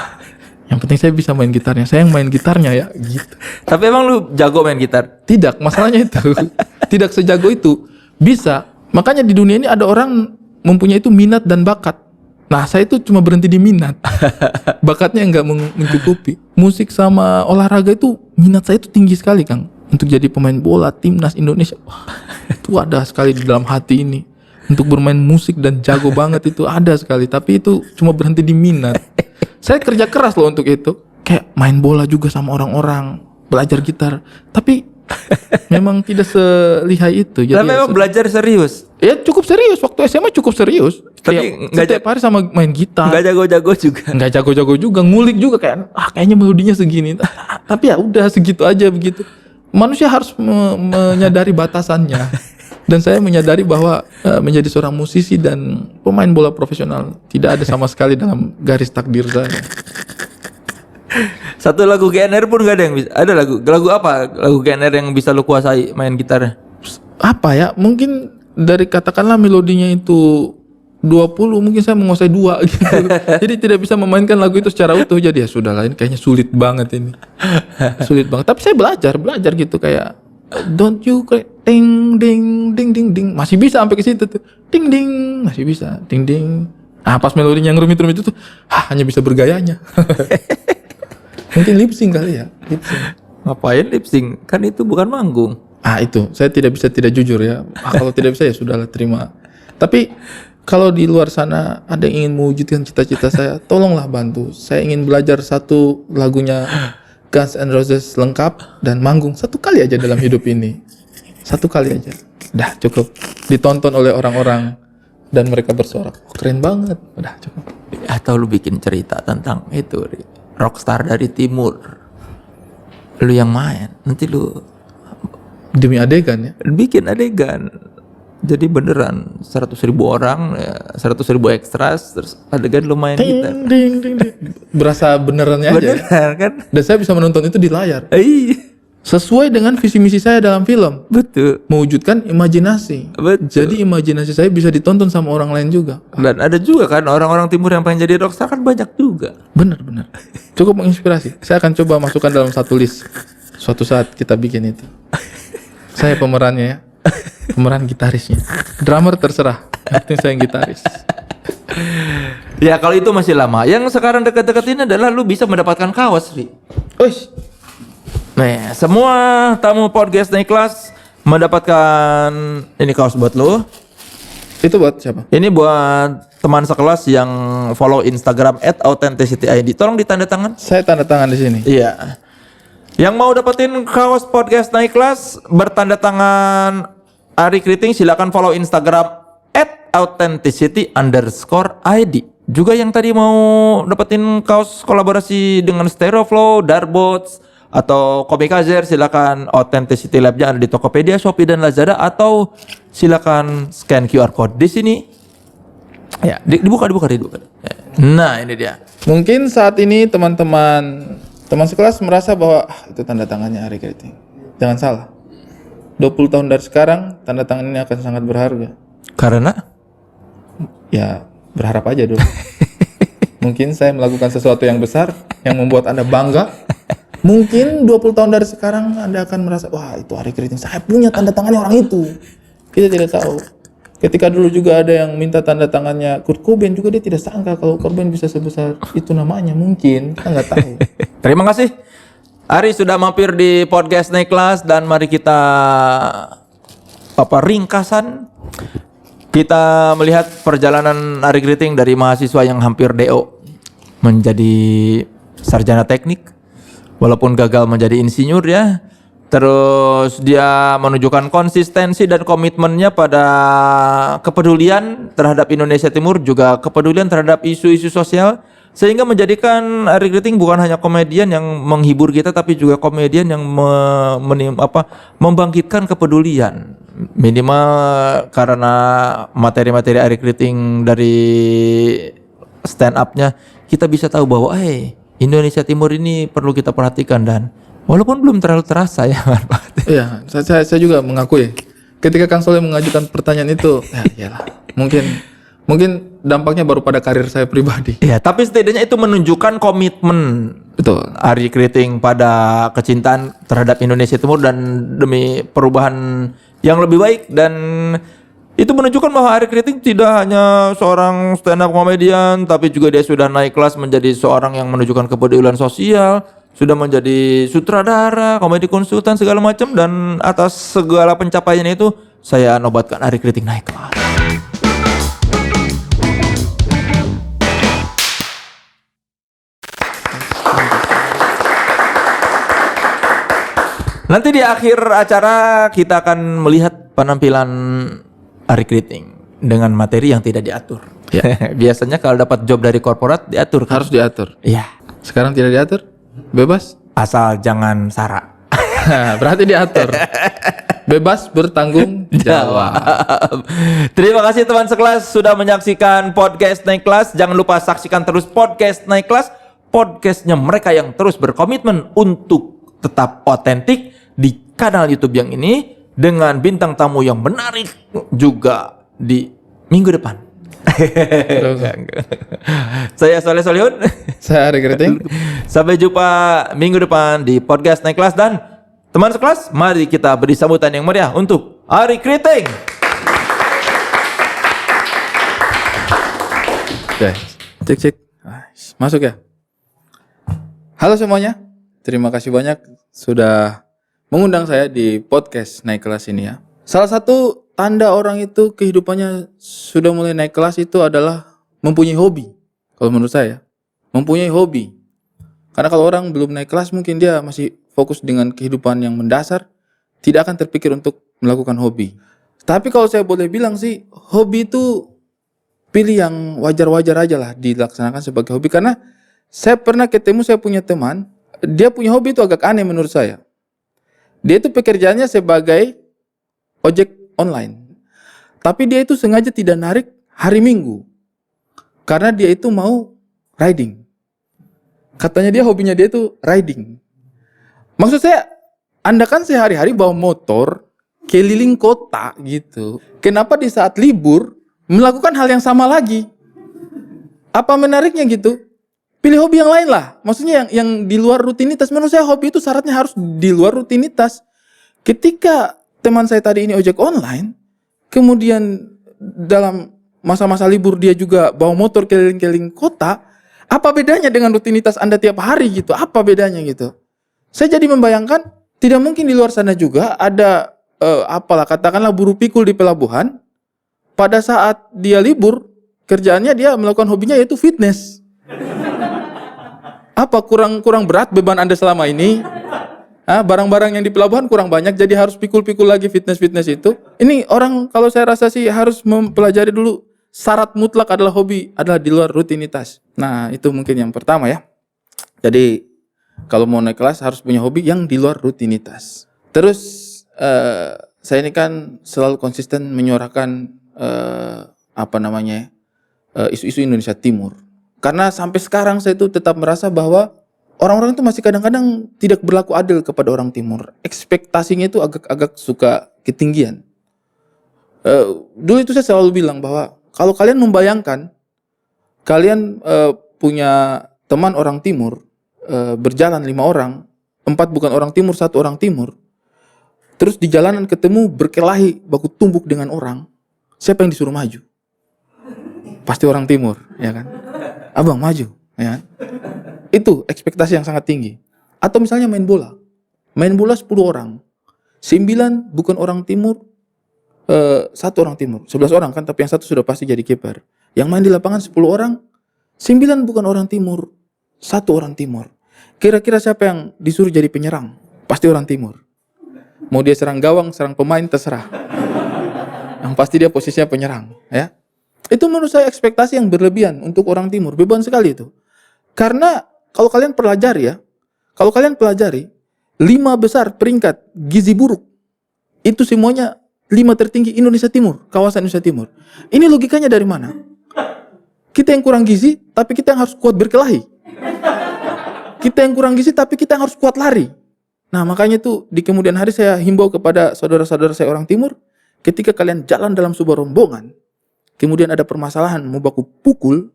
Yang penting saya bisa main gitarnya. Saya yang main gitarnya ya gitu. Tapi emang lu jago main gitar? Tidak, masalahnya itu. Tidak sejago itu. Bisa. Makanya di dunia ini ada orang mempunyai itu minat dan bakat. Nah, saya itu cuma berhenti di minat. Bakatnya enggak mencukupi. Musik sama olahraga itu minat saya itu tinggi sekali, Kang. Untuk jadi pemain bola timnas Indonesia. Wah, itu ada sekali di dalam hati ini. Untuk bermain musik dan jago banget itu ada sekali, tapi itu cuma berhenti di minat. Saya kerja keras loh untuk itu. Kayak main bola juga sama orang-orang, belajar gitar. Tapi memang tidak selihai itu. Jadi memang belajar serius? Ya cukup serius, waktu SMA cukup serius. Tapi setiap hari sama main gitar. Nggak jago-jago juga? Nggak jago-jago juga, ngulik juga kayak, kayaknya melodinya segini. Tapi ya udah segitu aja begitu. Manusia harus menyadari batasannya. Dan saya menyadari bahwa menjadi seorang musisi dan pemain bola profesional tidak ada sama sekali dalam garis takdir saya. Satu lagu GNR pun gak ada yang bisa. Ada lagu apa? Lagu GNR yang bisa lu kuasai main gitarnya? Apa ya? Mungkin dari katakanlah melodinya itu 20, mungkin saya menguasai 2 gitu. Jadi tidak bisa memainkan lagu itu secara utuh. Jadi ya sudahlah, ini kayaknya sulit banget ini. Sulit banget. Tapi saya belajar gitu kayak don't you cry, ding ding ding ding ding, masih bisa sampai ke situ tuh, ding ding, masih bisa, ding ding. Ah pas melodinya yang rumit itu tuh, hanya bisa bergayanya. Mungkin lip sync kali ya, lip sync. Ngapain lip sync? Kan itu bukan manggung. Itu saya tidak bisa tidak jujur ya. Kalau tidak bisa ya sudahlah, terima. Tapi kalau di luar sana ada yang ingin mewujudkan cita-cita saya, tolonglah bantu. Saya ingin belajar satu lagunya Guns N' Roses lengkap dan manggung satu kali aja dalam hidup ini. Satu kali aja. Udah cukup. Ditonton oleh orang-orang dan mereka bersorak, keren banget. Udah cukup. Atau lu bikin cerita tentang itu, rockstar dari timur. Lu yang main, nanti lu Demi adegan ya. bikin adegan. Jadi beneran 100.000 orang, ya, 100.000 ekstras, terus adegan lu main gitar. Ding, ding, ding. Berasa benerannya aja. Beneran kan? Dan saya bisa menonton itu di layar. Iya, Sesuai dengan visi misi saya dalam film. betul. Mewujudkan imajinasi. Betul. Jadi imajinasi saya bisa ditonton sama orang lain juga. Dan ada juga kan orang-orang timur yang pengen jadi rockstar kan banyak juga. Benar. Cukup menginspirasi. Saya akan coba masukkan dalam satu list. Suatu saat kita bikin itu. Saya pemerannya ya. Pemeran gitarisnya. Drummer terserah. Yang penting saya yang gitaris. Ya kalau itu masih lama. Yang sekarang dekat-dekat ini adalah lu bisa mendapatkan kaos, Ri. Uish. Nah, semua tamu podcast naik kelas mendapatkan ini kaos buat lu. Itu buat siapa? Ini buat teman sekelas yang follow Instagram @authenticity_id. Tolong ditanda tangan. Saya tanda tangan di sini. Iya. Yang mau dapetin kaos podcast naik kelas bertanda tangan Ari Kriting, silakan follow Instagram @authenticity_id. Juga yang tadi mau dapetin kaos kolaborasi dengan Stereoflow, Darbots, atau Komikazer, silakan Authenticity Lab-nya ada di Tokopedia, Shopee, dan Lazada, atau silakan scan QR code di sini. Ya, dibuka. Nah, ini dia. Mungkin saat ini teman sekelas merasa bahwa itu tanda tangannya Ari Kriting. Jangan salah. 20 tahun dari sekarang tanda tangan ini akan sangat berharga. Karena Ya, berharap aja dulu. Mungkin saya melakukan sesuatu yang besar yang membuat Anda bangga. Mungkin 20 tahun dari sekarang Anda akan merasa, wah itu Ari Kriting, saya punya tanda tangannya orang itu. Kita tidak tahu. Ketika dulu juga ada yang minta tanda tangannya Kurt Cobain, juga dia tidak sangka kalau Kurt Cobain bisa sebesar itu namanya. Mungkin, kita nggak tahu. terima kasih Ari sudah mampir di podcast naik kelas, dan mari kita ringkasan. Kita melihat perjalanan Ari Kriting dari mahasiswa yang hampir DO menjadi sarjana teknik, walaupun gagal menjadi insinyur ya. Terus dia menunjukkan konsistensi dan komitmennya pada kepedulian terhadap Indonesia Timur, juga kepedulian terhadap isu-isu sosial, sehingga menjadikan Ari Kriting bukan hanya komedian yang menghibur kita, tapi juga komedian yang membangkitkan kepedulian. Minimal karena materi-materi Ari Kriting dari stand up-nya, kita bisa tahu bahwa Indonesia Timur ini perlu kita perhatikan, dan walaupun belum terlalu terasa ya. Iya, saya juga mengakui. Ketika Kang Soleh mengajukan pertanyaan itu, ya iyalah. Mungkin dampaknya baru pada karir saya pribadi. Ya, tapi setidaknya itu menunjukkan komitmen Betul. Ari Kriting pada kecintaan terhadap Indonesia Timur dan demi perubahan yang lebih baik. Dan itu menunjukkan bahwa Ari Kriting tidak hanya seorang stand up komedian, tapi juga dia sudah naik kelas menjadi seorang yang menunjukkan kepedulian sosial, sudah menjadi sutradara, komedi konsultan, segala macam. Dan atas segala pencapaiannya itu, saya nobatkan Ari Kriting naik kelas. Nanti di akhir acara kita akan melihat penampilan Ari Kriting dengan materi yang tidak diatur. Ya. Biasanya kalau dapat job dari korporat diatur kan? Harus diatur. Iya. Sekarang tidak diatur? Bebas? Asal jangan sara. Berarti diatur. Bebas bertanggung jawab. Terima kasih teman sekelas sudah menyaksikan podcast Naik Kelas. Jangan lupa saksikan terus podcast Naik Kelas, podcastnya mereka yang terus berkomitmen untuk tetap otentik di kanal YouTube yang ini, dengan bintang tamu yang menarik juga di minggu depan. Saya Soleh Solihun. Saya Ari Kriting. Sampai jumpa minggu depan di podcast Naik Kelas. Dan teman sekelas, mari kita beri sambutan yang meriah untuk Ari Kriting. Oke, cek. Masuk ya. Halo semuanya. Terima kasih banyak sudah mengundang saya di podcast Naik Kelas ini ya. Salah satu tanda orang itu kehidupannya sudah mulai naik kelas itu adalah mempunyai hobi. Kalau menurut saya, mempunyai hobi. Karena kalau orang belum naik kelas, mungkin dia masih fokus dengan kehidupan yang mendasar, tidak akan terpikir untuk melakukan hobi. Tapi kalau saya boleh bilang sih, hobi itu pilih yang wajar-wajar aja lah dilaksanakan sebagai hobi. Karena saya pernah ketemu, saya punya teman, dia punya hobi itu agak aneh menurut saya. Dia itu pekerjaannya sebagai ojek online. Tapi dia itu sengaja tidak narik hari Minggu. Karena dia itu mau riding. Katanya dia hobinya dia itu riding. Maksud saya, Anda kan sehari-hari bawa motor keliling kota gitu. Kenapa di saat libur melakukan hal yang sama lagi? Apa menariknya gitu? Pilih hobi yang lain lah. Maksudnya yang di luar rutinitas. Menurut saya hobi itu syaratnya harus di luar rutinitas. Ketika teman saya tadi ini ojek online, kemudian dalam masa-masa libur dia juga bawa motor keliling-keliling kota, apa bedanya dengan rutinitas Anda tiap hari gitu? Apa bedanya gitu? Saya jadi membayangkan, tidak mungkin di luar sana juga ada katakanlah buruh pikul di pelabuhan. Pada saat dia libur, kerjaannya dia melakukan hobinya yaitu fitness. Apa kurang berat beban Anda selama ini? Barang-barang yang di pelabuhan kurang banyak, jadi harus pikul-pikul lagi fitness itu. Ini orang, kalau saya rasa sih harus mempelajari dulu, syarat mutlak adalah hobi adalah di luar rutinitas. Nah, itu mungkin yang pertama ya. Jadi kalau mau naik kelas harus punya hobi yang di luar rutinitas. Terus saya ini kan selalu konsisten menyuarakan isu-isu Indonesia Timur. Karena sampai sekarang saya itu tetap merasa bahwa orang-orang itu masih kadang-kadang tidak berlaku adil kepada orang Timur. Ekspektasinya itu agak suka ketinggian. Dulu itu saya selalu bilang bahwa kalau kalian membayangkan kalian punya teman orang Timur, berjalan 5 orang, 4 bukan orang Timur, 1 orang Timur, terus di jalanan ketemu berkelahi, baku tumbuk dengan orang, siapa yang disuruh maju? Pasti orang Timur, ya kan? Abang maju, ya kan? Itu ekspektasi yang sangat tinggi. Atau misalnya main bola 10 orang, 9 bukan orang Timur, 1 orang Timur, 11 orang kan, tapi yang 1 sudah pasti jadi kiper. Yang main di lapangan 10 orang, 9 bukan orang Timur, 1 orang Timur. Kira-kira siapa yang disuruh jadi penyerang? Pasti orang Timur. Mau dia serang gawang, serang pemain, terserah. Yang pasti dia posisinya penyerang, ya. Itu menurut saya ekspektasi yang berlebihan untuk orang Timur, beban sekali itu. Karena kalau kalian pelajari 5 besar peringkat gizi buruk, itu semuanya 5 tertinggi Indonesia Timur, kawasan Indonesia Timur. Ini logikanya dari mana? Kita yang kurang gizi, tapi kita yang harus kuat berkelahi. Kita yang kurang gizi, tapi kita yang harus kuat lari. Nah, makanya itu di kemudian hari saya himbau kepada saudara-saudara saya orang Timur, ketika kalian jalan dalam sebuah rombongan, kemudian ada permasalahan mau baku pukul,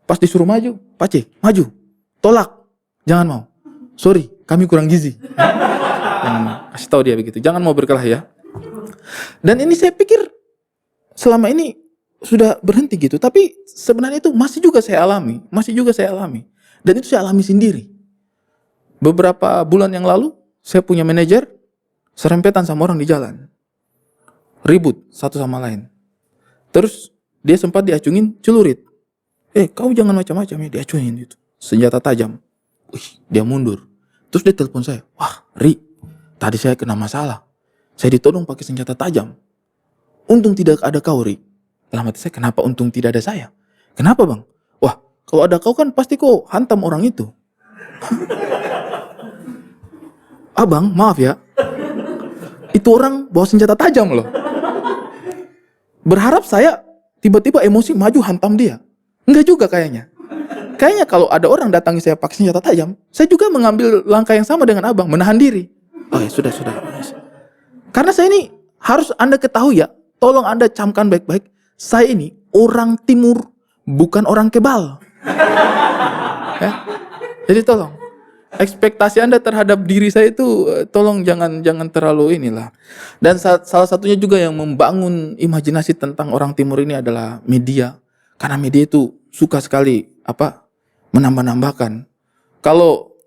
pas disuruh maju, Pace, maju, tolak, jangan mau. Sorry, kami kurang gizi. Jangan mau. Kasih tahu dia begitu, jangan mau berkelahi ya. Dan ini saya pikir selama ini sudah berhenti gitu, tapi sebenarnya itu masih juga saya alami. Dan itu saya alami sendiri. Beberapa bulan yang lalu, saya punya manajer, serempetan sama orang di jalan. Ribut satu sama lain. Terus dia sempat diacungin celurit. Kau jangan macam-macam ya, diacungin itu. Senjata tajam. Dia mundur. Terus dia telepon saya. Wah, Ri, tadi saya kena masalah. Saya ditodong pakai senjata tajam. Untung tidak ada kau, Ri. Dalam hati saya, kenapa untung tidak ada saya? Kenapa, Bang? Wah, kalau ada kau kan pasti kau hantam orang itu. Abang, maaf ya. Itu orang bawa senjata tajam loh. Berharap saya tiba-tiba emosi maju hantam dia. Enggak juga kayaknya. Kayaknya kalau ada orang datangi saya pakai senjata tajam, saya juga mengambil langkah yang sama dengan abang, menahan diri. Oh ya, sudah. Karena saya ini harus Anda ketahui ya, tolong Anda camkan baik-baik, saya ini orang Timur, bukan orang kebal. Ya? Jadi tolong, ekspektasi Anda terhadap diri saya itu tolong jangan terlalu inilah. Dan salah satunya juga yang membangun imajinasi tentang orang Timur ini adalah media. Karena media itu suka sekali menambah-nambahkan. Kalau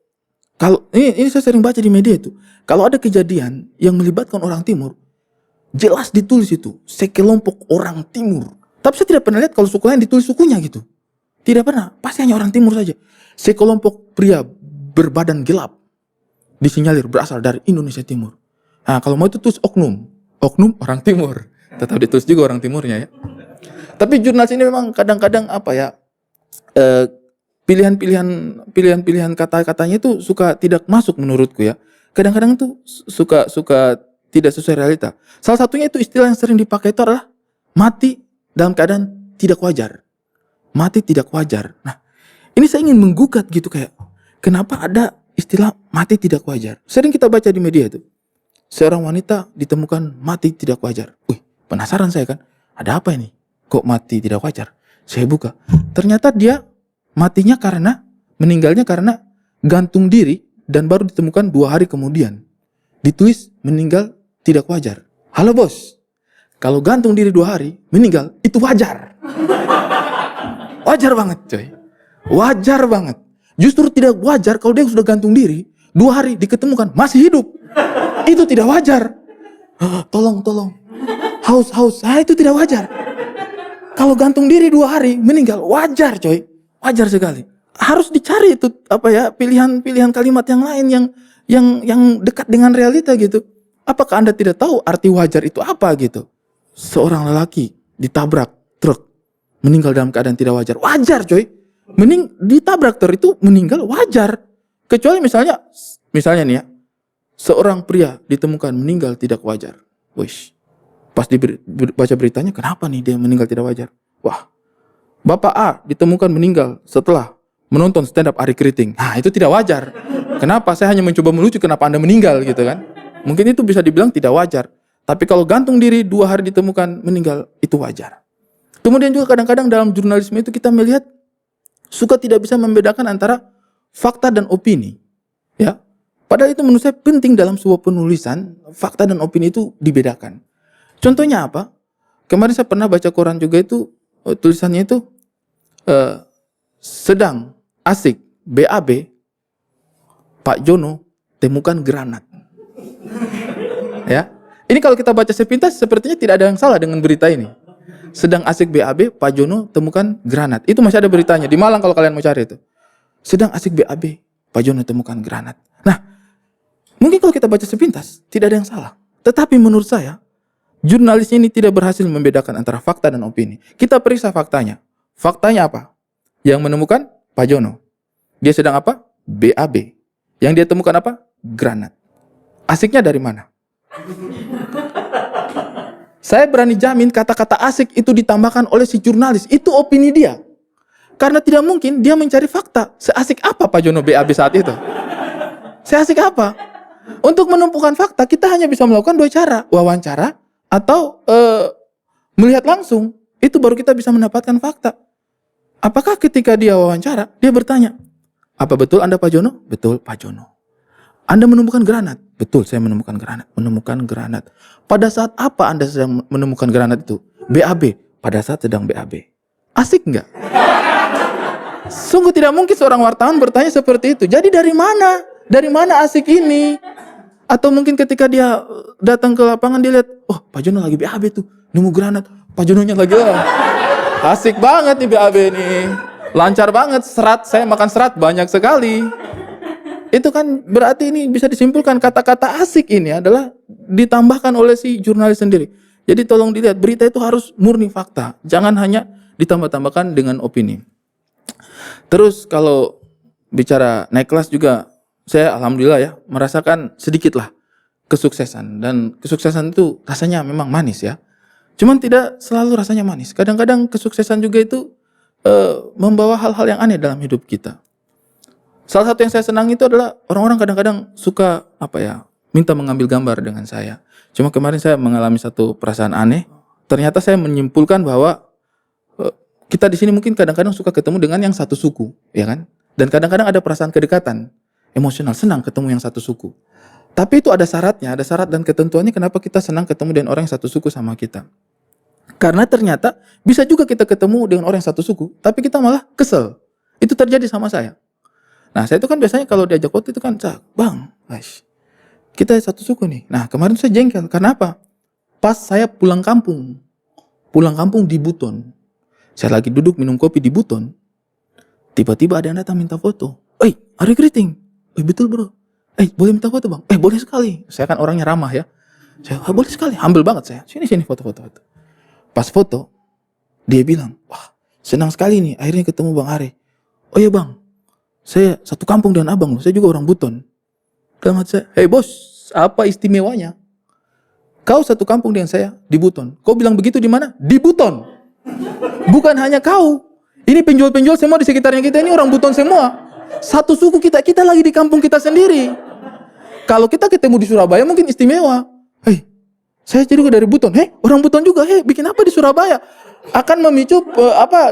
ini saya sering baca di media itu, kalau ada kejadian yang melibatkan orang Timur, jelas ditulis itu sekelompok orang Timur. Tapi saya tidak pernah lihat kalau suku lain ditulis sukunya gitu. Tidak pernah, pasti hanya orang Timur saja. Sekelompok pria berbadan gelap disinyalir berasal dari Indonesia Timur. Nah, kalau mau itu tulis oknum orang Timur. Tetap ditulis juga orang Timurnya ya. Tapi jurnalis ini memang kadang-kadang apa ya, pilihan-pilihan kata-katanya itu suka tidak masuk menurutku ya. Kadang-kadang tuh suka tidak sesuai realita. Salah satunya itu istilah yang sering dipakai itu adalah mati dalam keadaan tidak wajar. Mati tidak wajar. Nah, ini saya ingin menggugat gitu, kayak kenapa ada istilah mati tidak wajar? Sering kita baca di media itu. Seorang wanita ditemukan mati tidak wajar. Wih, penasaran saya kan. Ada apa ini? Kok mati tidak wajar? Saya buka. Ternyata dia meninggalnya karena gantung diri dan baru ditemukan 2 hari kemudian. Ditulis meninggal tidak wajar. Halo bos, kalau gantung diri 2 hari, meninggal, itu wajar. Wajar banget coy. Wajar banget. Justru tidak wajar kalau dia sudah gantung diri, 2 hari diketemukan masih hidup. Itu tidak wajar. Tolong. Haus. Itu tidak wajar. Kalau gantung diri 2 hari, meninggal, wajar coy. Wajar sekali. Harus dicari itu pilihan kalimat yang lain yang dekat dengan realita gitu. Apakah Anda tidak tahu arti wajar itu apa gitu? Seorang lelaki ditabrak truk, meninggal dalam keadaan tidak wajar. Wajar coy. Ditabrak truk itu meninggal wajar. Kecuali misalnya nih ya, seorang pria ditemukan meninggal tidak wajar. Wish. Pas baca beritanya, kenapa nih dia meninggal tidak wajar? Wah, Bapak A ditemukan meninggal setelah menonton stand up Ari Kriting. Nah, itu tidak wajar. Kenapa? Saya hanya mencoba melucu, kenapa Anda meninggal gitu kan? Mungkin itu bisa dibilang tidak wajar. Tapi kalau gantung diri 2 hari ditemukan meninggal, itu wajar. Kemudian juga kadang-kadang dalam jurnalisme itu kita melihat suka tidak bisa membedakan antara fakta dan opini. Ya. Padahal itu menurut saya penting dalam sebuah penulisan, fakta dan opini itu dibedakan. Contohnya apa? Kemarin saya pernah baca koran juga itu, tulisannya itu sedang asik BAB, Pak Jono temukan granat. Ya, ini kalau kita baca sepintas sepertinya tidak ada yang salah dengan berita ini. Sedang asik BAB, Pak Jono temukan granat. Itu masih ada beritanya di Malang kalau kalian mau cari itu. Sedang asik BAB, Pak Jono temukan granat. Nah, mungkin kalau kita baca sepintas tidak ada yang salah. Tetapi menurut saya jurnalis ini tidak berhasil membedakan antara fakta dan opini. Kita periksa faktanya. Faktanya apa? Yang menemukan Pak Jono. Dia sedang apa? BAB. Yang dia temukan apa? Granat. Asiknya dari mana? Saya berani jamin kata-kata asik itu ditambahkan oleh si jurnalis. Itu opini dia. Karena tidak mungkin dia mencari fakta. Seasik apa Pak Jono BAB saat itu? Seasik apa? Untuk menumpukan fakta, kita hanya bisa melakukan 2 cara. Wawancara atau melihat langsung. Itu baru kita bisa mendapatkan fakta. Apakah ketika dia wawancara, dia bertanya, apa betul Anda Pak Jono? Betul Pak Jono. Anda menemukan granat? Betul, saya menemukan granat. Menemukan granat. Pada saat apa Anda sedang menemukan granat itu? BAB. Pada saat sedang BAB. Asik nggak? Sungguh tidak mungkin seorang wartawan bertanya seperti itu. Jadi dari mana? Dari mana asik ini? Atau mungkin ketika dia datang ke lapangan, dia lihat, oh Pak Jono lagi BAB tuh, nemu granat. Pak Jononya lagi, asik banget nih BAB nih. Lancar banget, saya makan serat banyak sekali. Itu kan berarti ini bisa disimpulkan kata-kata asik ini adalah ditambahkan oleh si jurnalis sendiri. Jadi tolong dilihat, berita itu harus murni fakta. Jangan hanya ditambah-tambahkan dengan opini. Terus kalau bicara naik kelas juga, saya alhamdulillah ya merasakan sedikitlah kesuksesan. Dan kesuksesan itu rasanya memang manis ya. Cuman tidak selalu rasanya manis. Kadang-kadang kesuksesan juga itu membawa hal-hal yang aneh dalam hidup kita. Salah satu yang saya senang itu adalah orang-orang kadang-kadang suka minta mengambil gambar dengan saya. Cuma kemarin saya mengalami satu perasaan aneh. Ternyata saya menyimpulkan bahwa kita di sini mungkin kadang-kadang suka ketemu dengan yang satu suku, ya kan? Dan kadang-kadang ada perasaan kedekatan, emosional, senang ketemu yang satu suku. Tapi itu ada syaratnya, ada syarat dan ketentuannya kenapa kita senang ketemu dengan orang yang satu suku sama kita. Karena ternyata bisa juga kita ketemu dengan orang yang satu suku, tapi kita malah kesel. Itu terjadi sama saya. Nah, saya itu kan biasanya kalau diajak foto itu kan, Bang, kita satu suku nih. Nah, kemarin saya jengkel. Karena apa? Pas saya pulang kampung di Buton. Saya lagi duduk minum kopi di Buton. Tiba-tiba ada yang datang minta foto. Ari Kriting. Betul bro. Boleh minta foto bang? Boleh sekali. Saya kan orangnya ramah ya. Saya, boleh sekali. Humble banget saya. Sini foto-foto. Pas foto, Dia bilang, wah senang sekali nih akhirnya ketemu Bang Are. Oh iya Bang, saya satu kampung dengan abang loh, saya juga orang Buton. Dalam hati saya, hei bos, apa istimewanya? Kau satu kampung dengan saya di Buton. Kau bilang begitu di mana? Di Buton. Bukan hanya kau. Ini penjual-penjual semua di sekitarnya kita ini orang Buton semua. Satu suku kita lagi di kampung kita sendiri. Kalau kita ketemu di Surabaya mungkin istimewa. Hei, saya juga dari Buton. Hei, orang Buton juga. Hei, bikin apa di Surabaya? Akan memicu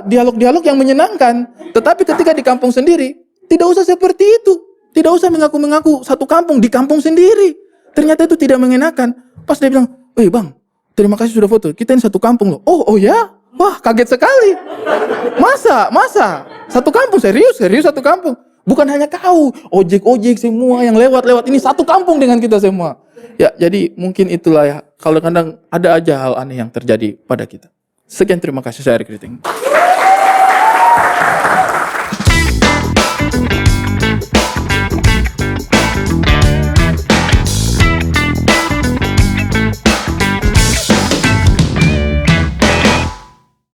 dialog-dialog yang menyenangkan. Tetapi ketika di kampung sendiri, tidak usah seperti itu. Tidak usah mengaku-mengaku satu kampung di kampung sendiri. Ternyata itu tidak mengenakan. Pas dia bilang, "Eh bang, terima kasih sudah foto. Kita ini satu kampung loh." Oh ya? Wah, kaget sekali. Masa? Satu kampung, serius satu kampung. Bukan hanya kau, ojek-ojek semua yang lewat-lewat ini satu kampung dengan kita semua. Ya, jadi mungkin itulah ya. Kalau kadang ada aja hal aneh yang terjadi pada kita. Sekian, terima kasih, saya Erik Riting.